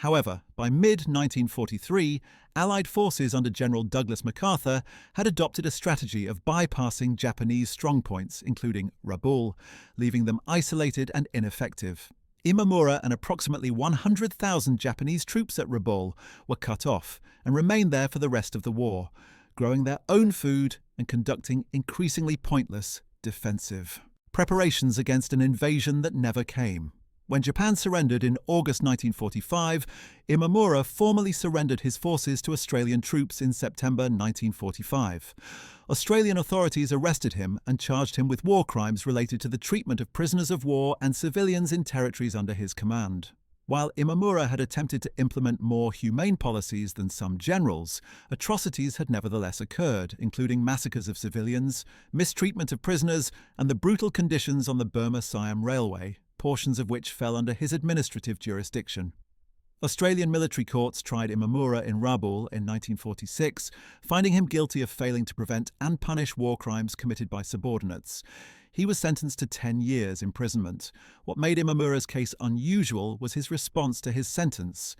A: However, by mid-1943, Allied forces under General Douglas MacArthur had adopted a strategy of bypassing Japanese strongpoints, including Rabaul, leaving them isolated and ineffective. Imamura and approximately 100,000 Japanese troops at Rabaul were cut off and remained there for the rest of the war, growing their own food and conducting increasingly pointless defensive preparations against an invasion that never came. When Japan surrendered in August 1945, Imamura formally surrendered his forces to Australian troops in September 1945. Australian authorities arrested him and charged him with war crimes related to the treatment of prisoners of war and civilians in territories under his command. While Imamura had attempted to implement more humane policies than some generals, atrocities had nevertheless occurred, including massacres of civilians, mistreatment of prisoners, and the brutal conditions on the Burma-Siam Railway, portions of which fell under his administrative jurisdiction. Australian military courts tried Imamura in Rabaul in 1946, finding him guilty of failing to prevent and punish war crimes committed by subordinates. He was sentenced to 10 years imprisonment. What made Imamura's case unusual was his response to his sentence.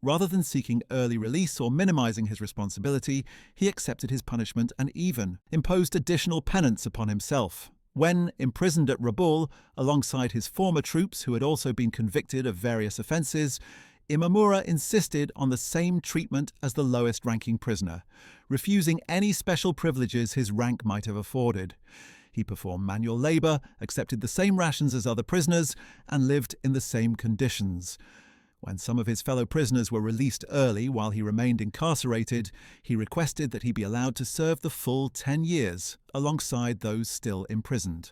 A: Rather than seeking early release or minimizing his responsibility, he accepted his punishment and even imposed additional penance upon himself. When imprisoned at Rabaul, alongside his former troops who had also been convicted of various offences, Imamura insisted on the same treatment as the lowest-ranking prisoner, refusing any special privileges his rank might have afforded. He performed manual labour, accepted the same rations as other prisoners, and lived in the same conditions. When some of his fellow prisoners were released early while he remained incarcerated, he requested that he be allowed to serve the full 10 years alongside those still imprisoned.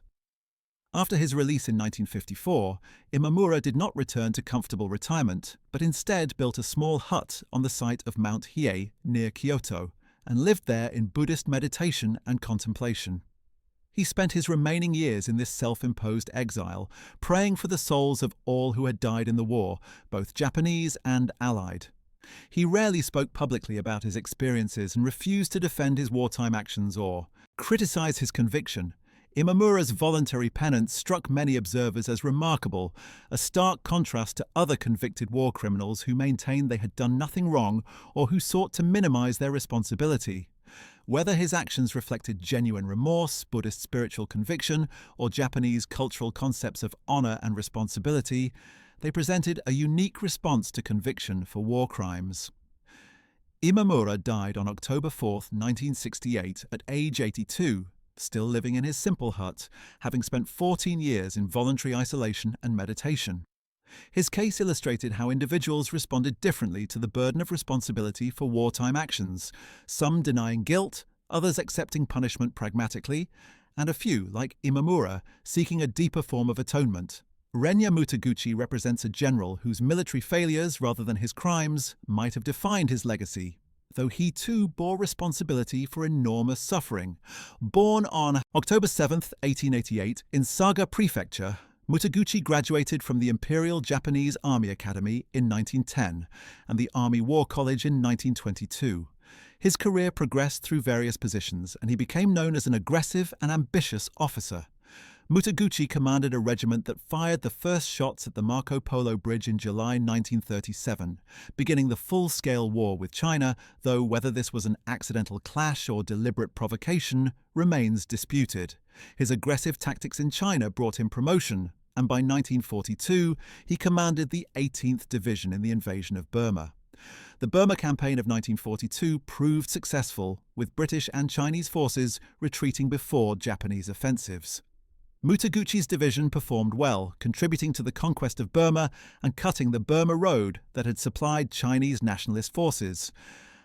A: After his release in 1954, Imamura did not return to comfortable retirement, but instead built a small hut on the site of Mount Hiei near Kyoto and lived there in Buddhist meditation and contemplation. He spent his remaining years in this self-imposed exile, praying for the souls of all who had died in the war, both Japanese and Allied. He rarely spoke publicly about his experiences and refused to defend his wartime actions or criticize his conviction. Imamura's voluntary penance struck many observers as remarkable, a stark contrast to other convicted war criminals who maintained they had done nothing wrong or who sought to minimize their responsibility. Whether his actions reflected genuine remorse, Buddhist spiritual conviction, or Japanese cultural concepts of honor and responsibility, they presented a unique response to conviction for war crimes. Imamura died on October 4, 1968, at age 82, still living in his simple hut, having spent 14 years in voluntary isolation and meditation. His case illustrated how individuals responded differently to the burden of responsibility for wartime actions, some denying guilt, others accepting punishment pragmatically, and a few, like Imamura, seeking a deeper form of atonement. Renya Mutaguchi represents a general whose military failures, rather than his crimes, might have defined his legacy, though he too bore responsibility for enormous suffering. Born on October 7, 1888, in Saga Prefecture, Mutaguchi graduated from the Imperial Japanese Army Academy in 1910 and the Army War College in 1922. His career progressed through various positions, and he became known as an aggressive and ambitious officer. Mutaguchi commanded a regiment that fired the first shots at the Marco Polo Bridge in July 1937, beginning the full-scale war with China, though whether this was an accidental clash or deliberate provocation remains disputed. His aggressive tactics in China brought him promotion, and by 1942 he commanded the 18th Division in the invasion of Burma. The Burma campaign of 1942 proved successful, with British and Chinese forces retreating before Japanese offensives. Mutaguchi's division performed well, contributing to the conquest of Burma and cutting the Burma Road that had supplied Chinese nationalist forces.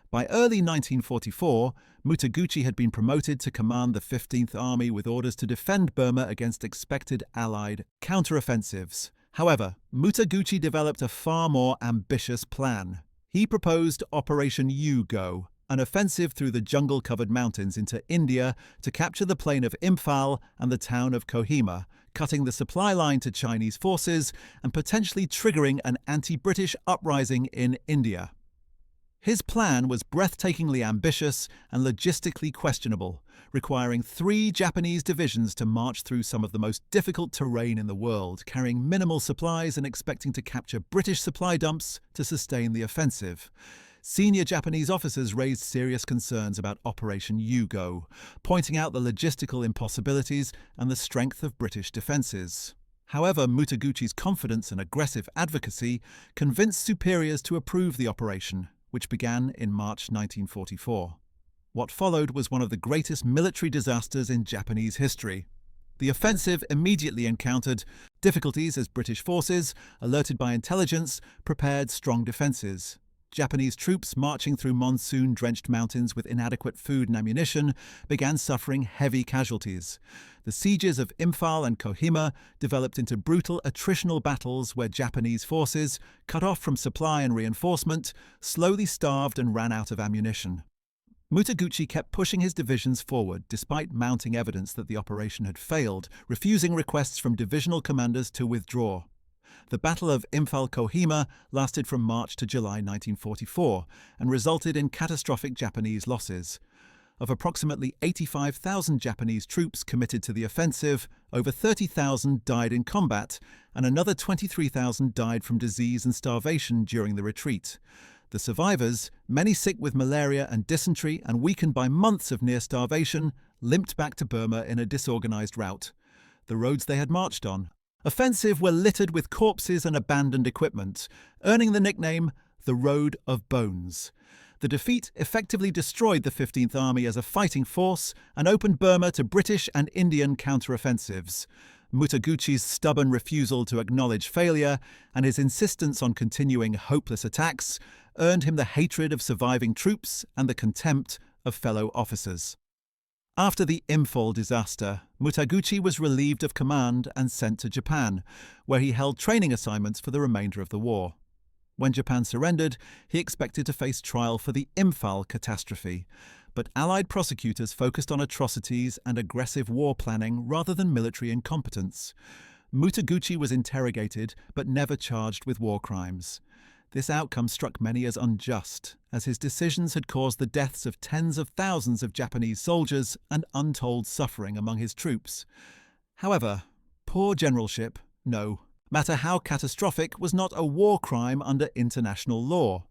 A: By early 1944, Mutaguchi had been promoted to command the 15th Army with orders to defend Burma against expected Allied counteroffensives. However, Mutaguchi developed a far more ambitious plan. He proposed Operation U-Go, an offensive through the jungle-covered mountains into India to capture the plain of Imphal and the town of Kohima, cutting the supply line to Chinese forces and potentially triggering an anti-British uprising in India. His plan was breathtakingly ambitious and logistically questionable, requiring 3 Japanese divisions to march through some of the most difficult terrain in the world, carrying minimal supplies and expecting to capture British supply dumps to sustain the offensive. Senior Japanese officers raised serious concerns about Operation U-Go, pointing out the logistical impossibilities and the strength of British defences. However, Mutaguchi's confidence and aggressive advocacy convinced superiors to approve the operation, which began in March 1944. What followed was one of the greatest military disasters in Japanese history. The offensive immediately encountered difficulties as British forces, alerted by intelligence, prepared strong defences. Japanese troops marching through monsoon-drenched mountains with inadequate food and ammunition began suffering heavy casualties. The sieges of Imphal and Kohima developed into brutal attritional battles where Japanese forces, cut off from supply and reinforcement, slowly starved and ran out of ammunition. Mutaguchi kept pushing his divisions forward despite mounting evidence that the operation had failed, refusing requests from divisional commanders to withdraw. The Battle of Imphal-Kohima lasted from March to July 1944 and resulted in catastrophic Japanese losses. Of approximately 85,000 Japanese troops committed to the offensive, over 30,000 died in combat, and another 23,000 died from disease and starvation during the retreat. The survivors, many sick with malaria and dysentery and weakened by months of near starvation, limped back to Burma in a disorganized rout. The roads they had marched on, offensive, were littered with corpses and abandoned equipment, earning the nickname the Road of Bones. The defeat effectively destroyed the 15th Army as a fighting force and opened Burma to British and Indian counteroffensives. Mutaguchi's stubborn refusal to acknowledge failure and his insistence on continuing hopeless attacks earned him the hatred of surviving troops and the contempt of fellow officers. After the Imphal disaster, Mutaguchi was relieved of command and sent to Japan, where he held training assignments for the remainder of the war. When Japan surrendered, he expected to face trial for the Imphal catastrophe, but Allied prosecutors focused on atrocities and aggressive war planning rather than military incompetence. Mutaguchi was interrogated but never charged with war crimes. This outcome struck many as unjust, as his decisions had caused the deaths of tens of thousands of Japanese soldiers and untold suffering among his troops. However, poor generalship, no matter how catastrophic, was not a war crime under international law.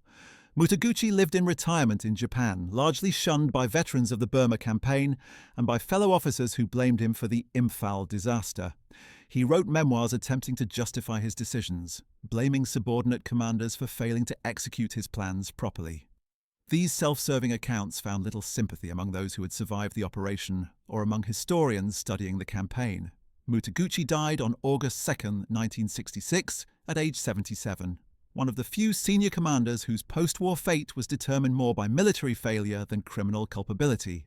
A: Mutaguchi lived in retirement in Japan, largely shunned by veterans of the Burma campaign and by fellow officers who blamed him for the Imphal disaster. He wrote memoirs attempting to justify his decisions, blaming subordinate commanders for failing to execute his plans properly. These self-serving accounts found little sympathy among those who had survived the operation or among historians studying the campaign. Mutaguchi died on August 2, 1966, at age 77. One of the few senior commanders whose post-war fate was determined more by military failure than criminal culpability.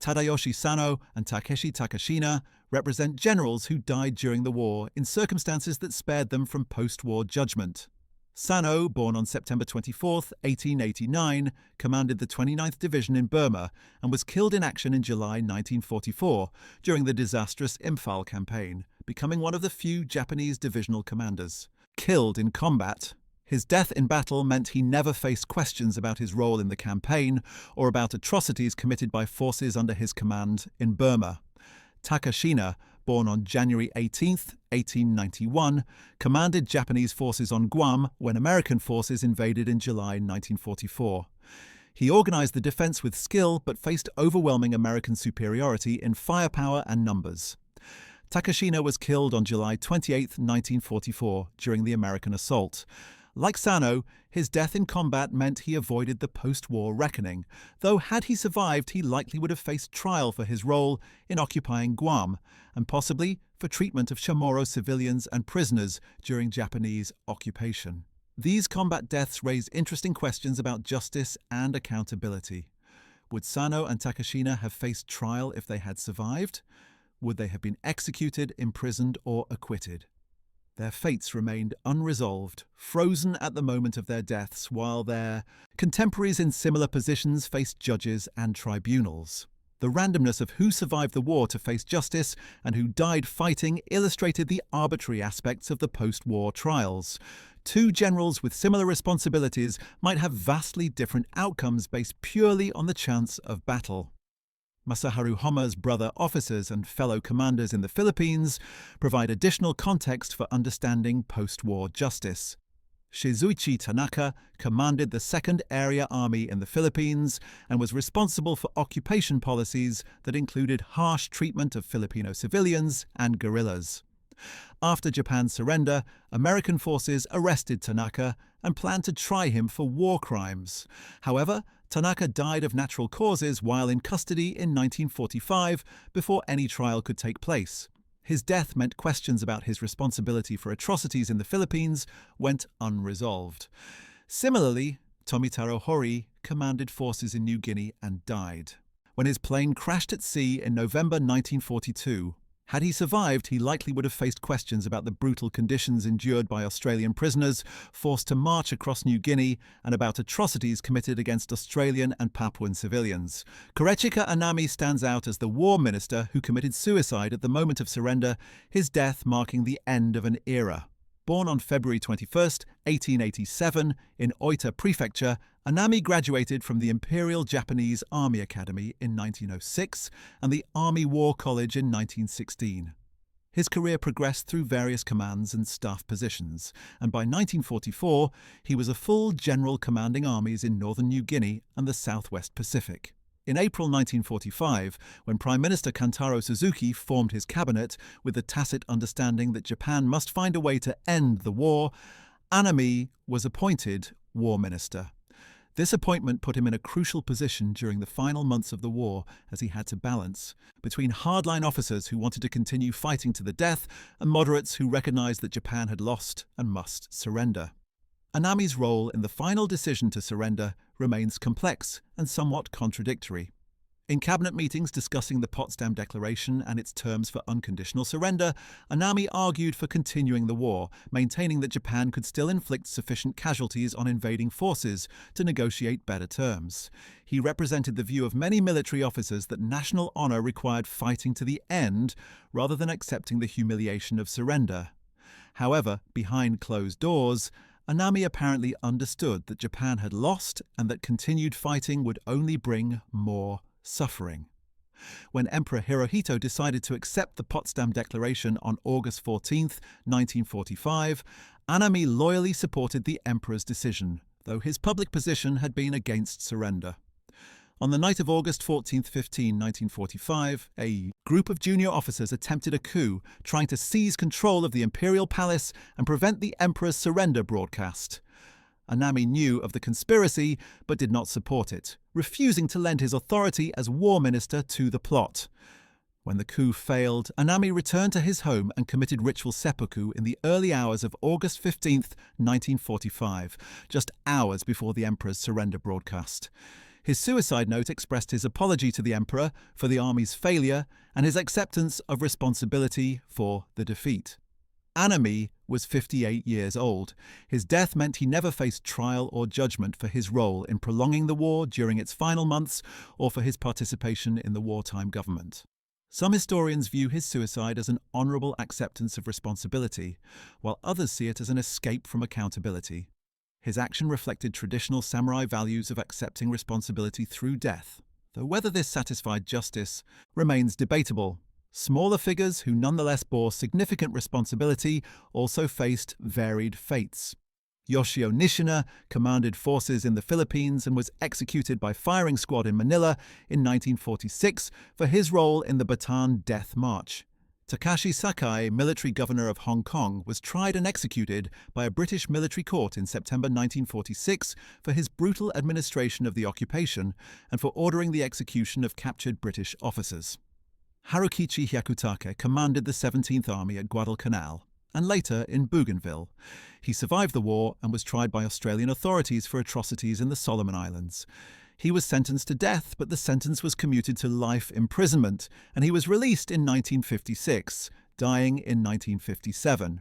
A: Tadayoshi Sano and Takeshi Takashina represent generals who died during the war in circumstances that spared them from post-war judgment. Sano, born on September 24, 1889, commanded the 29th Division in Burma and was killed in action in July 1944 during the disastrous Imphal campaign, becoming one of the few Japanese divisional commanders. Killed in combat, his death in battle meant he never faced questions about his role in the campaign or about atrocities committed by forces under his command in Burma. Takashina, born on January 18, 1891, commanded Japanese forces on Guam when American forces invaded in July 1944. He organized the defense with skill but faced overwhelming American superiority in firepower and numbers. Takashina was killed on July 28, 1944, during the American assault. Like Sano, his death in combat meant he avoided the post-war reckoning, though had he survived he likely would have faced trial for his role in occupying Guam, and possibly for treatment of Chamorro civilians and prisoners during Japanese occupation. These combat deaths raise interesting questions about justice and accountability. Would Sano and Takashina have faced trial if they had survived? Would they have been executed, imprisoned, or acquitted? Their fates remained unresolved, frozen at the moment of their deaths, while their contemporaries in similar positions faced judges and tribunals. The randomness of who survived the war to face justice and who died fighting illustrated the arbitrary aspects of the post-war trials. Two generals with similar responsibilities might have vastly different outcomes based purely on the chance of battle. Masaharu Homma's brother officers and fellow commanders in the Philippines provide additional context for understanding post-war justice. Shizuichi Tanaka commanded the 2nd Area Army in the Philippines and was responsible for occupation policies that included harsh treatment of Filipino civilians and guerrillas. After Japan's surrender, American forces arrested Tanaka and planned to try him for war crimes. However, Tanaka died of natural causes while in custody in 1945 before any trial could take place. His death meant questions about his responsibility for atrocities in the Philippines went unresolved. Similarly, Tomitaro Hori commanded forces in New Guinea and died when his plane crashed at sea in November 1942. Had he survived, he likely would have faced questions about the brutal conditions endured by Australian prisoners forced to march across New Guinea and about atrocities committed against Australian and Papuan civilians. Korechika Anami stands out as the war minister who committed suicide at the moment of surrender, his death marking the end of an era. Born on February 21, 1887, in Oita Prefecture, Anami graduated from the Imperial Japanese Army Academy in 1906 and the Army War College in 1916. His career progressed through various commands and staff positions, and by 1944 he was a full general commanding armies in northern New Guinea and the Southwest Pacific. In April 1945, when Prime Minister Kantaro Suzuki formed his cabinet with the tacit understanding that Japan must find a way to end the war, Anami was appointed War Minister. This appointment put him in a crucial position during the final months of the war, as he had to balance between hardline officers who wanted to continue fighting to the death and moderates who recognized that Japan had lost and must surrender. Anami's role in the final decision to surrender remains complex and somewhat contradictory. In cabinet meetings discussing the Potsdam Declaration and its terms for unconditional surrender, Anami argued for continuing the war, maintaining that Japan could still inflict sufficient casualties on invading forces to negotiate better terms. He represented the view of many military officers that national honor required fighting to the end rather than accepting the humiliation of surrender. However, behind closed doors, Anami apparently understood that Japan had lost and that continued fighting would only bring more suffering. When Emperor Hirohito decided to accept the Potsdam Declaration on August 14, 1945, Anami loyally supported the emperor's decision, though his public position had been against surrender. On the night of August 14, 1945, a group of junior officers attempted a coup, trying to seize control of the imperial palace and prevent the emperor's surrender broadcast. Anami knew of the conspiracy but did not support it, refusing to lend his authority as war minister to the plot. When the coup failed, Anami returned to his home and committed ritual seppuku in the early hours of August 15, 1945, just hours before the emperor's surrender broadcast. His suicide note expressed his apology to the emperor for the army's failure and his acceptance of responsibility for the defeat. Anami was 58 years old. His death meant he never faced trial or judgment for his role in prolonging the war during its final months or for his participation in the wartime government. Some historians view his suicide as an honorable acceptance of responsibility, while others see it as an escape from accountability. His action reflected traditional samurai values of accepting responsibility through death, though whether this satisfied justice remains debatable. Smaller figures who nonetheless bore significant responsibility also faced varied fates. Yoshio Nishina commanded forces in the Philippines and was executed by firing squad in Manila in 1946 for his role in the Bataan Death March. Takashi Sakai, military governor of Hong Kong, was tried and executed by a British military court in September 1946 for his brutal administration of the occupation and for ordering the execution of captured British officers. Harukichi Hyakutake commanded the 17th Army at Guadalcanal and later in Bougainville. He survived the war and was tried by Australian authorities for atrocities in the Solomon Islands. He was sentenced to death, but the sentence was commuted to life imprisonment, and he was released in 1956, dying in 1957.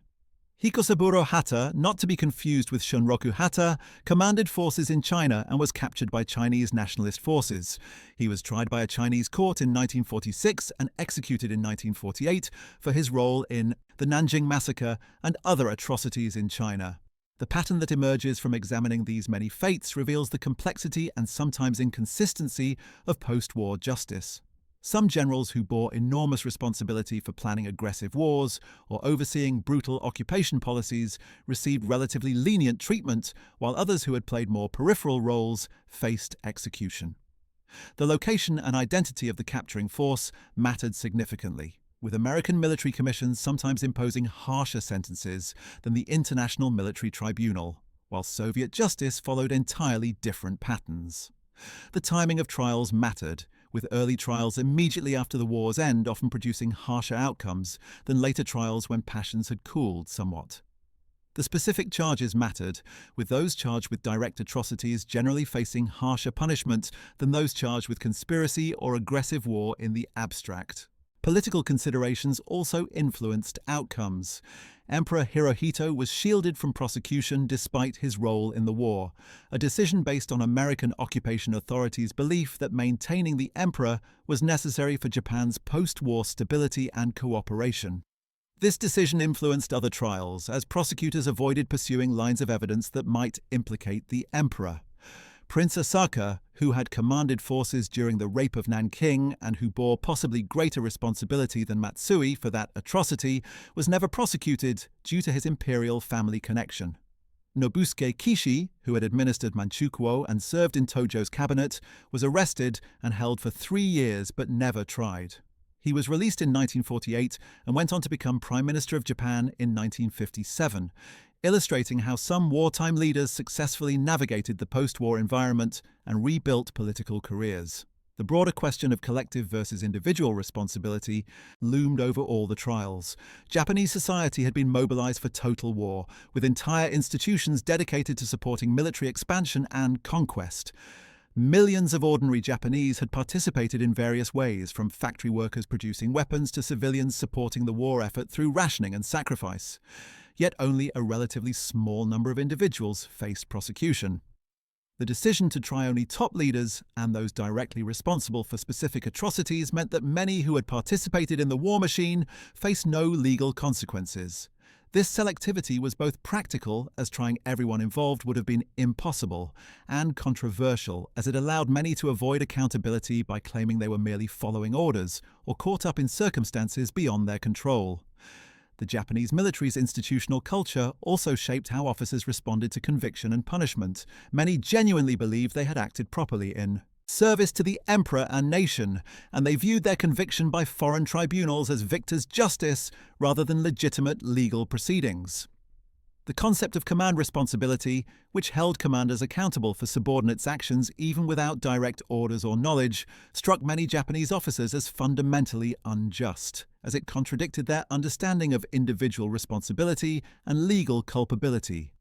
A: Hikosaburo Hata, not to be confused with Shunroku Hata, commanded forces in China and was captured by Chinese nationalist forces. He was tried by a Chinese court in 1946 and executed in 1948 for his role in the Nanjing Massacre and other atrocities in China. The pattern that emerges from examining these many fates reveals the complexity and sometimes inconsistency of post-war justice. Some generals who bore enormous responsibility for planning aggressive wars or overseeing brutal occupation policies received relatively lenient treatment, while others who had played more peripheral roles faced execution. The location and identity of the capturing force mattered significantly, with American military commissions sometimes imposing harsher sentences than the International Military Tribunal, while Soviet justice followed entirely different patterns. The timing of trials mattered, with early trials immediately after the war's end often producing harsher outcomes than later trials when passions had cooled somewhat. The specific charges mattered, with those charged with direct atrocities generally facing harsher punishment than those charged with conspiracy or aggressive war in the abstract. Political considerations also influenced outcomes. Emperor Hirohito was shielded from prosecution despite his role in the war, a decision based on American occupation authorities' belief that maintaining the emperor was necessary for Japan's post-war stability and cooperation. This decision influenced other trials, as prosecutors avoided pursuing lines of evidence that might implicate the emperor. Prince Asaka, who had commanded forces during the rape of Nanking and who bore possibly greater responsibility than Matsui for that atrocity, was never prosecuted due to his imperial family connection. Nobusuke Kishi, who had administered Manchukuo and served in Tojo's cabinet, was arrested and held for 3 years but never tried. He was released in 1948 and went on to become Prime Minister of Japan in 1957, illustrating how some wartime leaders successfully navigated the post-war environment and rebuilt political careers. The broader question of collective versus individual responsibility loomed over all the trials. Japanese society had been mobilized for total war, with entire institutions dedicated to supporting military expansion and conquest. Millions of ordinary Japanese had participated in various ways, from factory workers producing weapons to civilians supporting the war effort through rationing and sacrifice. Yet only a relatively small number of individuals faced prosecution. The decision to try only top leaders and those directly responsible for specific atrocities meant that many who had participated in the war machine faced no legal consequences. This selectivity was both practical, as trying everyone involved would have been impossible, and controversial, as it allowed many to avoid accountability by claiming they were merely following orders or caught up in circumstances beyond their control. The Japanese military's institutional culture also shaped how officers responded to conviction and punishment. Many genuinely believed they had acted properly in service to the emperor and nation, and they viewed their conviction by foreign tribunals as victor's justice rather than legitimate legal proceedings. The concept of command responsibility, which held commanders accountable for subordinates' actions even without direct orders or knowledge, struck many Japanese officers as fundamentally unjust, as it contradicted their understanding of individual responsibility and legal culpability.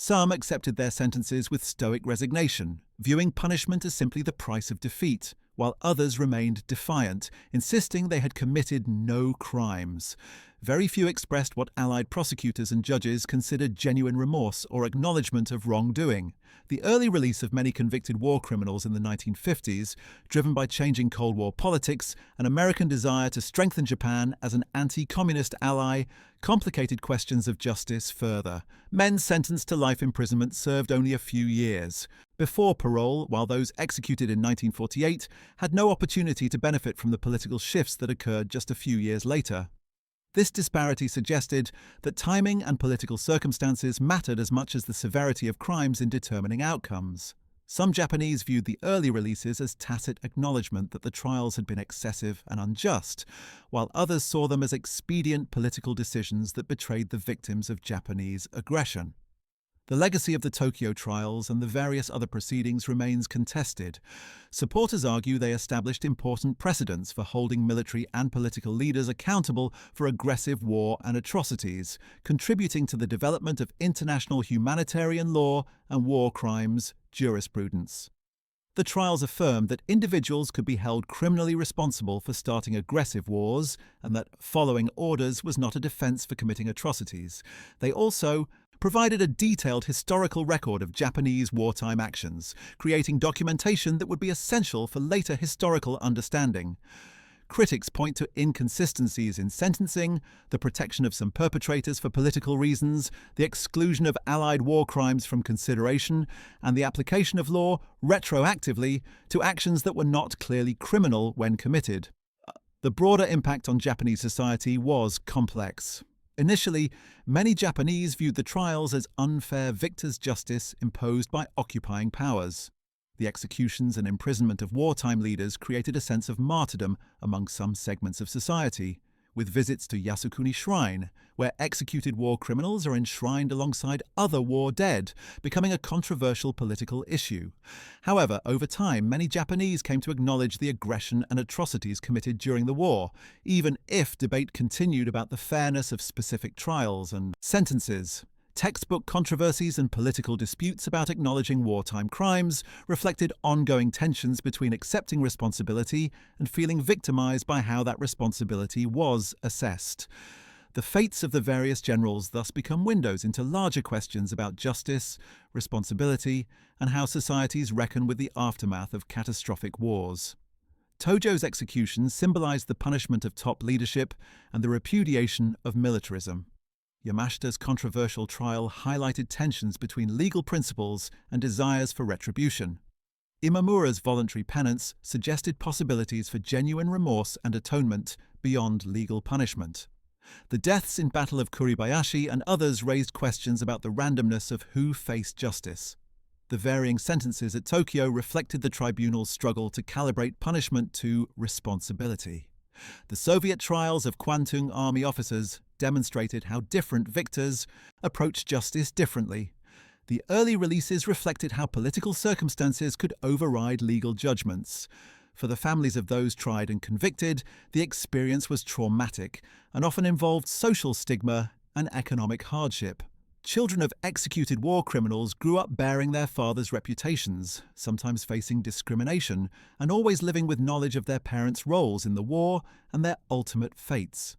A: Some accepted their sentences with stoic resignation, viewing punishment as simply the price of defeat, while others remained defiant, insisting they had committed no crimes. Very few expressed what Allied prosecutors and judges considered genuine remorse or acknowledgement of wrongdoing. The early release of many convicted war criminals in the 1950s, driven by changing Cold War politics, an American desire to strengthen Japan as an anti-communist ally, complicated questions of justice further. Men sentenced to life imprisonment served only a few years. Before parole, while those executed in 1948 had no opportunity to benefit from the political shifts that occurred just a few years later. This disparity suggested that timing and political circumstances mattered as much as the severity of crimes in determining outcomes. Some Japanese viewed the early releases as tacit acknowledgement that the trials had been excessive and unjust, while others saw them as expedient political decisions that betrayed the victims of Japanese aggression. The legacy of the Tokyo trials and the various other proceedings remains contested. Supporters argue they established important precedents for holding military and political leaders accountable for aggressive war and atrocities, contributing to the development of international humanitarian law and war crimes jurisprudence. The trials affirmed that individuals could be held criminally responsible for starting aggressive wars and that following orders was not a defense for committing atrocities. They also provided a detailed historical record of Japanese wartime actions, creating documentation that would be essential for later historical understanding. Critics point to inconsistencies in sentencing, the protection of some perpetrators for political reasons, the exclusion of Allied war crimes from consideration, and the application of law retroactively to actions that were not clearly criminal when committed. The broader impact on Japanese society was complex. Initially, many Japanese viewed the trials as unfair victor's justice imposed by occupying powers. The executions and imprisonment of wartime leaders created a sense of martyrdom among some segments of society, with visits to Yasukuni Shrine, where executed war criminals are enshrined alongside other war dead, becoming a controversial political issue. However, over time, many Japanese came to acknowledge the aggression and atrocities committed during the war, even if debate continued about the fairness of specific trials and sentences. Textbook controversies and political disputes about acknowledging wartime crimes reflected ongoing tensions between accepting responsibility and feeling victimized by how that responsibility was assessed. The fates of the various generals thus become windows into larger questions about justice, responsibility, and how societies reckon with the aftermath of catastrophic wars. Tojo's execution symbolized the punishment of top leadership and the repudiation of militarism. Yamashita's controversial trial highlighted tensions between legal principles and desires for retribution. Imamura's voluntary penance suggested possibilities for genuine remorse and atonement beyond legal punishment. The deaths in Battle of Kuribayashi and others raised questions about the randomness of who faced justice. The varying sentences at Tokyo reflected the tribunal's struggle to calibrate punishment to responsibility. The Soviet trials of Kwantung Army officers demonstrated how different victors approached justice differently. The early releases reflected how political circumstances could override legal judgments. For the families of those tried and convicted, the experience was traumatic and often involved social stigma and economic hardship. Children of executed war criminals grew up bearing their fathers' reputations, sometimes facing discrimination, and always living with knowledge of their parents' roles in the war and their ultimate fates.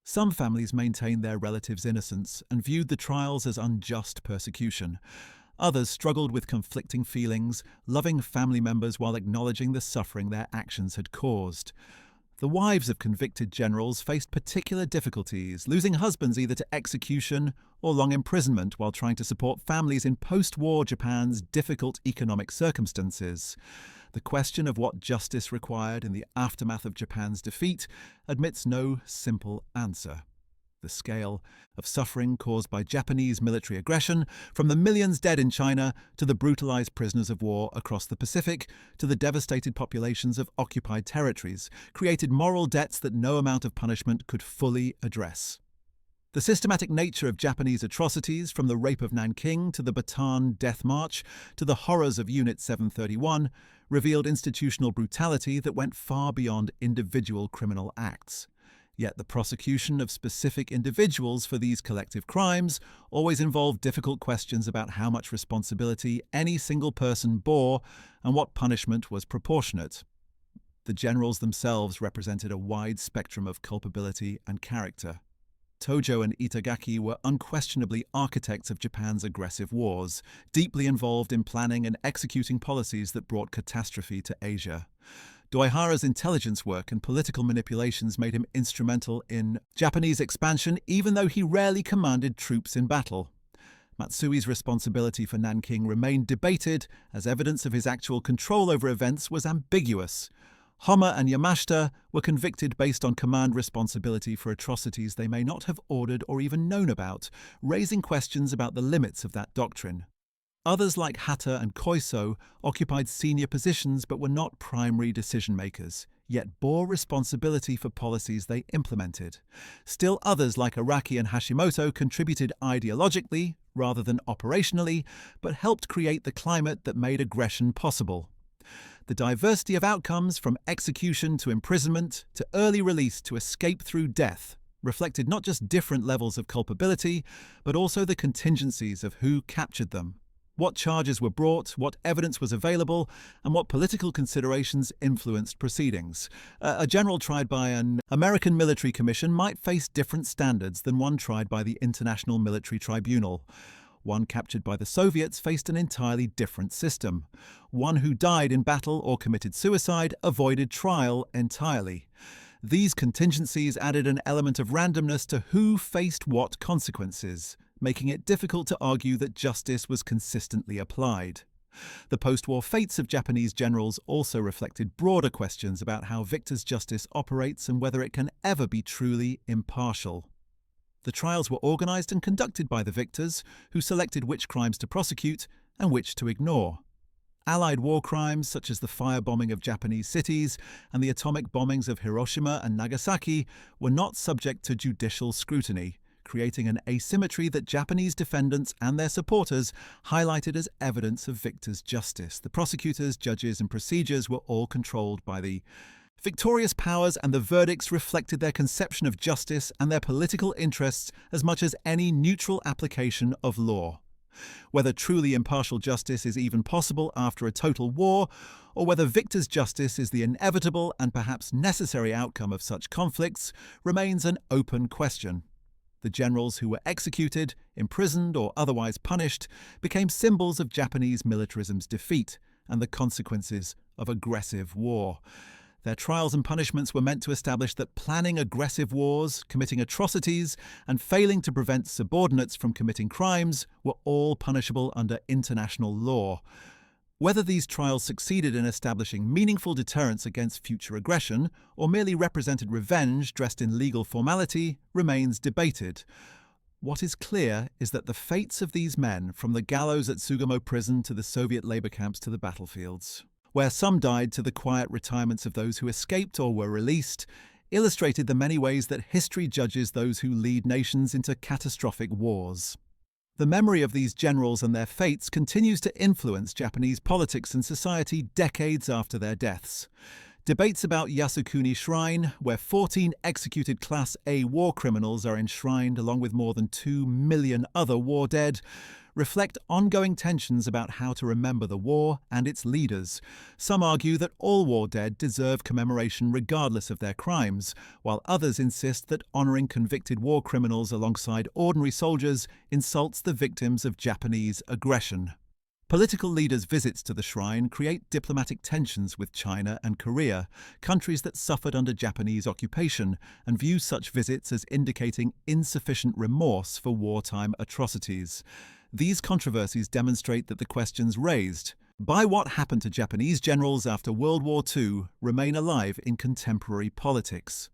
A: Some families maintained their relatives' innocence and viewed the trials as unjust persecution. Others struggled with conflicting feelings, loving family members while acknowledging the suffering their actions had caused. The wives of convicted generals faced particular difficulties, losing husbands either to execution or long imprisonment while trying to support families in post-war Japan's difficult economic circumstances. The question of what justice required in the aftermath of Japan's defeat admits no simple answer. The scale of suffering caused by Japanese military aggression, from the millions dead in China to the brutalized prisoners of war across the Pacific to the devastated populations of occupied territories, created moral debts that no amount of punishment could fully address. The systematic nature of Japanese atrocities, from the rape of Nanking to the Bataan Death March to the horrors of Unit 731, revealed institutional brutality that went far beyond individual criminal acts. Yet the prosecution of specific individuals for these collective crimes always involved difficult questions about how much responsibility any single person bore and what punishment was proportionate. The generals themselves represented a wide spectrum of culpability and character. Tojo and Itagaki were unquestionably architects of Japan's aggressive wars, deeply involved in planning and executing policies that brought catastrophe to Asia. Doihara's intelligence work and political manipulations made him instrumental in Japanese expansion, even though he rarely commanded troops in battle. Matsui's responsibility for Nanking remained debated, as evidence of his actual control over events was ambiguous. Homma and Yamashita were convicted based on command responsibility for atrocities they may not have ordered or even known about, raising questions about the limits of that doctrine. Others like Hata and Koiso occupied senior positions but were not primary decision-makers, yet bore responsibility for policies they implemented. Still others like Araki and Hashimoto contributed ideologically rather than operationally, but helped create the climate that made aggression possible. The diversity of outcomes, from execution to imprisonment to early release to escape through death, reflected not just different levels of culpability, but also the contingencies of who captured them. What charges were brought, what evidence was available, and what political considerations influenced proceedings. A general tried by an American military commission might face different standards than one tried by the International Military Tribunal. One captured by the Soviets faced an entirely different system. One who died in battle or committed suicide avoided trial entirely. These contingencies added an element of randomness to who faced what consequences, making it difficult to argue that justice was consistently applied. The post-war fates of Japanese generals also reflected broader questions about how victors' justice operates and whether it can ever be truly impartial. The trials were organized and conducted by the victors, who selected which crimes to prosecute and which to ignore. Allied war crimes, such as the firebombing of Japanese cities and the atomic bombings of Hiroshima and Nagasaki, were not subject to judicial scrutiny, creating an asymmetry that Japanese defendants and their supporters highlighted as evidence of victors' justice. The prosecutors, judges, and procedures were all controlled by the victorious powers, and the verdicts reflected their conception of justice and their political interests as much as any neutral application of law. Whether truly impartial justice is even possible after a total war, or whether victors' justice is the inevitable and perhaps necessary outcome of such conflicts, remains an open question. The generals who were executed, imprisoned, or otherwise punished became symbols of Japanese militarism's defeat and the consequences of aggressive war. Their trials and punishments were meant to establish that planning aggressive wars, committing atrocities, and failing to prevent subordinates from committing crimes were all punishable under international law. Whether these trials succeeded in establishing meaningful deterrence against future aggression, or merely represented revenge dressed in legal formality, remains debated. What is clear is that the fates of these men, from the gallows at Sugamo prison to the Soviet labor camps to the battlefields, where some died to the quiet retirements of those who escaped or were released, illustrated the many ways that history judges those who lead nations into catastrophic wars. The memory of these generals and their fates continues to influence Japanese politics and society decades after their deaths. Debates about Yasukuni Shrine, where 14 executed Class A war criminals are enshrined along with more than 2 million other war dead, reflect ongoing tensions about how to remember the war and its leaders. Some argue that all war dead deserve commemoration regardless of their crimes, while others insist that honoring convicted war criminals alongside ordinary soldiers insults the victims of Japanese aggression. Political leaders' visits to the shrine create diplomatic tensions with China and Korea, countries that suffered under Japanese occupation, and view such visits as indicating insufficient remorse for wartime atrocities. These controversies demonstrate that the questions raised by what happened to Japanese generals after World War II remain alive in contemporary politics.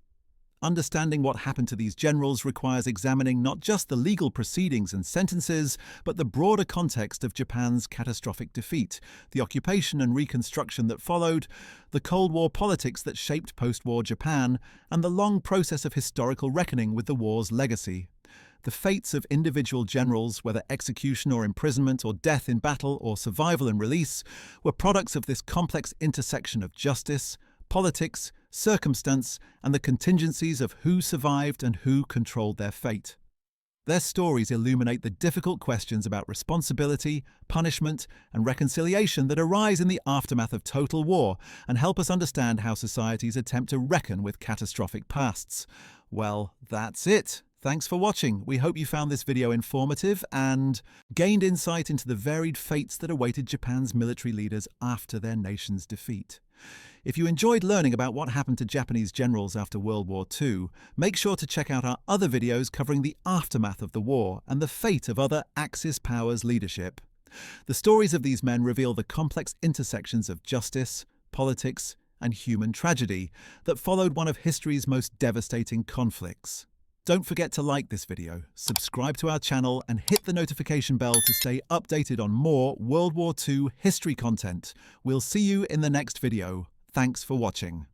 A: Understanding what happened to these generals requires examining not just the legal proceedings and sentences, but the broader context of Japan's catastrophic defeat, the occupation and reconstruction that followed, the Cold War politics that shaped post-war Japan, and the long process of historical reckoning with the war's legacy. The fates of individual generals, whether execution or imprisonment or death in battle or survival and release, were products of this complex intersection of justice, politics, circumstance, and the contingencies of who survived and who controlled their fate. Their stories illuminate the difficult questions about responsibility, punishment, and reconciliation that arise in the aftermath of total war and help us understand how societies attempt to reckon with catastrophic pasts. Well, that's it. Thanks for watching. We hope you found this video informative and gained insight into the varied fates that awaited Japan's military leaders after their nation's defeat. If you enjoyed learning about what happened to Japanese generals after World War II, make sure to check out our other videos covering the aftermath of the war and the fate of other Axis powers' leadership. The stories of these men reveal the complex intersections of justice, politics, and human tragedy that followed one of history's most devastating conflicts. Don't forget to like this video, subscribe to our channel, and hit the notification bell to stay updated on more World War II history content. We'll see you in the next video. Thanks for watching.